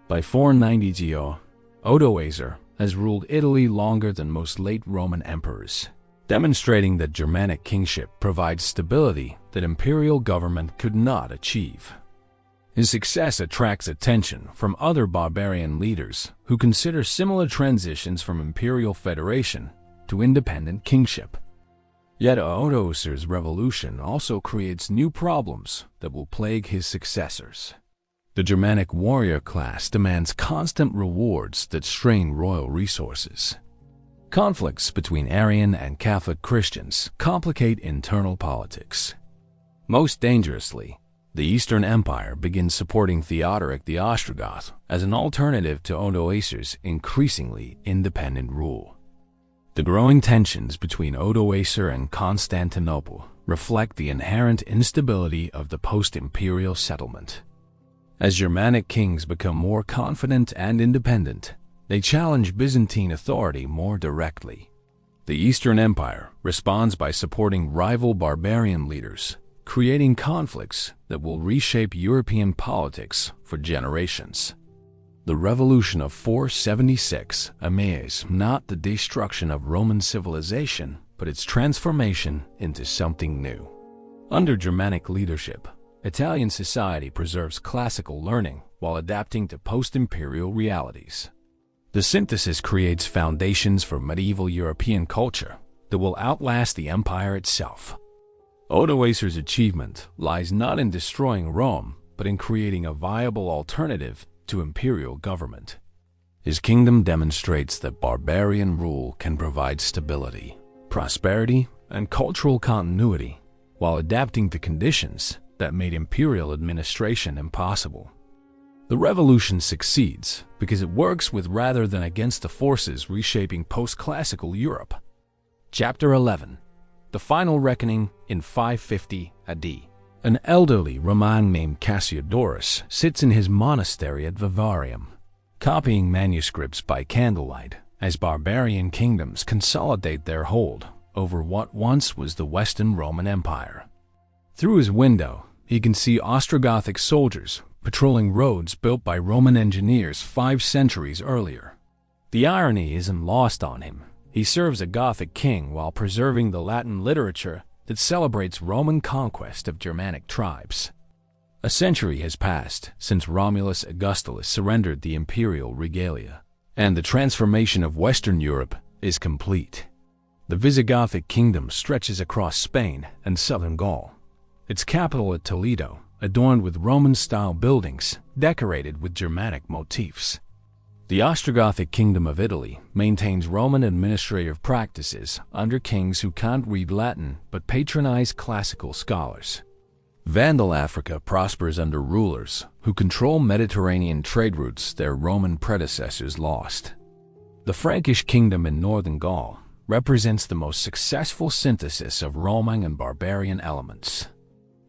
By 490 GO, Odoacer has ruled Italy longer than most late Roman emperors, demonstrating that Germanic kingship provides stability that imperial government could not achieve. His success attracts attention from other barbarian leaders who consider similar transitions from imperial federation to independent kingship. Yet Odoacer's revolution also creates new problems that will plague his successors. The Germanic warrior class demands constant rewards that strain royal resources. Conflicts between Arian and Catholic Christians complicate internal politics. Most dangerously, the Eastern Empire begins supporting Theodoric the Ostrogoth as an alternative to Odoacer's increasingly independent rule. The growing tensions between Odoacer and Constantinople reflect the inherent instability of the post-imperial settlement. As Germanic kings become more confident and independent, they challenge Byzantine authority more directly. The Eastern Empire responds by supporting rival barbarian leaders, creating conflicts that will reshape European politics for generations. The revolution of 476 amazes not the destruction of Roman civilization, but its transformation into something new. Under Germanic leadership, Italian society preserves classical learning while adapting to post-imperial realities. The synthesis creates foundations for medieval European culture that will outlast the empire itself. Odoacer's achievement lies not in destroying Rome, but in creating a viable alternative to imperial government. His kingdom demonstrates that barbarian rule can provide stability, prosperity, and cultural continuity, while adapting to conditions that made imperial administration impossible. The revolution succeeds because it works with rather than against the forces reshaping post-classical Europe. Chapter 11. The Final Reckoning in 550 AD. An elderly Roman named Cassiodorus sits in his monastery at Vivarium, copying manuscripts by candlelight as barbarian kingdoms consolidate their hold over what once was the Western Roman Empire. Through his window, he can see Ostrogothic soldiers patrolling roads built by Roman engineers 5 centuries earlier. The irony isn't lost on him. He serves a Gothic king while preserving the Latin literature that celebrates Roman conquest of Germanic tribes. A century has passed since Romulus Augustulus surrendered the imperial regalia, and the transformation of Western Europe is complete. The Visigothic kingdom stretches across Spain and southern Gaul. Its capital at Toledo, adorned with Roman-style buildings decorated with Germanic motifs. The Ostrogothic kingdom of Italy maintains Roman administrative practices under kings who can't read Latin but patronize classical scholars. Vandal Africa prospers under rulers who control Mediterranean trade routes their Roman predecessors lost. The Frankish kingdom in northern Gaul represents the most successful synthesis of Roman and barbarian elements.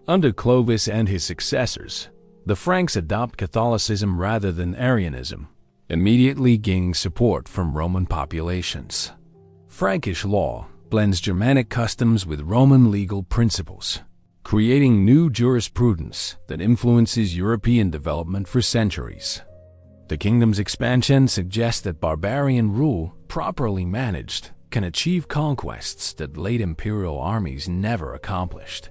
Under Clovis and his successors, the Franks adopt Catholicism rather than Arianism, immediately gaining support from Roman populations. Frankish law blends Germanic customs with Roman legal principles, creating new jurisprudence that influences European development for centuries. The kingdom's expansion suggests that barbarian rule, properly managed, can achieve conquests that late imperial armies never accomplished.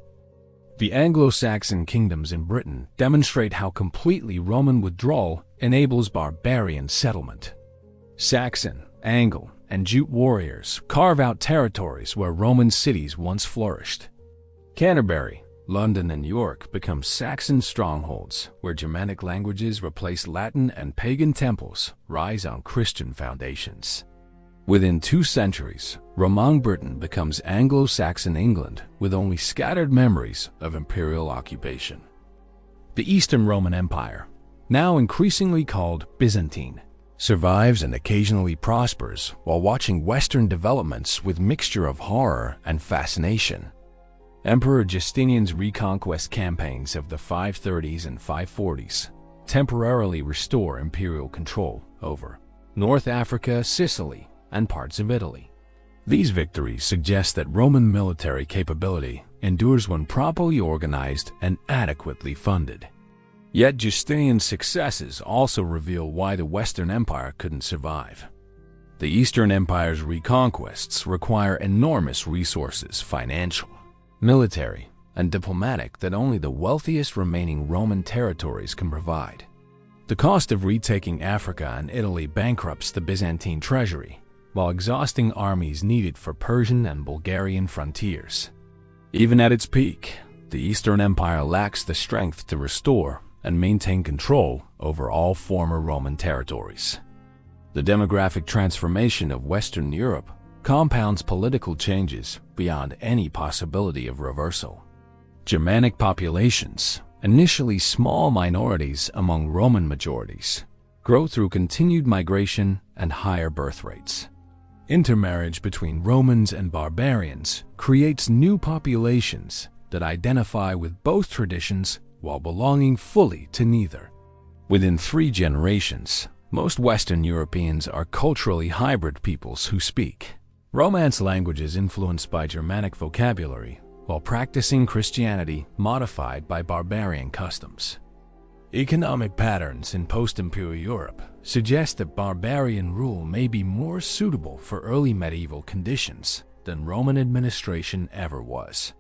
The Anglo-Saxon kingdoms in Britain demonstrate how completely Roman withdrawal enables barbarian settlement. Saxon, Anglo, and Jute warriors carve out territories where Roman cities once flourished. Canterbury, London, and York become Saxon strongholds, where Germanic languages replace Latin and pagan temples rise on Christian foundations. Within 2 centuries, Roman Britain becomes Anglo-Saxon England with only scattered memories of imperial occupation. The Eastern Roman Empire, now increasingly called Byzantine, survives and occasionally prospers while watching Western developments with mixture of horror and fascination. Emperor Justinian's reconquest campaigns of the 530s and 540s temporarily restore imperial control over North Africa, Sicily, and parts of Italy. These victories suggest that Roman military capability endures when properly organized and adequately funded. Yet Justinian's successes also reveal why the Western Empire couldn't survive. The Eastern Empire's reconquests require enormous resources, financial, military, and diplomatic, that only the wealthiest remaining Roman territories can provide. The cost of retaking Africa and Italy bankrupts the Byzantine treasury, while exhausting armies needed for Persian and Bulgarian frontiers. Even at its peak, the Eastern Empire lacks the strength to restore and maintain control over all former Roman territories. The demographic transformation of Western Europe compounds political changes beyond any possibility of reversal. Germanic populations, initially small minorities among Roman majorities, grow through continued migration and higher birth rates. Intermarriage between Romans and barbarians creates new populations that identify with both traditions while belonging fully to neither. Within 3 generations, most Western Europeans are culturally hybrid peoples who speak Romance languages influenced by Germanic vocabulary, while practicing Christianity modified by barbarian customs. Economic patterns in post-imperial Europe suggest that barbarian rule may be more suitable for early medieval conditions than Roman administration ever was.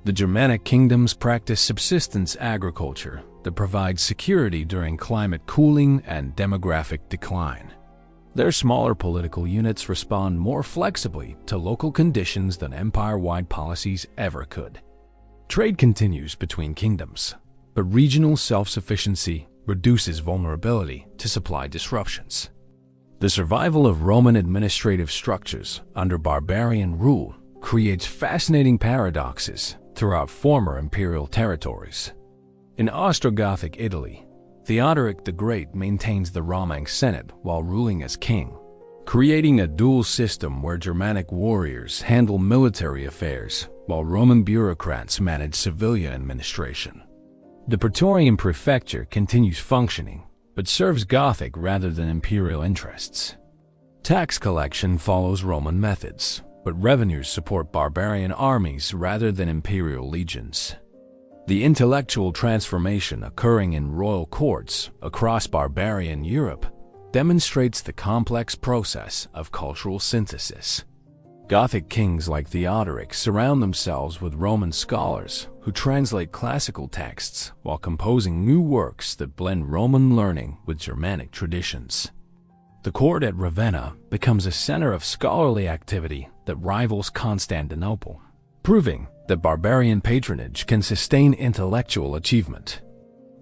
The Germanic kingdoms practice subsistence agriculture that provides security during climate cooling and demographic decline. Their smaller political units respond more flexibly to local conditions than empire-wide policies ever could. Trade continues between kingdoms, but regional self-sufficiency reduces vulnerability to supply disruptions. The survival of Roman administrative structures under barbarian rule creates fascinating paradoxes throughout former imperial territories. In Ostrogothic Italy, Theodoric the Great maintains the Roman Senate while ruling as king, creating a dual system where Germanic warriors handle military affairs while Roman bureaucrats manage civilian administration. The Praetorian Prefecture continues functioning, but serves Gothic rather than imperial interests. Tax collection follows Roman methods, but revenues support barbarian armies rather than imperial legions. The intellectual transformation occurring in royal courts across barbarian Europe demonstrates the complex process of cultural synthesis. Gothic kings like Theodoric surround themselves with Roman scholars who translate classical texts while composing new works that blend Roman learning with Germanic traditions. The court at Ravenna becomes a center of scholarly activity that rivals Constantinople, proving that barbarian patronage can sustain intellectual achievement.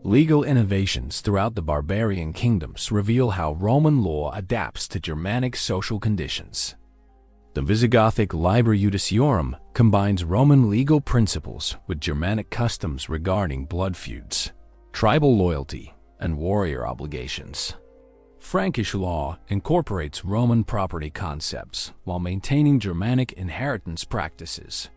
Legal innovations throughout the barbarian kingdoms reveal how Roman law adapts to Germanic social conditions. The Visigothic Liber Judiciorum combines Roman legal principles with Germanic customs regarding blood feuds, tribal loyalty, and warrior obligations. Frankish law incorporates Roman property concepts while maintaining Germanic inheritance practices.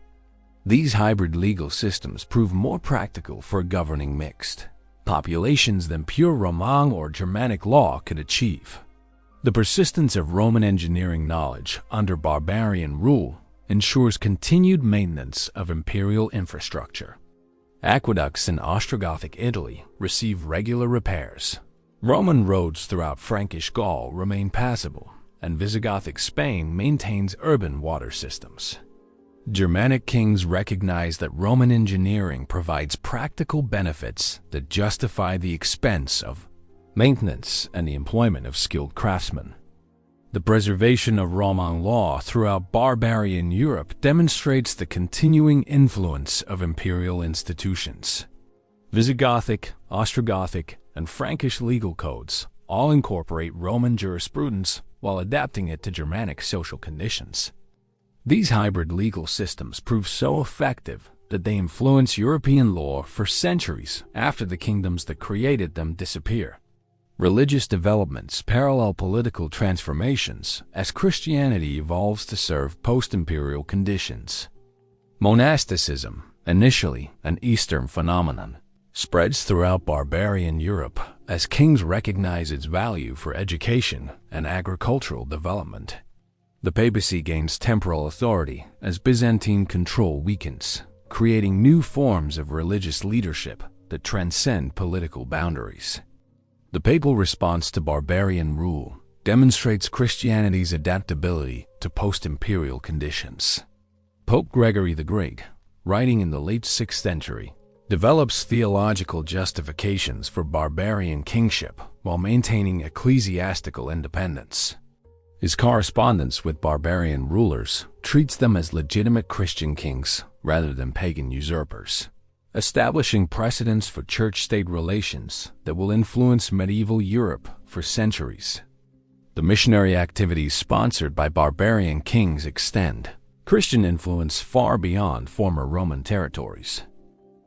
These hybrid legal systems prove more practical for governing mixed populations than pure Roman or Germanic law could achieve. The persistence of Roman engineering knowledge under barbarian rule ensures continued maintenance of imperial infrastructure. Aqueducts in Ostrogothic Italy receive regular repairs. Roman roads throughout Frankish Gaul remain passable, and Visigothic Spain maintains urban water systems. Germanic kings recognize that Roman engineering provides practical benefits that justify the expense of maintenance and the employment of skilled craftsmen. The preservation of Roman law throughout barbarian Europe demonstrates the continuing influence of imperial institutions. Visigothic, Ostrogothic, and Frankish legal codes all incorporate Roman jurisprudence while adapting it to Germanic social conditions. These hybrid legal systems prove so effective that they influence European law for centuries after the kingdoms that created them disappear. Religious developments parallel political transformations as Christianity evolves to serve post-imperial conditions. Monasticism, initially an Eastern phenomenon, spreads throughout barbarian Europe as kings recognize its value for education and agricultural development. The papacy gains temporal authority as Byzantine control weakens, creating new forms of religious leadership that transcend political boundaries. The papal response to barbarian rule demonstrates Christianity's adaptability to post-imperial conditions. Pope Gregory the Great, writing in the late 6th century, develops theological justifications for barbarian kingship while maintaining ecclesiastical independence. His correspondence with barbarian rulers treats them as legitimate Christian kings rather than pagan usurpers, establishing precedents for church-state relations that will influence medieval Europe for centuries. The missionary activities sponsored by barbarian kings extend Christian influence far beyond former Roman territories.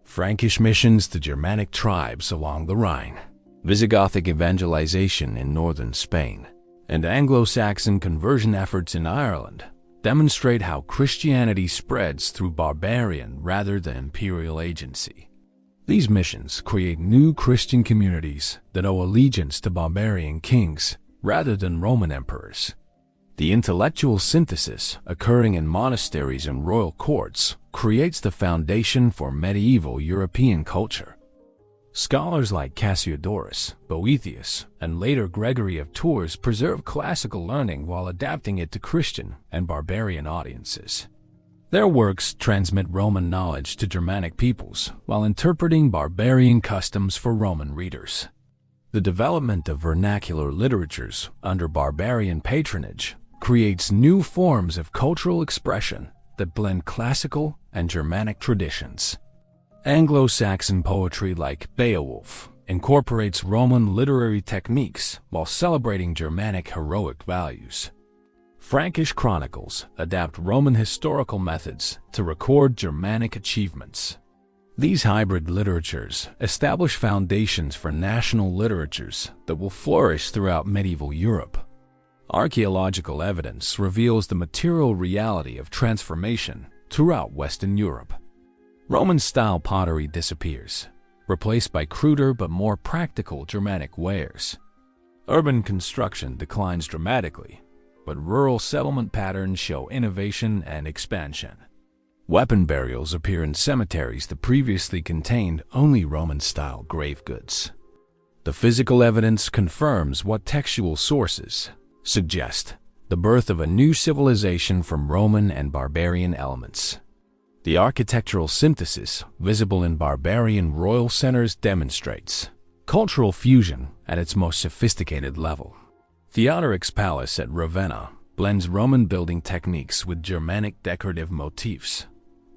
Frankish missions to Germanic tribes along the Rhine, Visigothic evangelization in northern Spain, and Anglo-Saxon conversion efforts in Ireland demonstrate how Christianity spreads through barbarian rather than imperial agency. These missions create new Christian communities that owe allegiance to barbarian kings rather than Roman emperors. The intellectual synthesis occurring in monasteries and royal courts creates the foundation for medieval European culture. Scholars like Cassiodorus, Boethius, and later Gregory of Tours preserve classical learning while adapting it to Christian and barbarian audiences. Their works transmit Roman knowledge to Germanic peoples while interpreting barbarian customs for Roman readers. The development of vernacular literatures under barbarian patronage creates new forms of cultural expression that blend classical and Germanic traditions. Anglo-Saxon poetry like Beowulf incorporates Roman literary techniques while celebrating Germanic heroic values. Frankish chronicles adapt Roman historical methods to record Germanic achievements. These hybrid literatures establish foundations for national literatures that will flourish throughout medieval Europe. Archaeological evidence reveals the material reality of transformation throughout Western Europe. Roman-style pottery disappears, replaced by cruder but more practical Germanic wares. Urban construction declines dramatically, but rural settlement patterns show innovation and expansion. Weapon burials appear in cemeteries that previously contained only Roman-style grave goods. The physical evidence confirms what textual sources suggest the birth of a new civilization from Roman and barbarian elements. The architectural synthesis visible in barbarian royal centers demonstrates cultural fusion at its most sophisticated level. Theodoric's palace at Ravenna blends Roman building techniques with Germanic decorative motifs,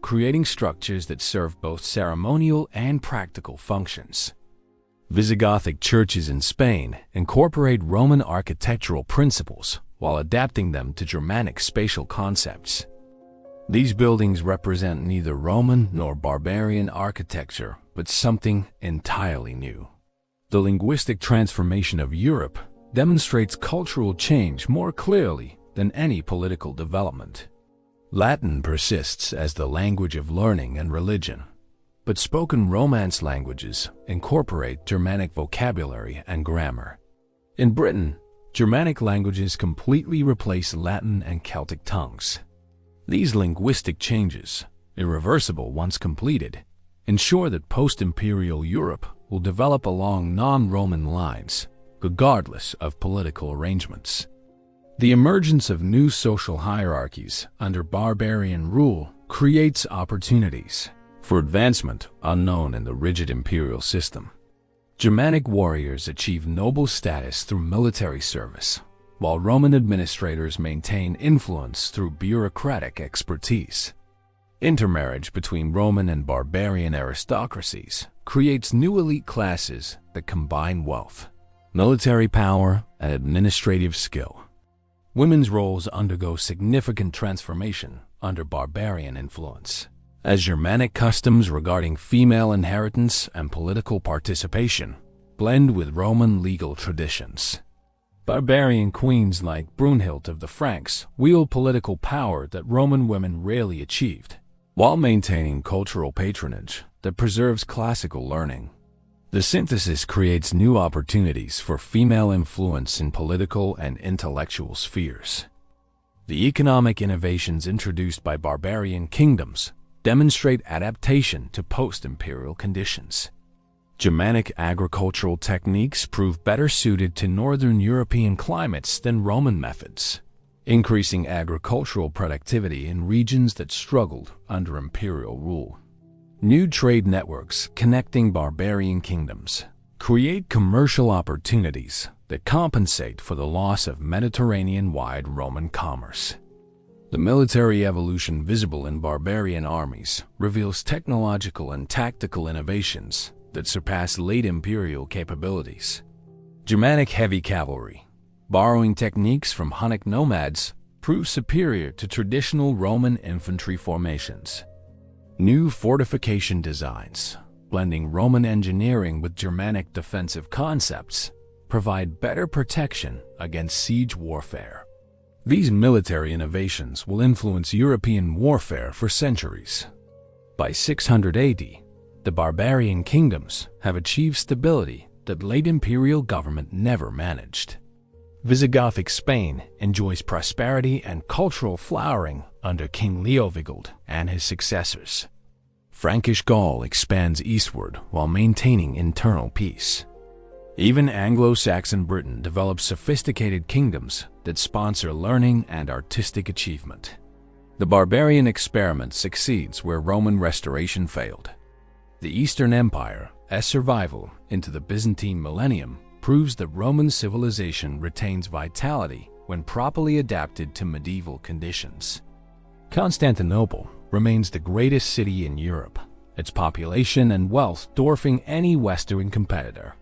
creating structures that serve both ceremonial and practical functions. Visigothic churches in Spain incorporate Roman architectural principles while adapting them to Germanic spatial concepts. These buildings represent neither Roman nor barbarian architecture, but something entirely new. The linguistic transformation of Europe demonstrates cultural change more clearly than any political development. Latin persists as the language of learning and religion, but spoken Romance languages incorporate Germanic vocabulary and grammar. In Britain, Germanic languages completely replace Latin and Celtic tongues. These linguistic changes, irreversible once completed, ensure that post-imperial Europe will develop along non-Roman lines, regardless of political arrangements. The emergence of new social hierarchies under barbarian rule creates opportunities for advancement unknown in the rigid imperial system. Germanic warriors achieve noble status through military service, while Roman administrators maintain influence through bureaucratic expertise. Intermarriage between Roman and barbarian aristocracies creates new elite classes that combine wealth, military power, and administrative skill. Women's roles undergo significant transformation under barbarian influence, as Germanic customs regarding female inheritance and political participation blend with Roman legal traditions. Barbarian queens like Brunhild of the Franks wield political power that Roman women rarely achieved, while maintaining cultural patronage that preserves classical learning. The synthesis creates new opportunities for female influence in political and intellectual spheres. The economic innovations introduced by barbarian kingdoms demonstrate adaptation to post-imperial conditions. Germanic agricultural techniques prove better suited to northern European climates than Roman methods, increasing agricultural productivity in regions that struggled under imperial rule. New trade networks connecting barbarian kingdoms create commercial opportunities that compensate for the loss of Mediterranean-wide Roman commerce. The military evolution visible in barbarian armies reveals technological and tactical innovations that surpass late imperial capabilities. Germanic heavy cavalry, borrowing techniques from Hunnic nomads, prove superior to traditional Roman infantry formations. New fortification designs, blending Roman engineering with Germanic defensive concepts, provide better protection against siege warfare. These military innovations will influence European warfare for centuries. By 600 AD, the barbarian kingdoms have achieved stability that late imperial government never managed. Visigothic Spain enjoys prosperity and cultural flowering under King Leovigild and his successors. Frankish Gaul expands eastward while maintaining internal peace. Even Anglo-Saxon Britain develops sophisticated kingdoms that sponsor learning and artistic achievement. The barbarian experiment succeeds where Roman restoration failed. The Eastern Empire, as survival into the Byzantine millennium, proves that Roman civilization retains vitality when properly adapted to medieval conditions. Constantinople remains the greatest city in Europe, its population and wealth dwarfing any Western competitor.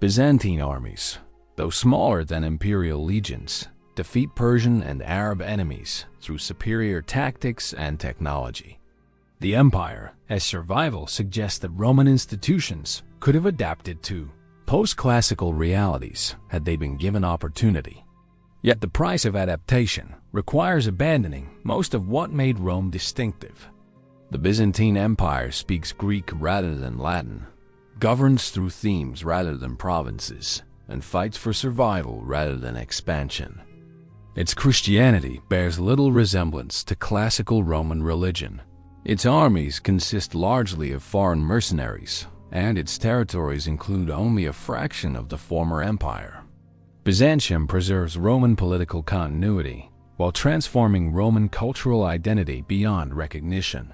Byzantine armies, though smaller than imperial legions, defeat Persian and Arab enemies through superior tactics and technology. The empire, as survival, suggests that Roman institutions could have adapted to post-classical realities had they been given opportunity. Yet the price of adaptation requires abandoning most of what made Rome distinctive. The Byzantine Empire speaks Greek rather than Latin, governs through themes rather than provinces, and fights for survival rather than expansion. Its Christianity bears little resemblance to classical Roman religion. Its armies consist largely of foreign mercenaries, and its territories include only a fraction of the former empire. Byzantium preserves Roman political continuity while transforming Roman cultural identity beyond recognition.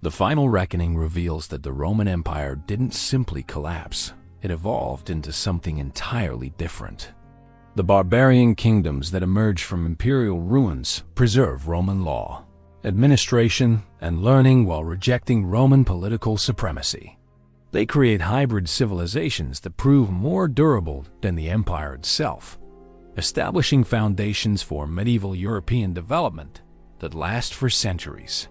The final reckoning reveals that the Roman Empire didn't simply collapse, it evolved into something entirely different. The barbarian kingdoms that emerge from imperial ruins preserve Roman law, administration, and learning while rejecting Roman political supremacy. They create hybrid civilizations that prove more durable than the empire itself, establishing foundations for medieval European development that last for centuries.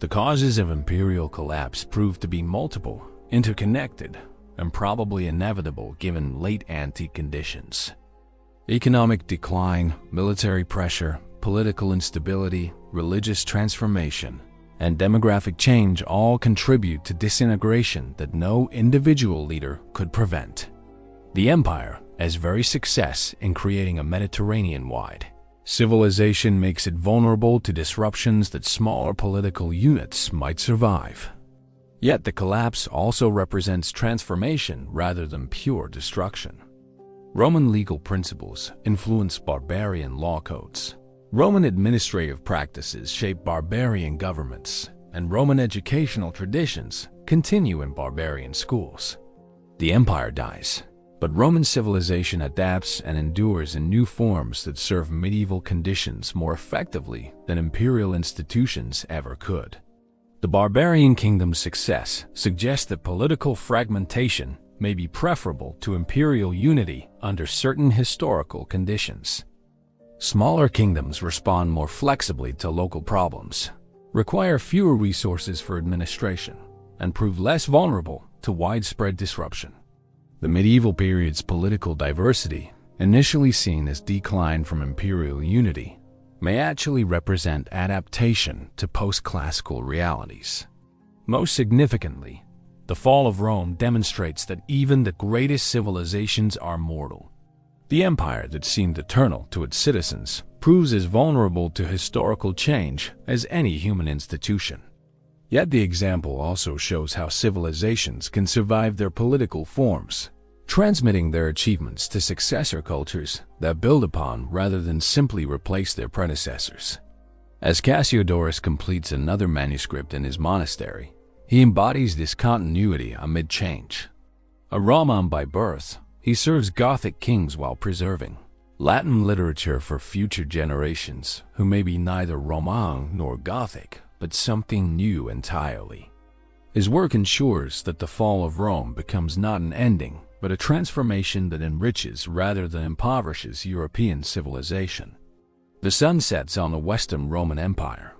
The causes of imperial collapse prove to be multiple, interconnected, and probably inevitable given late antique conditions. Economic decline, military pressure, political instability, religious transformation, and demographic change all contribute to disintegration that no individual leader could prevent. The empire has very success in creating a Mediterranean-wide civilization makes it vulnerable to disruptions that smaller political units might survive. Yet the collapse also represents transformation rather than pure destruction. Roman legal principles influence barbarian law codes. Roman administrative practices shape barbarian governments, and Roman educational traditions continue in barbarian schools. The empire dies, But Roman civilization adapts and endures in new forms that serve medieval conditions more effectively than imperial institutions ever could. The barbarian kingdom's success suggests that political fragmentation may be preferable to imperial unity under certain historical conditions. Smaller kingdoms respond more flexibly to local problems, require fewer resources for administration, and prove less vulnerable to widespread disruption. The medieval period's political diversity, initially seen as decline from imperial unity, may actually represent adaptation to post-classical realities. Most significantly, the fall of Rome demonstrates that even the greatest civilizations are mortal. The empire that seemed eternal to its citizens proves as vulnerable to historical change as any human institution. Yet the example also shows how civilizations can survive their political forms, transmitting their achievements to successor cultures that build upon rather than simply replace their predecessors. As Cassiodorus completes another manuscript in his monastery, he embodies this continuity amid change. A Roman by birth, he serves Gothic kings while preserving Latin literature for future generations who may be neither Roman nor Gothic, but something new entirely. His work ensures that the fall of Rome becomes not an ending, but a transformation that enriches rather than impoverishes European civilization. The sun sets on the Western Roman Empire,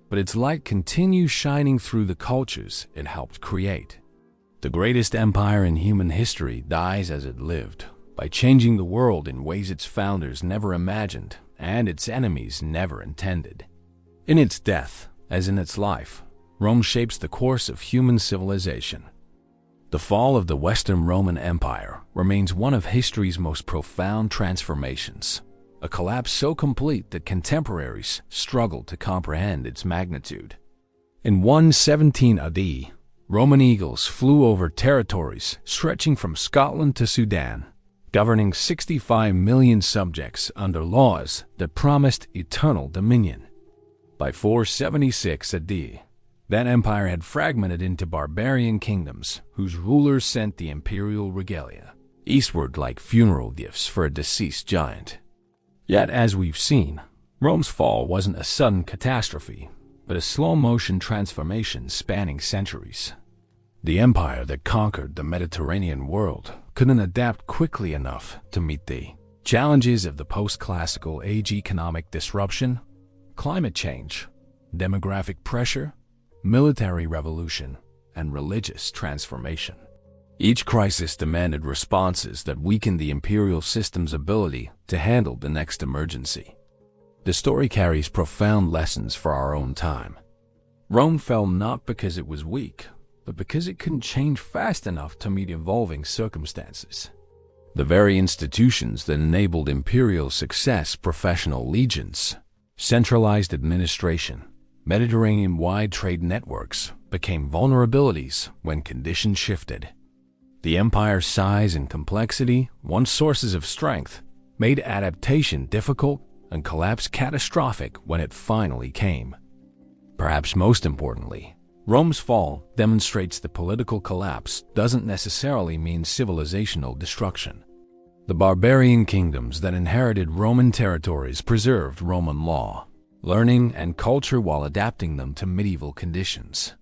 but its light continues shining through the cultures it helped create. The greatest empire in human history dies as it lived, by changing the world in ways its founders never imagined and its enemies never intended. In its death, as in its life, Rome shapes the course of human civilization. The fall of the Western Roman Empire remains one of history's most profound transformations, a collapse so complete that contemporaries struggle to comprehend its magnitude. In 117 AD, Roman eagles flew over territories stretching from Scotland to Sudan, governing 65 million subjects under laws that promised eternal dominion. By 476 AD, that empire had fragmented into barbarian kingdoms whose rulers sent the imperial regalia eastward like funeral gifts for a deceased giant. Yet, as we've seen, Rome's fall wasn't a sudden catastrophe, but a slow-motion transformation spanning centuries. The empire that conquered the Mediterranean world couldn't adapt quickly enough to meet the challenges of the post-classical age: economic disruption, climate change, demographic pressure, military revolution, and religious transformation. Each crisis demanded responses that weakened the imperial system's ability to handle the next emergency. The story carries profound lessons for our own time. Rome fell not because it was weak, but because it couldn't change fast enough to meet evolving circumstances. The very institutions that enabled imperial success, professional legions, centralized administration, Mediterranean-wide trade networks, became vulnerabilities when conditions shifted. The empire's size and complexity, once sources of strength, made adaptation difficult and collapse catastrophic when it finally came. Perhaps most importantly, Rome's fall demonstrates that political collapse doesn't necessarily mean civilizational destruction. The barbarian kingdoms that inherited Roman territories preserved Roman law, learning, and culture while adapting them to medieval conditions.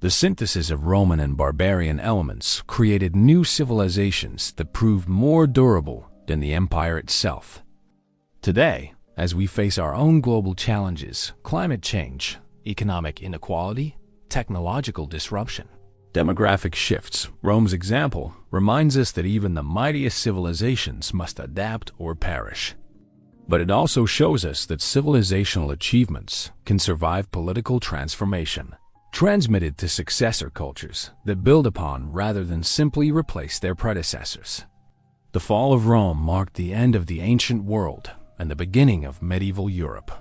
The synthesis of Roman and barbarian elements created new civilizations that proved more durable than the empire itself. Today, as we face our own global challenges, climate change, economic inequality, technological disruption, demographic shifts, Rome's example reminds us that even the mightiest civilizations must adapt or perish. But it also shows us that civilizational achievements can survive political transformation, transmitted to successor cultures that build upon rather than simply replace their predecessors. The fall of Rome marked the end of the ancient world and the beginning of medieval Europe.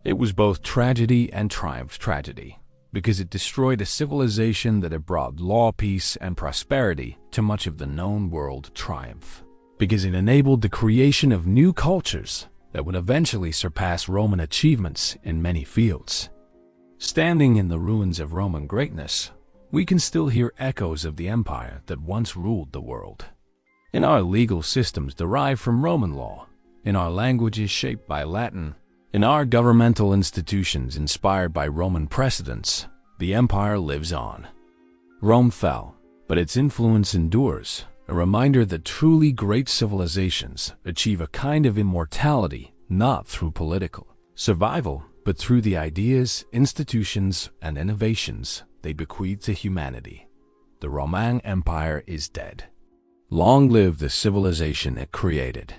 It was both tragedy and tragedy, because it destroyed a civilization that had brought law, peace, and prosperity to much of the known world; triumph, because it enabled the creation of new cultures that would eventually surpass Roman achievements in many fields. Standing in the ruins of Roman greatness, we can still hear echoes of the empire that once ruled the world. In our legal systems derived from Roman law, in our languages shaped by Latin, in our governmental institutions inspired by Roman precedents, the empire lives on. Rome fell, but its influence endures, a reminder that truly great civilizations achieve a kind of immortality not through political survival, but through the ideas, institutions, and innovations they bequeath to humanity. The Roman Empire is dead. Long live the civilization it created.